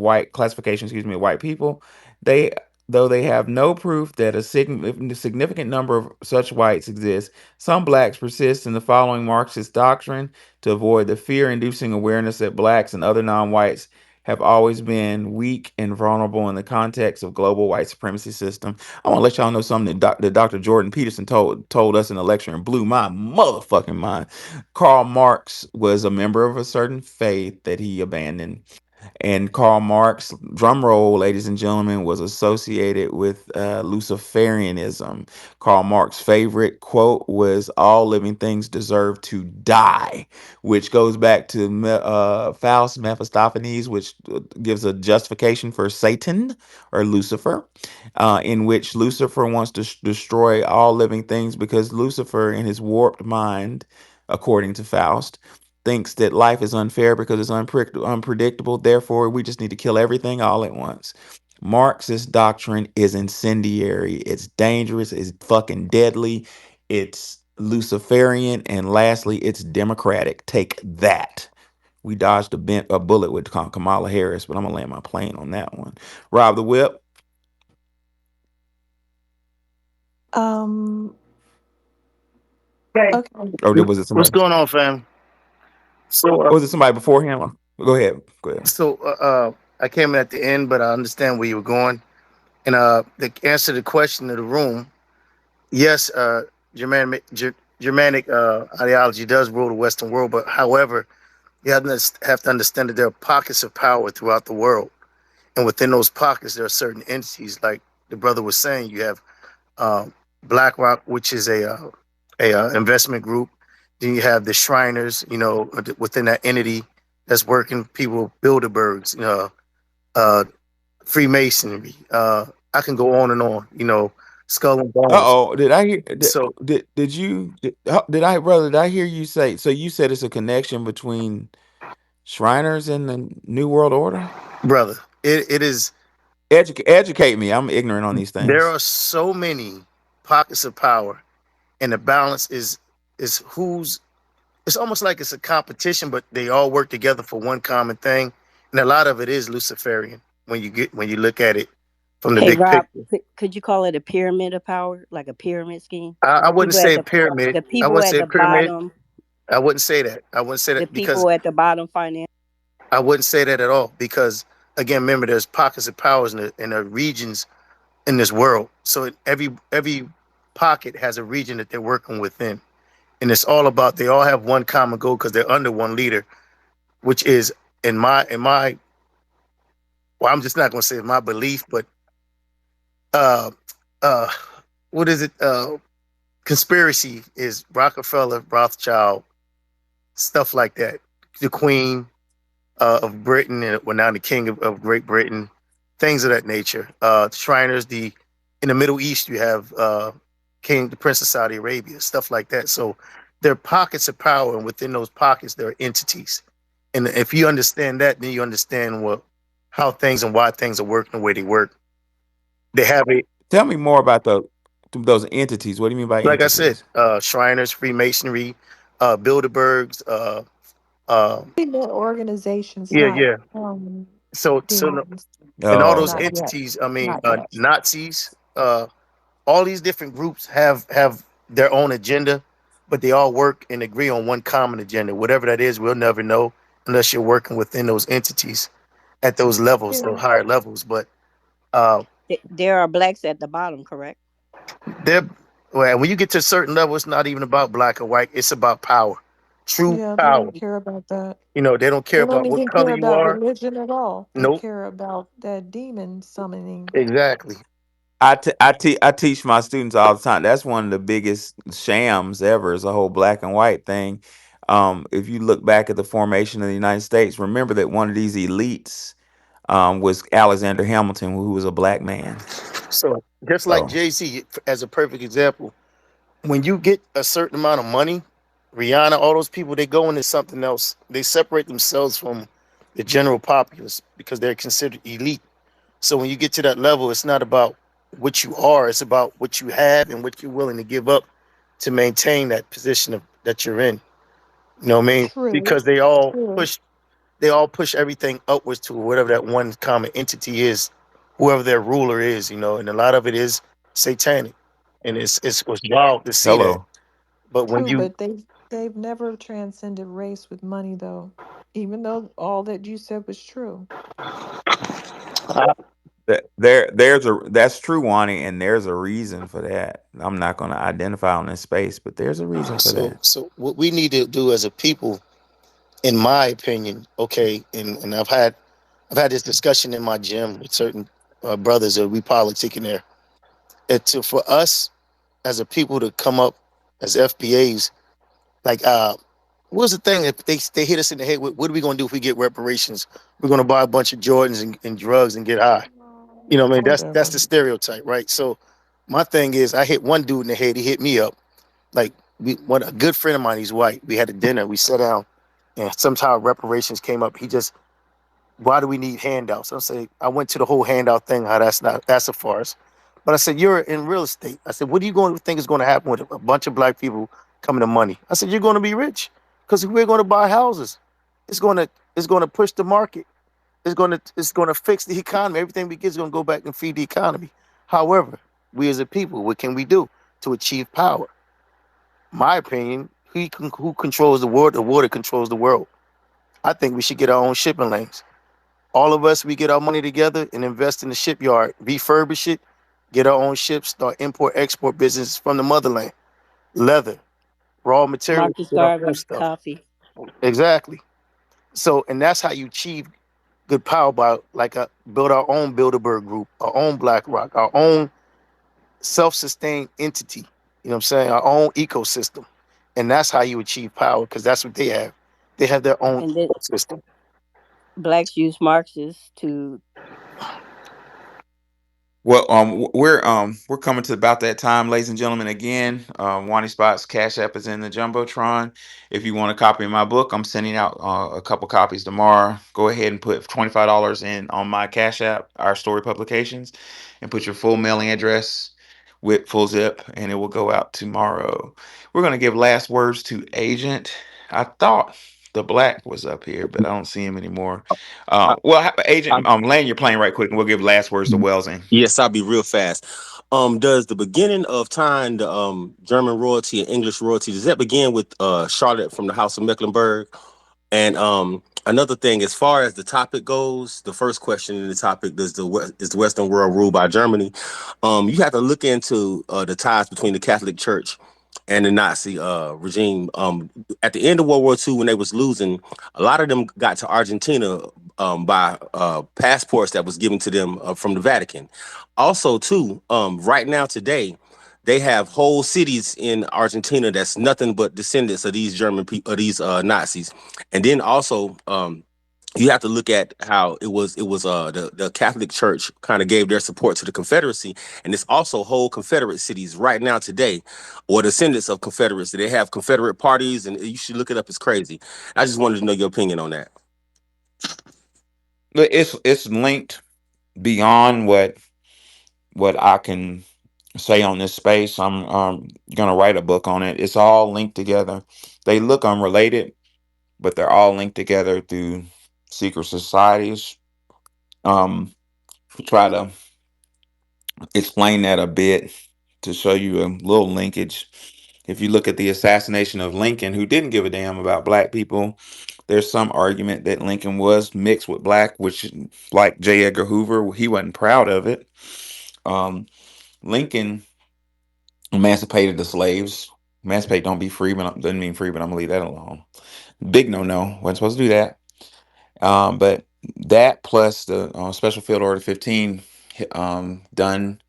excuse me, of white people. They Though they have no proof that a significant number of such whites exist, some blacks persist in the following Marxist doctrine to avoid the fear-inducing awareness that blacks and other non-whites have always been weak and vulnerable in the context of global white supremacy system. I want to let y'all know something that Dr. Jordan Peterson told us in a lecture and blew my motherfucking mind. Karl Marx was a member of a certain faith that he abandoned. And Karl Marx, drum roll, ladies and gentlemen, was associated with Luciferianism. Karl Marx's favorite quote was, "All living things deserve to die," which goes back to Faust Mephistopheles, which gives a justification for Satan or Lucifer, in which Lucifer wants to destroy all living things because Lucifer, in his warped mind, according to Faust, thinks that life is unfair because it's unpredictable. Therefore, we just need to kill everything all at once. Marxist doctrine is incendiary. It's dangerous. It's fucking deadly. It's Luciferian. And lastly, it's democratic. Take that. We dodged a bullet with Kamala Harris, but I'm going to land my plane on that one. Rob the Whip. Um, Okay. okay. Or was it What's somebody? going on, fam? So, Or was it somebody before him? Go ahead. Go ahead. I came in at the end, but I understand where you were going. And the answer to the question of the room, yes, Germanic ideology does rule the Western world, but however, you have to understand that there are pockets of power throughout the world, and within those pockets, there are certain entities. Like the brother was saying, you have uh, BlackRock, which is a investment group. Then you have the Shriners, within that entity that's working people, Bilderbergs, uh, Freemasonry. I can go on and on. Skull and Bones. Uh-oh, did I hear So, did I brother, did I hear you say, so you said it's a connection between Shriners and the New World Order? brother, it is. Educate me. I'm ignorant on these There things. are so many pockets of power, and the balance is who's. It's almost like it's a competition, but they all work together for one common thing, and a lot of it is Luciferian when you look at it from the Hey big Rob, picture. could you call it a pyramid of power, like a pyramid scheme? I The wouldn't people at say pyramid. the I people wouldn't at say the pyramid. bottom, I wouldn't say that. I wouldn't say the that because people at the bottom finance. I wouldn't say that at all. Because again, remember, there's pockets of powers in the regions in this world. So every pocket has a region that they're working within, and it's all about they all have one common goal because they're under one leader, which is in my well, I'm just not going to say my belief, but uh uh what is it? Conspiracy is Rockefeller, Rothschild, stuff like that. The Queen of Britain, and well, now the King of Great Britain, things of that nature. The Shriners, the in the Middle East, you have King, the Prince of Saudi Arabia, stuff like that. So there are pockets of power, and within those pockets, there are entities. And if you understand that, then you understand what how things and why things are working the way they work. They have a Tell me more about those entities. What do you mean by like I said, entities? Shriners, Freemasonry, Bilderbergs, Treatment organizations, yeah, not yeah. So no, demons. and all Oh, those Not okay. yet. entities, I mean, Not yet. Nazis, all these different groups have their own agenda, but they all work and agree on one common agenda. Whatever that is, we'll never know unless you're working within those entities at those levels, Yeah. those higher levels. But uh, There are blacks at the bottom, correct? they're well, when you get to a certain level, it's not even about black or white. It's about power, true Yeah, they power. don't care about that. You know, they don't care They don't about what even color care you about are. religion at all. They Nope, care about that demon summoning. exactly. I teach my students all the time. That's one of the biggest shams ever. Is the whole black and white thing. If you look back at the formation of the United States, remember that one of these elites was Alexander Hamilton, who was a black man. So just like So Jay Z, as a perfect example, when you get a certain amount of money, Rihanna, all those people, they go into something else. They separate themselves from the general populace because they're considered elite. So when you get to that level, it's not about what you are, it's about what you have and what you're willing to give up to maintain that position that you're in. You know what I mean? True. Because True. they all push everything upwards to whatever that one common entity is, whoever their ruler is, and a lot of it is satanic. And it's wild to see that. hello. But when True, you but they've never transcended race with money though. Even though all that you said was true. That's true, Wani, and there's a reason for that. I'm not going to identify on this space, but there's a reason for so that. so what we need to do as a people, in my opinion, okay, and I've had this discussion in my gym with certain brothers that we politic in there. For us as a people to come up as FBAs, like what's the thing if they hit us in the head? What are we gonna do if we get reparations? We're gonna buy a bunch of Jordans and drugs and get high. You know what I mean? That's Whatever. the stereotype, right? So my thing is, I hit one dude in the head. He hit me up. Like a good friend of mine. He's white. We had a dinner. We sat down, and somehow reparations came up. He just, why do we need handouts? I say, I went to the whole handout thing. How that's a farce. But I said, you're in real estate. I said, what do you going to think is going to happen with a bunch of black people coming to money? I said, you're going to be rich because we're going to buy houses. It's going to push the market. It's going to fix the economy. Everything we get is going to go back and feed the economy. However, we as a people, what can we do to achieve power? My opinion, who controls the world? The water controls the world. I think we should get our own shipping lanes. All of us, we get our money together and invest in the shipyard, refurbish it, get our own ships, start import export business from the motherland. Leather, raw materials, Marcus get our own Garvey, stuff. coffee. Exactly. So, and that's how you achieve good power by build our own Bilderberg group, our own BlackRock, our own self-sustained entity. You know what I'm saying? Our own ecosystem, and that's how you achieve power because that's what they have. They have their own And then ecosystem. blacks use Marxists to Well, we're coming to about that time, ladies and gentlemen. Again, Wani Spot's Cash App is in the jumbotron. If you want a copy of my book, I'm sending out a couple copies tomorrow. Go ahead and put $25 in on my Cash App, Our Story Publications, and put your full mailing address with full zip, and it will go out tomorrow. We're gonna give last words to Agent. I thought the black was up here, but I don't see him anymore. I, Agent, land your plane right quick, and we'll give last words to Welsing. yes, I'll be real fast. Does the beginning of time, the German royalty and English royalty, does that begin with Charlotte from the House of Mecklenburg? And another thing, as far as the topic goes, the first question in the topic, is the Western world ruled by Germany? You have to look into the ties between the Catholic Church and the Nazi regime. At the end of World War II, when they was losing, a lot of them got to Argentina by passports that was given to them from the Vatican. Also, too, right now today, they have whole cities in Argentina that's nothing but descendants of these German people, of these Nazis. And then also, you have to look at how it was the Catholic Church kind of gave their support to the Confederacy, and it's also whole Confederate cities right now today, or descendants of Confederates. They have Confederate parties, and you should look it up. It's crazy. I just wanted to know your opinion on that. But it's linked beyond what I can say on this space. I'm gonna write a book on it. It's all linked together. They look unrelated, but they're all linked together through secret societies. Um, try to explain that a bit to show you a little linkage. If you look at the assassination of Lincoln, who didn't give a damn about black people, there's some argument that Lincoln was mixed with black, which, like J. Edgar Hoover, he wasn't proud of it. Lincoln emancipated the slaves. Emancipate, don't be free, but doesn't mean free, but I'm gonna leave that alone. Big no. Wasn't supposed to do that. But that plus the Special Field Order 15, done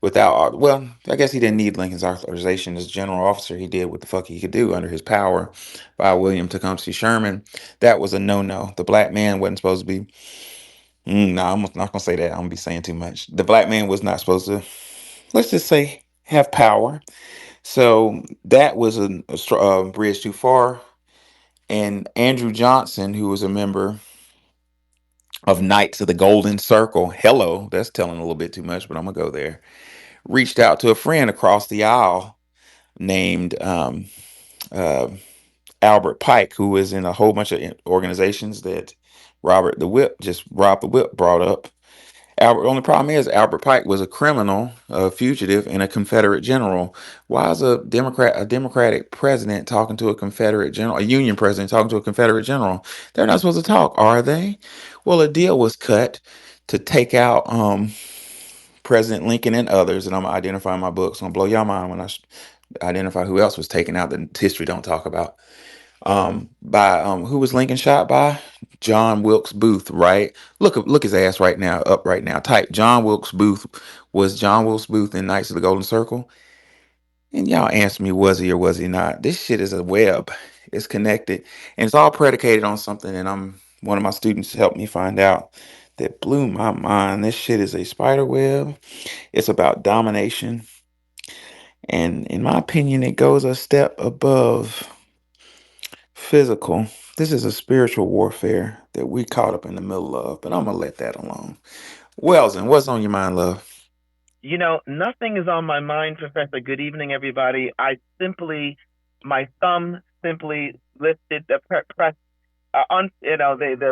without, well, I guess he didn't need Lincoln's authorization as general officer. He did what the fuck he could do under his power by William Tecumseh Sherman. That was a no. The black man wasn't supposed to be. No, I'm not gonna say that. I'm gonna be saying too much. The black man was not supposed to, let's just say, have power. So that was a bridge too far. And Andrew Johnson, who was a member of Knights of the Golden Circle, hello, that's telling a little bit too much, but I'm gonna go there. Reached out to a friend across the aisle named uh, Albert Pike, who was in a whole bunch of organizations that Rob the Whip brought up. Albert. Only problem is Albert Pike was a criminal, a fugitive, and a Confederate general. Why is a Democratic president talking to a Confederate general, a Union president talking to a Confederate general? They're not supposed to talk, are they? Well, a deal was cut to take out President Lincoln and others, and I'm gonna identify in my book. So I'm gonna blow your mind when identify who else was taken out that history don't talk about. By who was Lincoln shot by? John Wilkes Booth, right? Look his ass right now, up right now. Type John Wilkes Booth. Was John Wilkes Booth in Knights of the Golden Circle? And y'all answer me, was he or was he not? This shit is a web. It's connected. And it's all predicated on something. And one of my students helped me find out that blew my mind. This shit is a spider web. It's about domination. And in my opinion, it goes a step above physical. This is a spiritual warfare that we caught up in the middle of, but I'm gonna let that alone. Welsing, what's on your mind, love? Nothing is on my mind, Professor. Good evening, everybody. My thumb simply lifted the press on,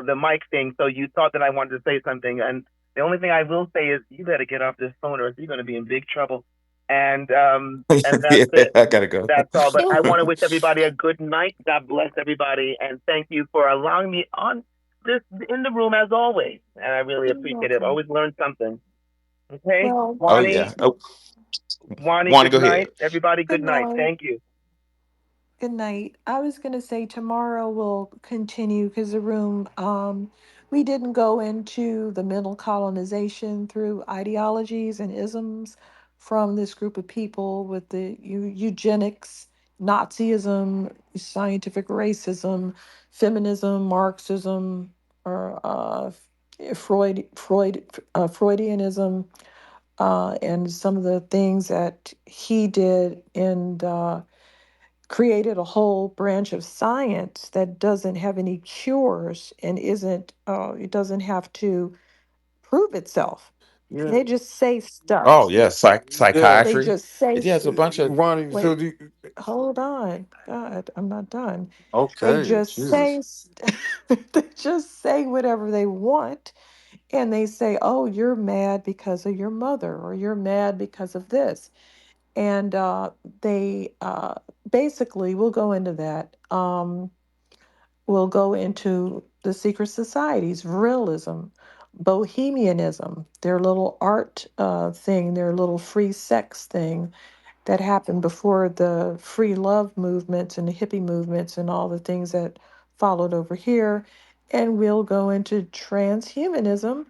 the mic thing. So you thought that I wanted to say something, and the only thing I will say is you better get off this phone, or you're going to be in big trouble. And Yeah, that's it. I gotta go. That's all. But I want to wish everybody a good night. God bless everybody, and thank you for allowing me on this in the room as always. And I really You're appreciate it. I welcome. always learn something. Okay, Well, Oh Wani, yeah. Oh, Wani, want to good go ahead? night. Everybody, good good night. night. Thank you. Good night. I was going to say tomorrow we'll continue because the room, we didn't go into the mental colonization through ideologies and isms from this group of people with the eugenics, Nazism, scientific racism, feminism, Marxism, or Freudianism, and some of the things that he did and created a whole branch of science that doesn't have any cures and it doesn't have to prove itself. Yeah, They just say Oh stuff. yeah, yeah. They psychiatry. just say, It has a bunch of Ronnie, so wait, do hold on. God, I'm not done. They okay, just Jesus. say, they just say whatever they want. And they say, oh, you're mad because of your mother, or you're mad because of this. And they basically, we'll go into that. We'll go into the secret societies, realism, bohemianism, their little art thing, their little free sex thing that happened before the free love movements and the hippie movements and all the things that followed over here. And we'll go into transhumanism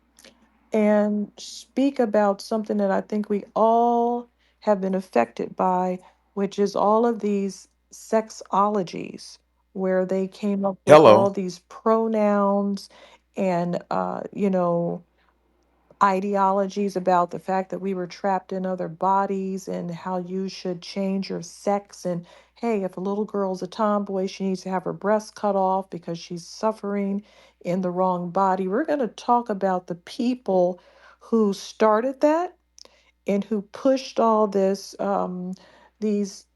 and speak about something that I think we all have been affected by, which is all of these sexologies, where they came up with all hello. these pronouns and, ideologies about the fact that we were trapped in other bodies and how you should change your sex. And hey, if a little girl's a tomboy, she needs to have her breasts cut off because she's suffering in the wrong body. We're going to talk about the people who started that and who pushed all this, these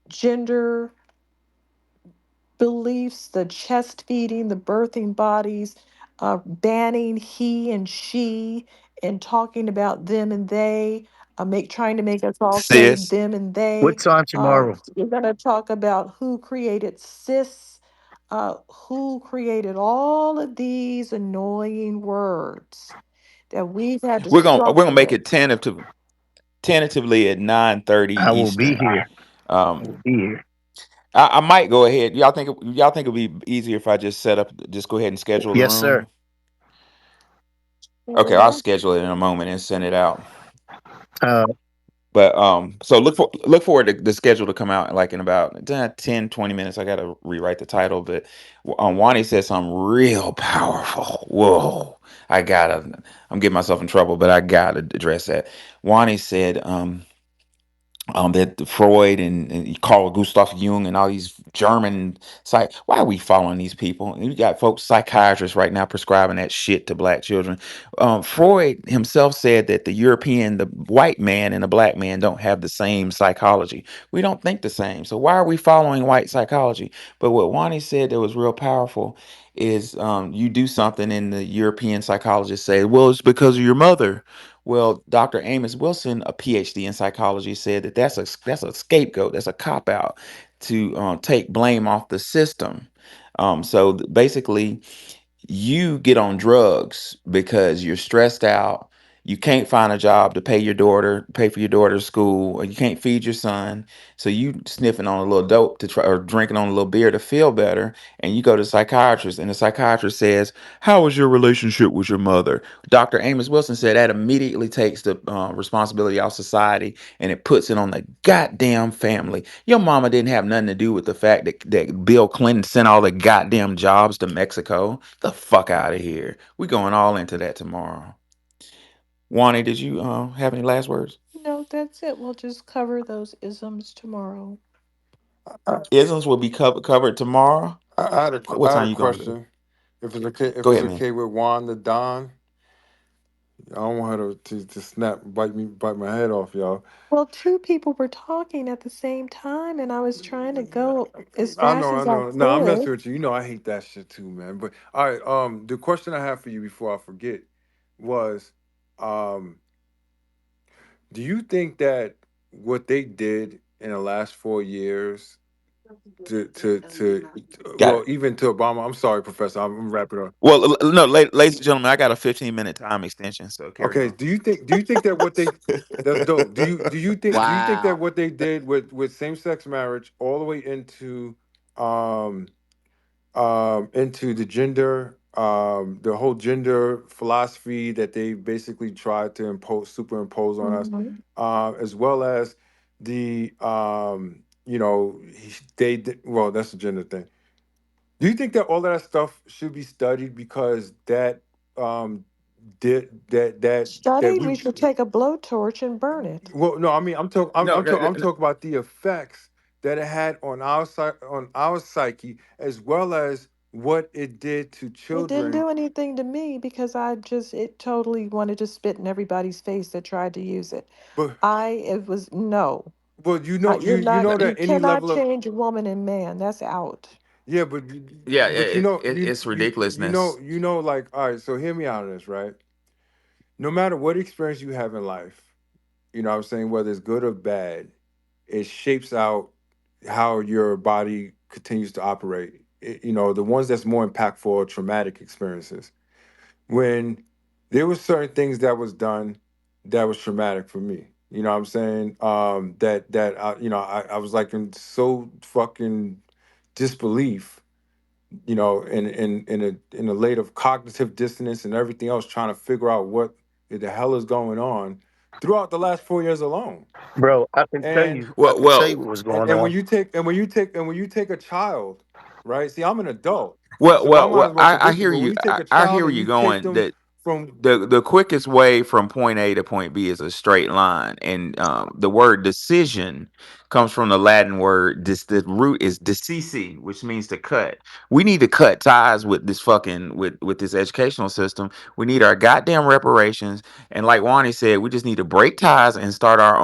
gender beliefs, the chest feeding, the birthing bodies, banning he and she, and talking about them and they, trying to make us all say Sis. them and What they. time tomorrow? We're going to talk about who created cis, who created all of these annoying words that we've had to We're gonna struggle make with. it tentatively at 9:30 I will be Eastern. here. I Um, will be here. I might go ahead. Y'all think it'll be easier if I just go ahead and schedule the Yes, sir. room? Okay, I'll schedule it in a moment and send it out. Uh, But so look forward to the schedule to come out like in about 10, 20 minutes. I gotta rewrite the title, but Wani said something real powerful. Whoa. I'm getting myself in trouble, but I gotta address that. Wani said, that Freud and Carl Gustav Jung and all these German why are we following these people? And you got folks, psychiatrists right now prescribing that shit to black children. Freud himself said that the white man and the black man don't have the same psychology. We don't think the same. So why are we following white psychology? But what Wani said that was real powerful is you do something and the European psychologists say, well, it's because of your mother. Well, Dr. Amos Wilson, a PhD in psychology, said that that's a scapegoat, that's a cop out to take blame off the system. Basically, you get on drugs because you're stressed out. You can't find a job to pay for your daughter's school, or you can't feed your son. So you sniffing on a little dope to try, or drinking on a little beer to feel better. And you go to a psychiatrist, and the psychiatrist says, "How was your relationship with your mother?" Dr. Amos Wilson said that immediately takes the responsibility off society and it puts it on the goddamn family. Your mama didn't have nothing to do with the fact that Bill Clinton sent all the goddamn jobs to Mexico. The fuck out of here. We going all into that tomorrow. Wani, did you have any last words? No, that's it. We'll just cover those isms tomorrow. I, Isms will be covered tomorrow. What I had time a you gonna do? question. If it's okay, if Go it's ahead, man. okay with Wanda Don, I don't want her to snap, bite my head off, y'all. Well, two people were talking at the same time, and I was trying to go as fast I as I know. No, I'm could. messing with you. You know, I hate that shit too, man. But all right, the question I have for you before I forget was, um, do you think that what they did in the last 4 years Got it. well, even to Obama? I'm sorry, Professor. I'm wrapping up. Well, no, ladies and gentlemen, I got a 15-minute time extension, so carry Okay, on. do you think that what they that's dope. Do you think that Wow. what they did with same sex marriage all the way um into the gender, the whole gender philosophy that they basically tried to superimpose on us, Mhm. as well as the well, that's a gender thing. Do you think that all of that stuff should be studied because that did that Studied, we we should take a blowtorch and burn it. well, no, I mean, No, I'm talking about the effects that it had on our on our psyche, as well as what it did to It didn't children. do anything to me because it totally wanted to spit in everybody's face that tried to use it. But It was no. you know, You're you not, know you that any cannot level of, change a woman and man. That's out. yeah, Yeah, but it's ridiculousness. like, all right, so hear me out on this, right? No matter what experience you have in life, you know what I'm saying, whether it's good or bad, it shapes out how your body continues to operate. You know, the ones that's more impactful are traumatic experiences. When there was certain things that was done that was traumatic for me. You know what I'm saying? I was like in so fucking disbelief, you know, in a late of cognitive dissonance and everything else, trying to figure out what the hell is going on throughout the last 4 years alone. Bro, I can tell And you, I Well, can tell you well, what was going when on. you take and when you take a child, right? See, I'm an adult, well, so my well, mind well. is more I hear sophisticated. But when you. you take a I hear child where and you're you take going. them That from, the quickest way from point A to point B is a straight line, and the word decision comes from the Latin word. The root is decisi, which means to cut. We need to cut ties with this fucking with this educational system. We need our goddamn reparations, and like Wani said, we just need to break ties and start our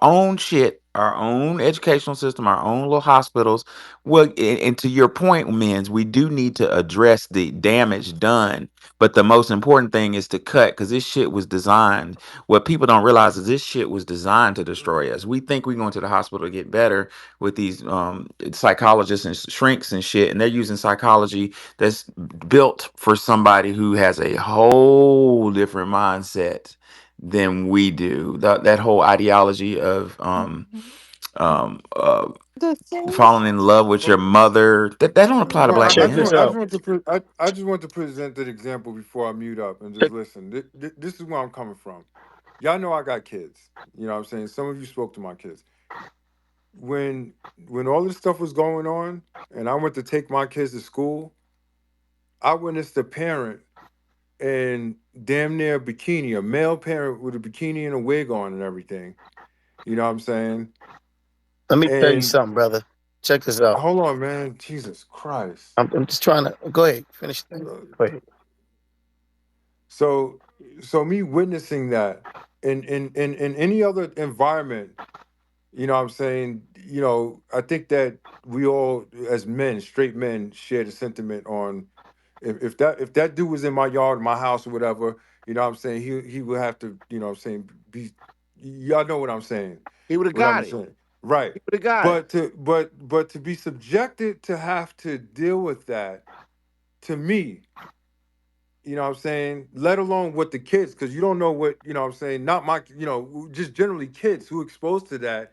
own shit. Our own educational system, our own little hospitals. Well, and to your point, Men's, we do need to address the damage done, but the most important thing is to cut because this shit was designed. What people don't realize is this shit was designed to destroy us. We think we're going to the hospital to get better with these psychologists and shrinks and shit, and they're using psychology that's built for somebody who has a whole different mindset than we do. That whole ideology of Mhm. um, uh, The things, falling in love with your oh, mother. That don't apply to no, black Check men. this out. I just want to present an example before I mute up and just Check, listen. This is where I'm coming from. Y'all know I got kids. You know what I'm saying? Some of you spoke to my kids. When all this stuff was going on and I went to take my kids to school, I witnessed a parent in damn near a bikini, a male parent with a bikini and a wig on and everything. You know what I'm saying? Let me tell you And something, brother. Check this out. hold on, man. Jesus Christ. I'm just trying to go ahead, finish that. Go ahead. So me witnessing that in any other environment, you know what I'm saying, you know, I think that we all as men, straight men, share the sentiment on if that dude was in my yard, my house or whatever, you know what I'm saying, he would have to, you know what I'm saying, be y'all know what I'm saying. He would have What I'm got it. saying. Right. He would have got it. But to be subjected to have to deal with that, to me, you know what I'm saying, let alone what the kids, because you don't know what, you know what I'm saying, not my, you know, just generally kids who exposed to that,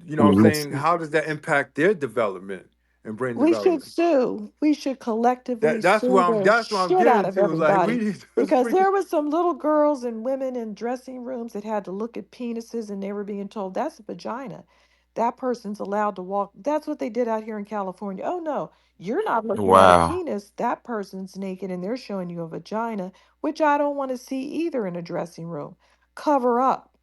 you know what I'm saying, Mhm. how does that impact their development and brain we should development? sue. We should collectively sue the That's what I'm shit out getting of to. Like we everybody. need to Because freaking there was some little girls and women in dressing rooms that had to look at penises and they were being told that's a vagina. That person's allowed to walk. That's what they did out here in California. Oh no, you're not looking at a Wow. penis. That person's naked and they're showing you a vagina, which I don't want to see either in a dressing room. Cover up.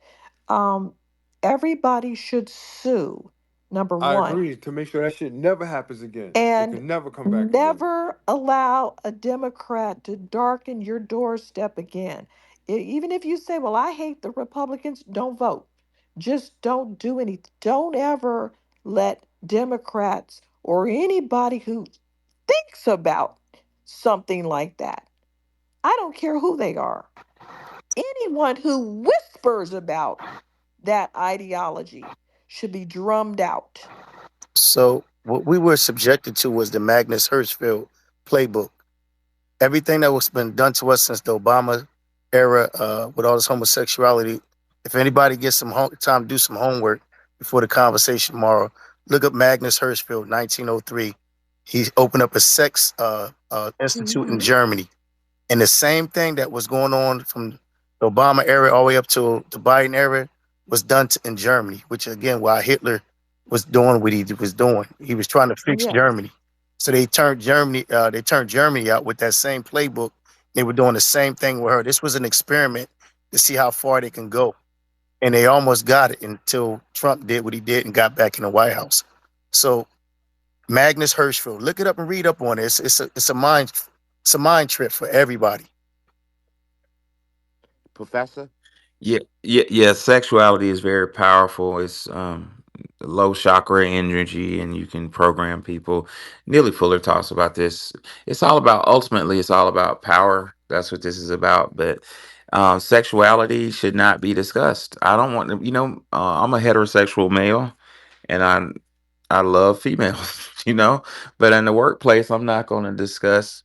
Um, Everybody should sue, number I one, agree to make sure that shit never happens again. It and can never come back again. never allow a Democrat to darken your doorstep again. Even if you say, well, I hate the Republicans, don't vote. Just don't do anything. Don't ever let Democrats or anybody who thinks about something like that, I don't care who they are, anyone who whispers about that ideology should be drummed out. So what we were subjected to was the Magnus Hirschfeld playbook. Everything that was been done to us since the Obama era, with all this homosexuality. If anybody gets some time to do some homework before the conversation tomorrow, look up Magnus Hirschfeld, 1903. He opened up a sex institute in Mhm. Germany. And the same thing that was going on from the Obama era all the way up to the Biden era was done in Germany, which again, why Hitler was doing what he was doing. He was trying to fix Yes. Germany. So they turned Germany out with that same playbook. They were doing the same thing with her. This was an experiment to see how far they can go. And they almost got it until Trump did what he did and got back in the White House. So Magnus Hirschfeld. Look it up and read up on it. It's a mind trip for everybody. Professor. Yeah. Sexuality is very powerful. It's low chakra energy, and you can program people. Neely Fuller talks about this. It's all about ultimately, it's all about power. That's what this is about. But sexuality should not be discussed. I don't want to. I'm a heterosexual male, and I love females. But in the workplace, I'm not going to discuss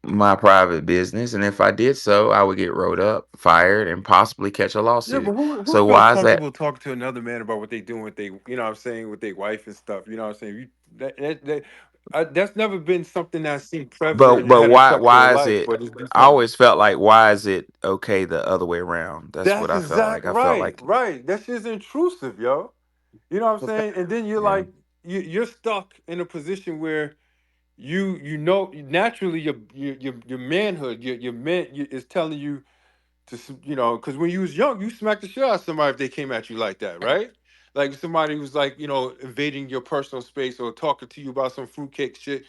my private business. And if I did so, I would get rolled up, fired, and possibly catch a Yeah, but lawsuit. who So feels why is that? comfortable talking to another man about what they doing with they, what I'm saying, with their wife and stuff? You know what I'm saying? That's never been something that's seen But prevalent in but why heterosexual is life, it? but it's been I something. always felt like, why is it okay the other way around? That's what That's I felt like. exact I felt right, like, right. That shit's intrusive, yo. You know what I'm Prof- saying? And then you're yeah. like, you're stuck in a position where naturally your manhood, your man is telling you because when you was young, you smacked the shit out of somebody if they came at you like that, right? Like somebody who's like, invading your personal space or talking to you about some fruitcake shit.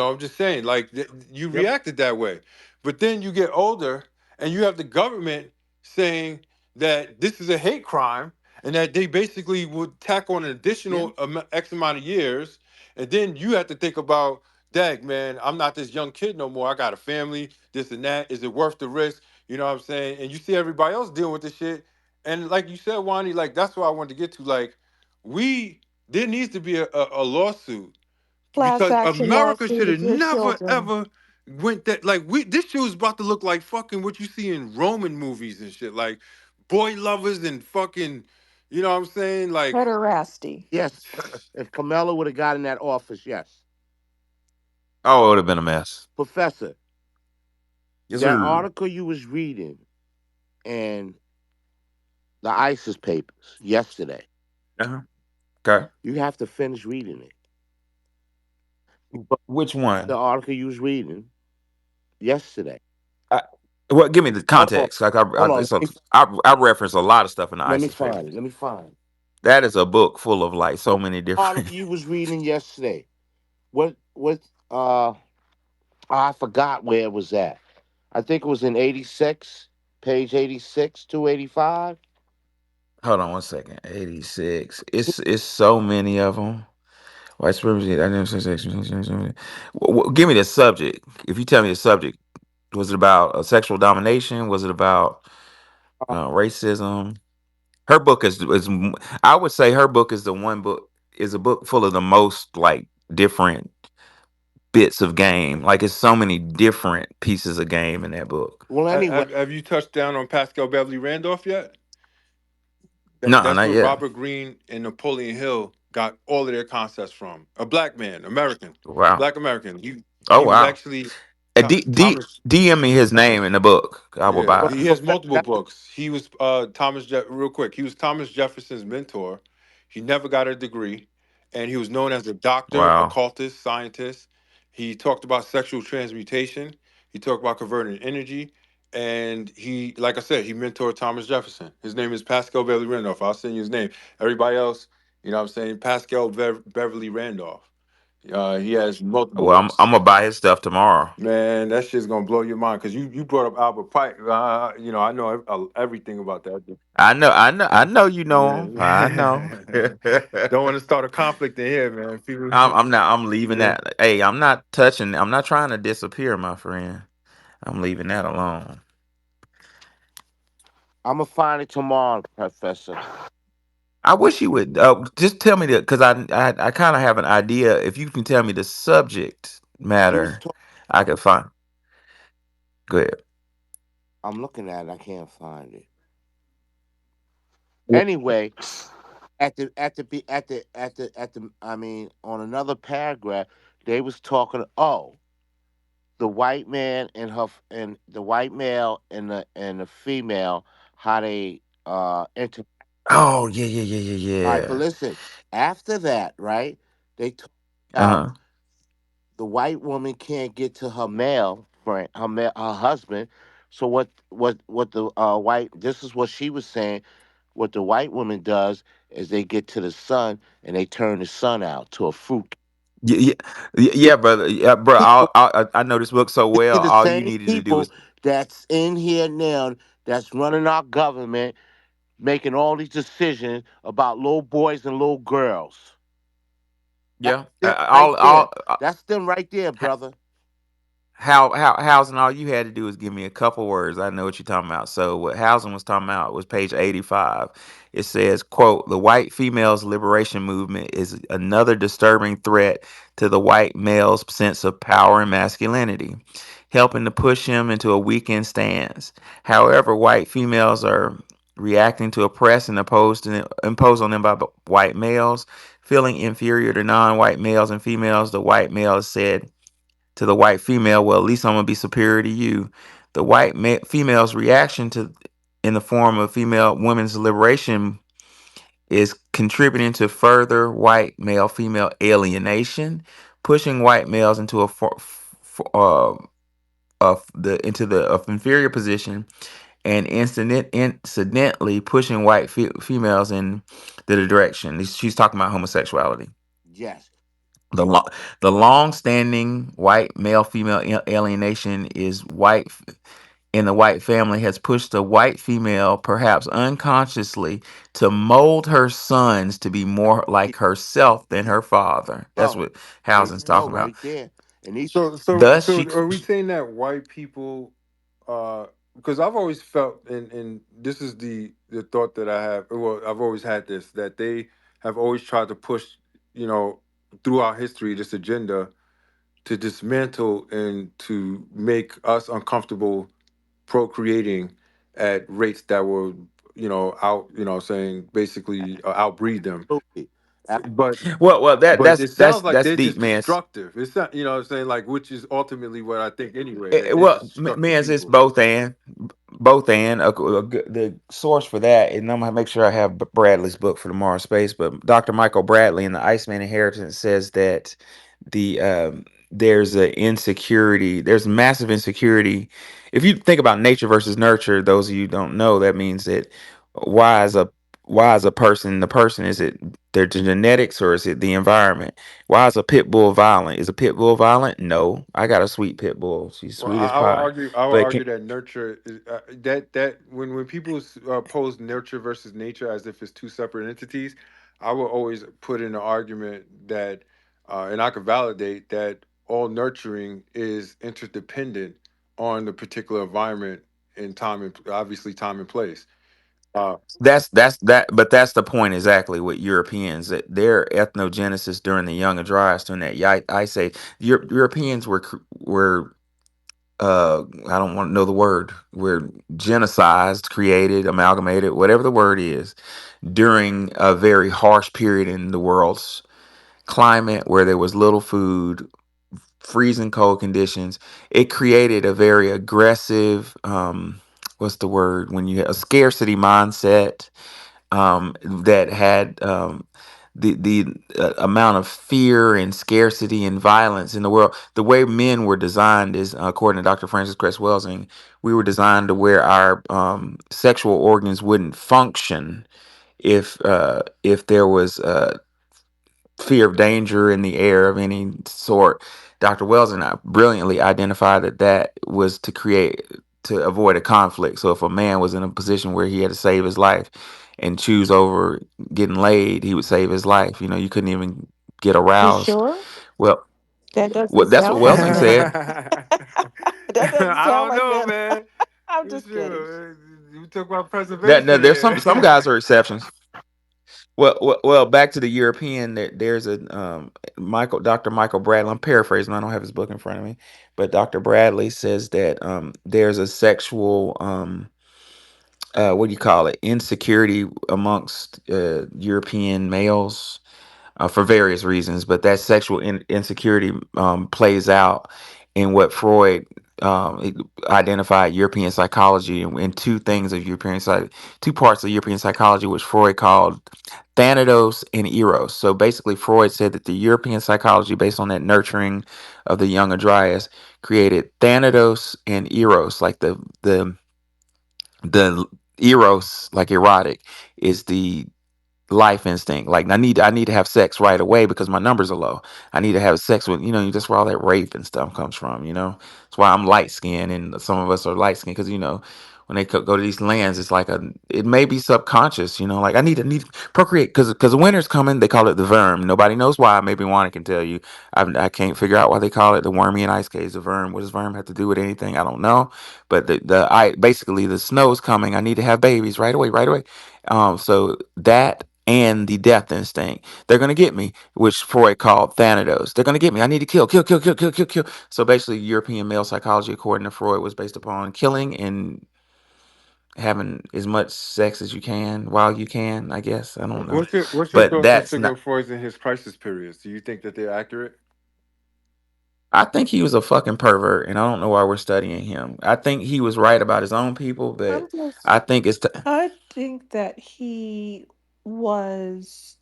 I'm just saying, like you yep. reacted that way, but then you get older and you have the government saying that this is a hate crime and that they basically would tack on an Yeah. additional X amount of years, and then you have to think about, dag man, I'm not this young kid no more. I got a family, this and that. Is it worth the risk? You know what I'm saying? And you see everybody else dealing with this shit. And like you said, Wani, like that's what I wanted to get to. Like, there needs to be a lawsuit Class because action America lawsuit should have if your never children. ever went that, like, this shit was about to look like fucking what you see in Roman movies and shit. Like boy lovers and fucking, you know what I'm saying? Like, Pederasty. Yes. If Carmelo would have got in that office, yes. Oh, it would have been a mess. Professor, Yes, that sir. article you was reading and the ISIS papers yesterday, Uh-huh. Okay. you have to finish reading it. But Which the one? article you was reading yesterday. I, well, give me the Hold on. context. Like Hold on. I reference a lot of stuff in the Let me ISIS find it. papers. Let me find it. That is a book full of like so What many different. article you was reading yesterday? What uh I forgot where it was at. I think it was in 86, page 86, 285. Hold on one second. 86. It's so many of them. White supremacy. Give me the subject. If you tell me the subject, was it about sexual domination? Was it about racism? Her book I would say her book is the one book is a book full of the most like different bits of game. Like it's so many different pieces of game in that book. Well, anyway, have you touched down on Pascal Beverly Randolph yet? No, That's not where yet. Robert Greene and Napoleon Hill got all of their concepts from. A black man, American, Wow. black American. Oh He was wow. actually Thomas. DM me his name in the book. I will Yeah, buy it. he has Professor, multiple books. He was real quick. He was Thomas Jefferson's mentor. He never got a degree, and he was known as a doctor, Wow. occultist, scientist. He talked about sexual transmutation. He talked about converting energy, and like I said, he mentored Thomas Jefferson. His name is Pascal Beverly Randolph. I'll send you his name. Everybody else, what I'm saying, Pascal Beverly Randolph. He has multiple Well, books. I'm gonna buy his stuff tomorrow. Man, that shit's gonna blow your mind because you brought up Albert Pike. I know everything about that. I know you know him. I know. Yeah. Don't want to start a conflict in here, man. People, I'm not. I'm leaving yeah. that. Hey, I'm not touching. I'm not trying to disappear, my friend. I'm leaving that alone. I'm gonna find it tomorrow, Professor. I wish you would just tell me that because I kind of have an idea. If you can tell me the subject He was matter, talking. I could find. Go ahead. I'm looking at it. I can't find it. Wh- Anyway, I mean, on another paragraph, they was talking. Oh, the white man and and the white male and the female, how they inter. Oh yeah, yeah, yeah, yeah, All right, but yeah. listen. After that, right? They talk Uh about huh. the white woman can't get to her male friend, her husband. So what the white? This is what she was saying. What the white woman does is they get to the sun and they turn the sun out to a fruit. Yeah, yeah, yeah, brother. Yeah, bro. People, I know this book so these well. are the All you same needed to do people was, that's in here now that's running our government, making all these decisions about little boys and little girls. That's yeah, them right there. all. That's them right there, brother. How housing, all you had to do is give me a couple words. I know what you're talking about. So what housing was talking about was page 85. It says, quote, the white females liberation movement is another disturbing threat to the white male's sense of power and masculinity, helping to push him into a weakened stance. However, white females are reacting to oppress and impose on them by white males, feeling inferior to non-white males and females. The white male is said to the white female, well, at least I'm gonna be superior to you. The female's reaction to, in the form of female women's liberation, is contributing to further white male female alienation, pushing white males into a inferior position, and incidentally pushing white females in the direction. She's talking about homosexuality. Yes. The lo- the long-standing white male female alienation is in the white family has pushed the white female, perhaps unconsciously, to mold her sons to be more There like herself than you her father. That's go. what There you Housing's go, talking about. right there. And these Thus, So she are we saying that white people, because I've always felt, and this is the thought that I have. Well, I've always had this, that they have always tried to push, you know, throughout history, this agenda to dismantle and to make us uncomfortable procreating at rates that were, saying basically outbreed them. absolutely. But well that but it sounds like that's they're deep, just man. destructive. It's not, what I'm saying, like, which is ultimately what I think anyway, that they're Well, just destructive man, it's people. both and the source for that, and I'm gonna make sure I have Bradley's book for Tomorrow's Space. But Dr. Michael Bradley in the Iceman Inheritance says that there's a insecurity, there's massive insecurity. If you think about nature versus nurture, those of you who don't know, that means that why is a why is a person the person? Is it their genetics or is it the environment? Why is a pit bull violent? Is a pit bull violent? No, I got a sweet pit bull. She's Well, sweet as I would pie. argue. I would But argue that nurture is that when people pose nurture versus nature as if it's two separate entities, I will always put in the argument that, and I could validate that all nurturing is interdependent on the particular environment and time, and obviously time and place. Uh, but that's the point exactly with Europeans, that their ethnogenesis during the Younger Dryas, during that ice age, Europeans were I don't want to know the word, were genocided, created, amalgamated, whatever the word is, during a very harsh period in the world's climate where there was little food, freezing cold conditions. It created a very aggressive, what's the word, when you have a scarcity mindset, that had the amount of fear and scarcity and violence in the world. The way men were designed is, according to Dr. Francis Cress Welsing, we were designed to where our sexual organs wouldn't function if there was fear of danger in the air of any sort. Dr. Wells and I brilliantly identified that was to avoid a conflict. So if a man was in a position where he had to save his life and choose over getting laid, he would save his life. You couldn't even get You aroused. sure? Well, That doesn't well, that's what sound like Welsing him. said. That doesn't I sound don't like know, him. man. I'm For just kidding. sure. You talk about That no, preservation there's some here. guys are exceptions. Well, back to the European. There's a Dr. Michael Bradley. I'm paraphrasing. I don't have his book in front of me, but Dr. Bradley says that there's a sexual what do you call it, insecurity amongst European males for various reasons, but that sexual insecurity plays out in what Freud it identified European psychology in two parts of European psychology, which Freud called Thanatos and Eros. So basically, Freud said that the European psychology, based on that nurturing of the young Adrias, created Thanatos and Eros, like the eros, like erotic, is the life instinct. Like I need to have sex right away because my numbers are low. I need to have sex with, that's where all that rape and stuff comes from. That's why I'm light skinned and some of us are light skinned because when they go to these lands, it's like it may be subconscious. Like I need to procreate because the winter's coming. They call it the verm. Nobody knows why. Maybe Juana can tell you. I can't figure out why they call it the wormy and ice caves. The verm. What does verm have to do with anything? I don't know. But I basically the snow's coming. I need to have babies right away, right away. So that and the death instinct. They're gonna get me, which Freud called Thanatos. They're gonna get me. I need to kill, kill, kill, kill, kill, kill, kill. So basically, European male psychology, according to Freud, was based upon killing and having as much sex as you can while you can. I guess I don't know, What's your but thoughts on that's not. Sigmund Freud and his crisis periods? Do you think that they're accurate? I think he was a fucking pervert, and I don't know why we're studying him. I think he was right about his own people, but I'm just I think it's I think that he was,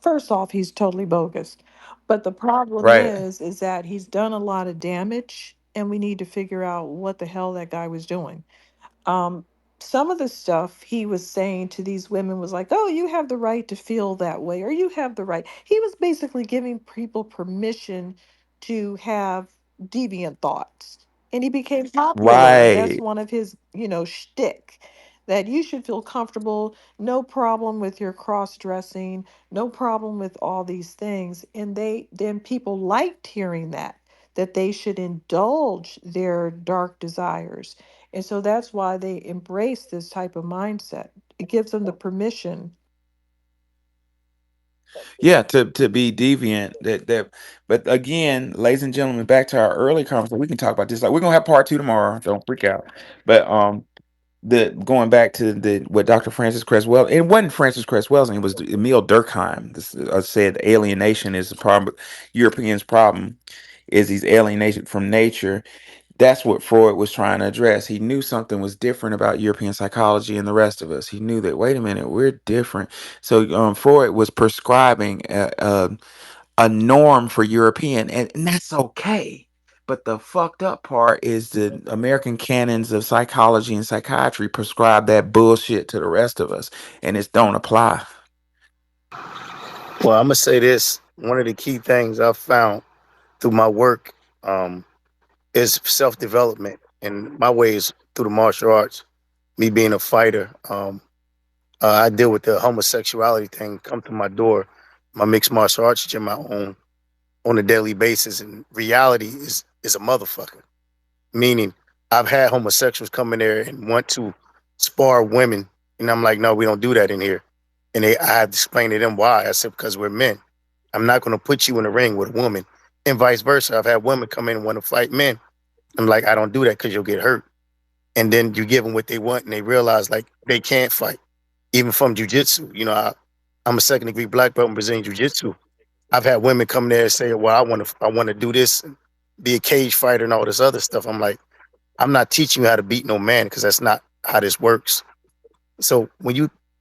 first off, he's totally bogus. But the problem right. is that he's done a lot of damage and we need to figure out what the hell that guy was doing. um, some of the stuff he was saying to these women was like, oh, you have the right to feel that way, or you have the right. He was basically giving people permission to have deviant thoughts. And he became popular. That's Right. one of his, shtick. That you should feel comfortable, no problem with your cross dressing, no problem with all these things. And then people liked hearing that they should indulge their dark desires, and so that's why they embrace this type of mindset. It gives them the permission. Yeah, to be deviant. But again, ladies and gentlemen, back to our early conversation. We can talk about this. Like we're gonna have part two tomorrow. Don't freak out. But the going back to the what Dr. Francis Creswell, it wasn't Francis Creswell's, it was Emile Durkheim. This said alienation is the problem. Europeans' problem is he's alienated from nature. That's what Freud was trying to address. He knew something was different about European psychology and the rest of us. He knew that, wait a minute, we're different. So Freud was prescribing a norm for European, and that's okay. But the fucked up part is the American canons of psychology and psychiatry prescribe that bullshit to the rest of us, and it don't apply. Well, I'm gonna say this. One of the key things I've found through my work um, is self development, and my way is through the martial arts. Me being a fighter, I deal with the homosexuality thing. Come to my door, my mixed martial arts gym I own on a daily basis, and reality is a motherfucker. Meaning, I've had homosexuals come in there and want to spar women, and I'm like, no, we don't do that in here. And I had to explain to them why. I said, because we're men. I'm not going to put you in a ring with a woman, and vice versa. I've had women come in and want to fight men. I'm like, I don't do that because you'll get hurt. And then you give them what they want, and they realize like they can't fight, even from jujitsu. I'm a second degree black belt in Brazilian jiu-jitsu. I've had women come there and say, well, I want to do this and be a cage fighter and all this other stuff. I'm like, I'm not teaching you how to beat no man because that's not how this works. So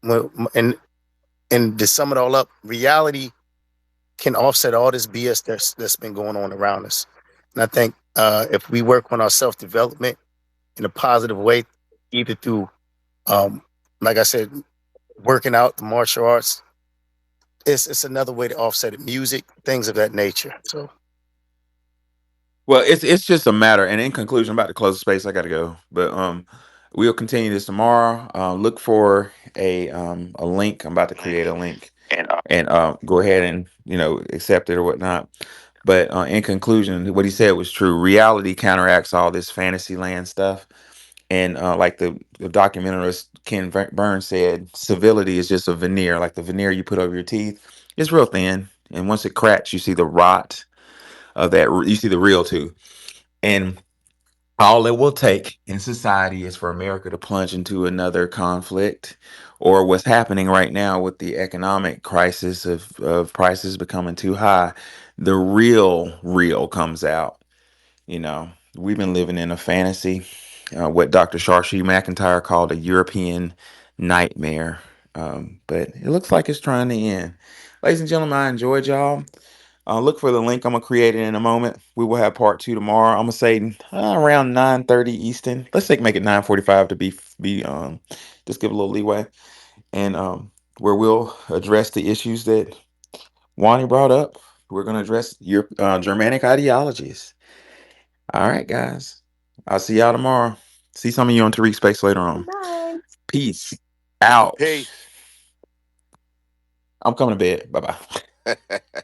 and to sum it all up, reality can offset all this BS that's been going on around us. And I think if we work on our self development in a positive way, either through, um, like I said, working out the martial arts, it's another way to offset it. Music, things of that nature. So Well, it's just a matter, and in conclusion, I'm about to close the space. I got to go, but we'll continue this tomorrow. Look for a link. I'm about to create a link, and go ahead and accept it or whatnot. But in conclusion, what he said was true. Reality counteracts all this fantasy land stuff, and like the documentarist Burns said, civility is just a veneer, like the veneer you put over your teeth. It's real thin, and once it cracks, you see the rot of that. You see the real too. And all it will take in society is for America to plunge into another conflict, or what's happening right now with the economic crisis of prices becoming too high. The real comes out. We've been living in a fantasy, what Dr. Sharshy McIntyre called a European nightmare. But it looks like it's trying to end. Ladies and gentlemen, I enjoyed y'all. Look for the link. I'm gonna create it in a moment. We will have part 2 tomorrow. I'm gonna say around 9:30 Eastern. Let's make it 9:45 to be just give a little leeway, and where we'll address the issues that Wani brought up. We're gonna address your Germanic ideologies. All right, guys. I'll see y'all tomorrow. See some of you on Tariq Space later on. Bye. Peace out. Peace. I'm coming to bed. Bye bye.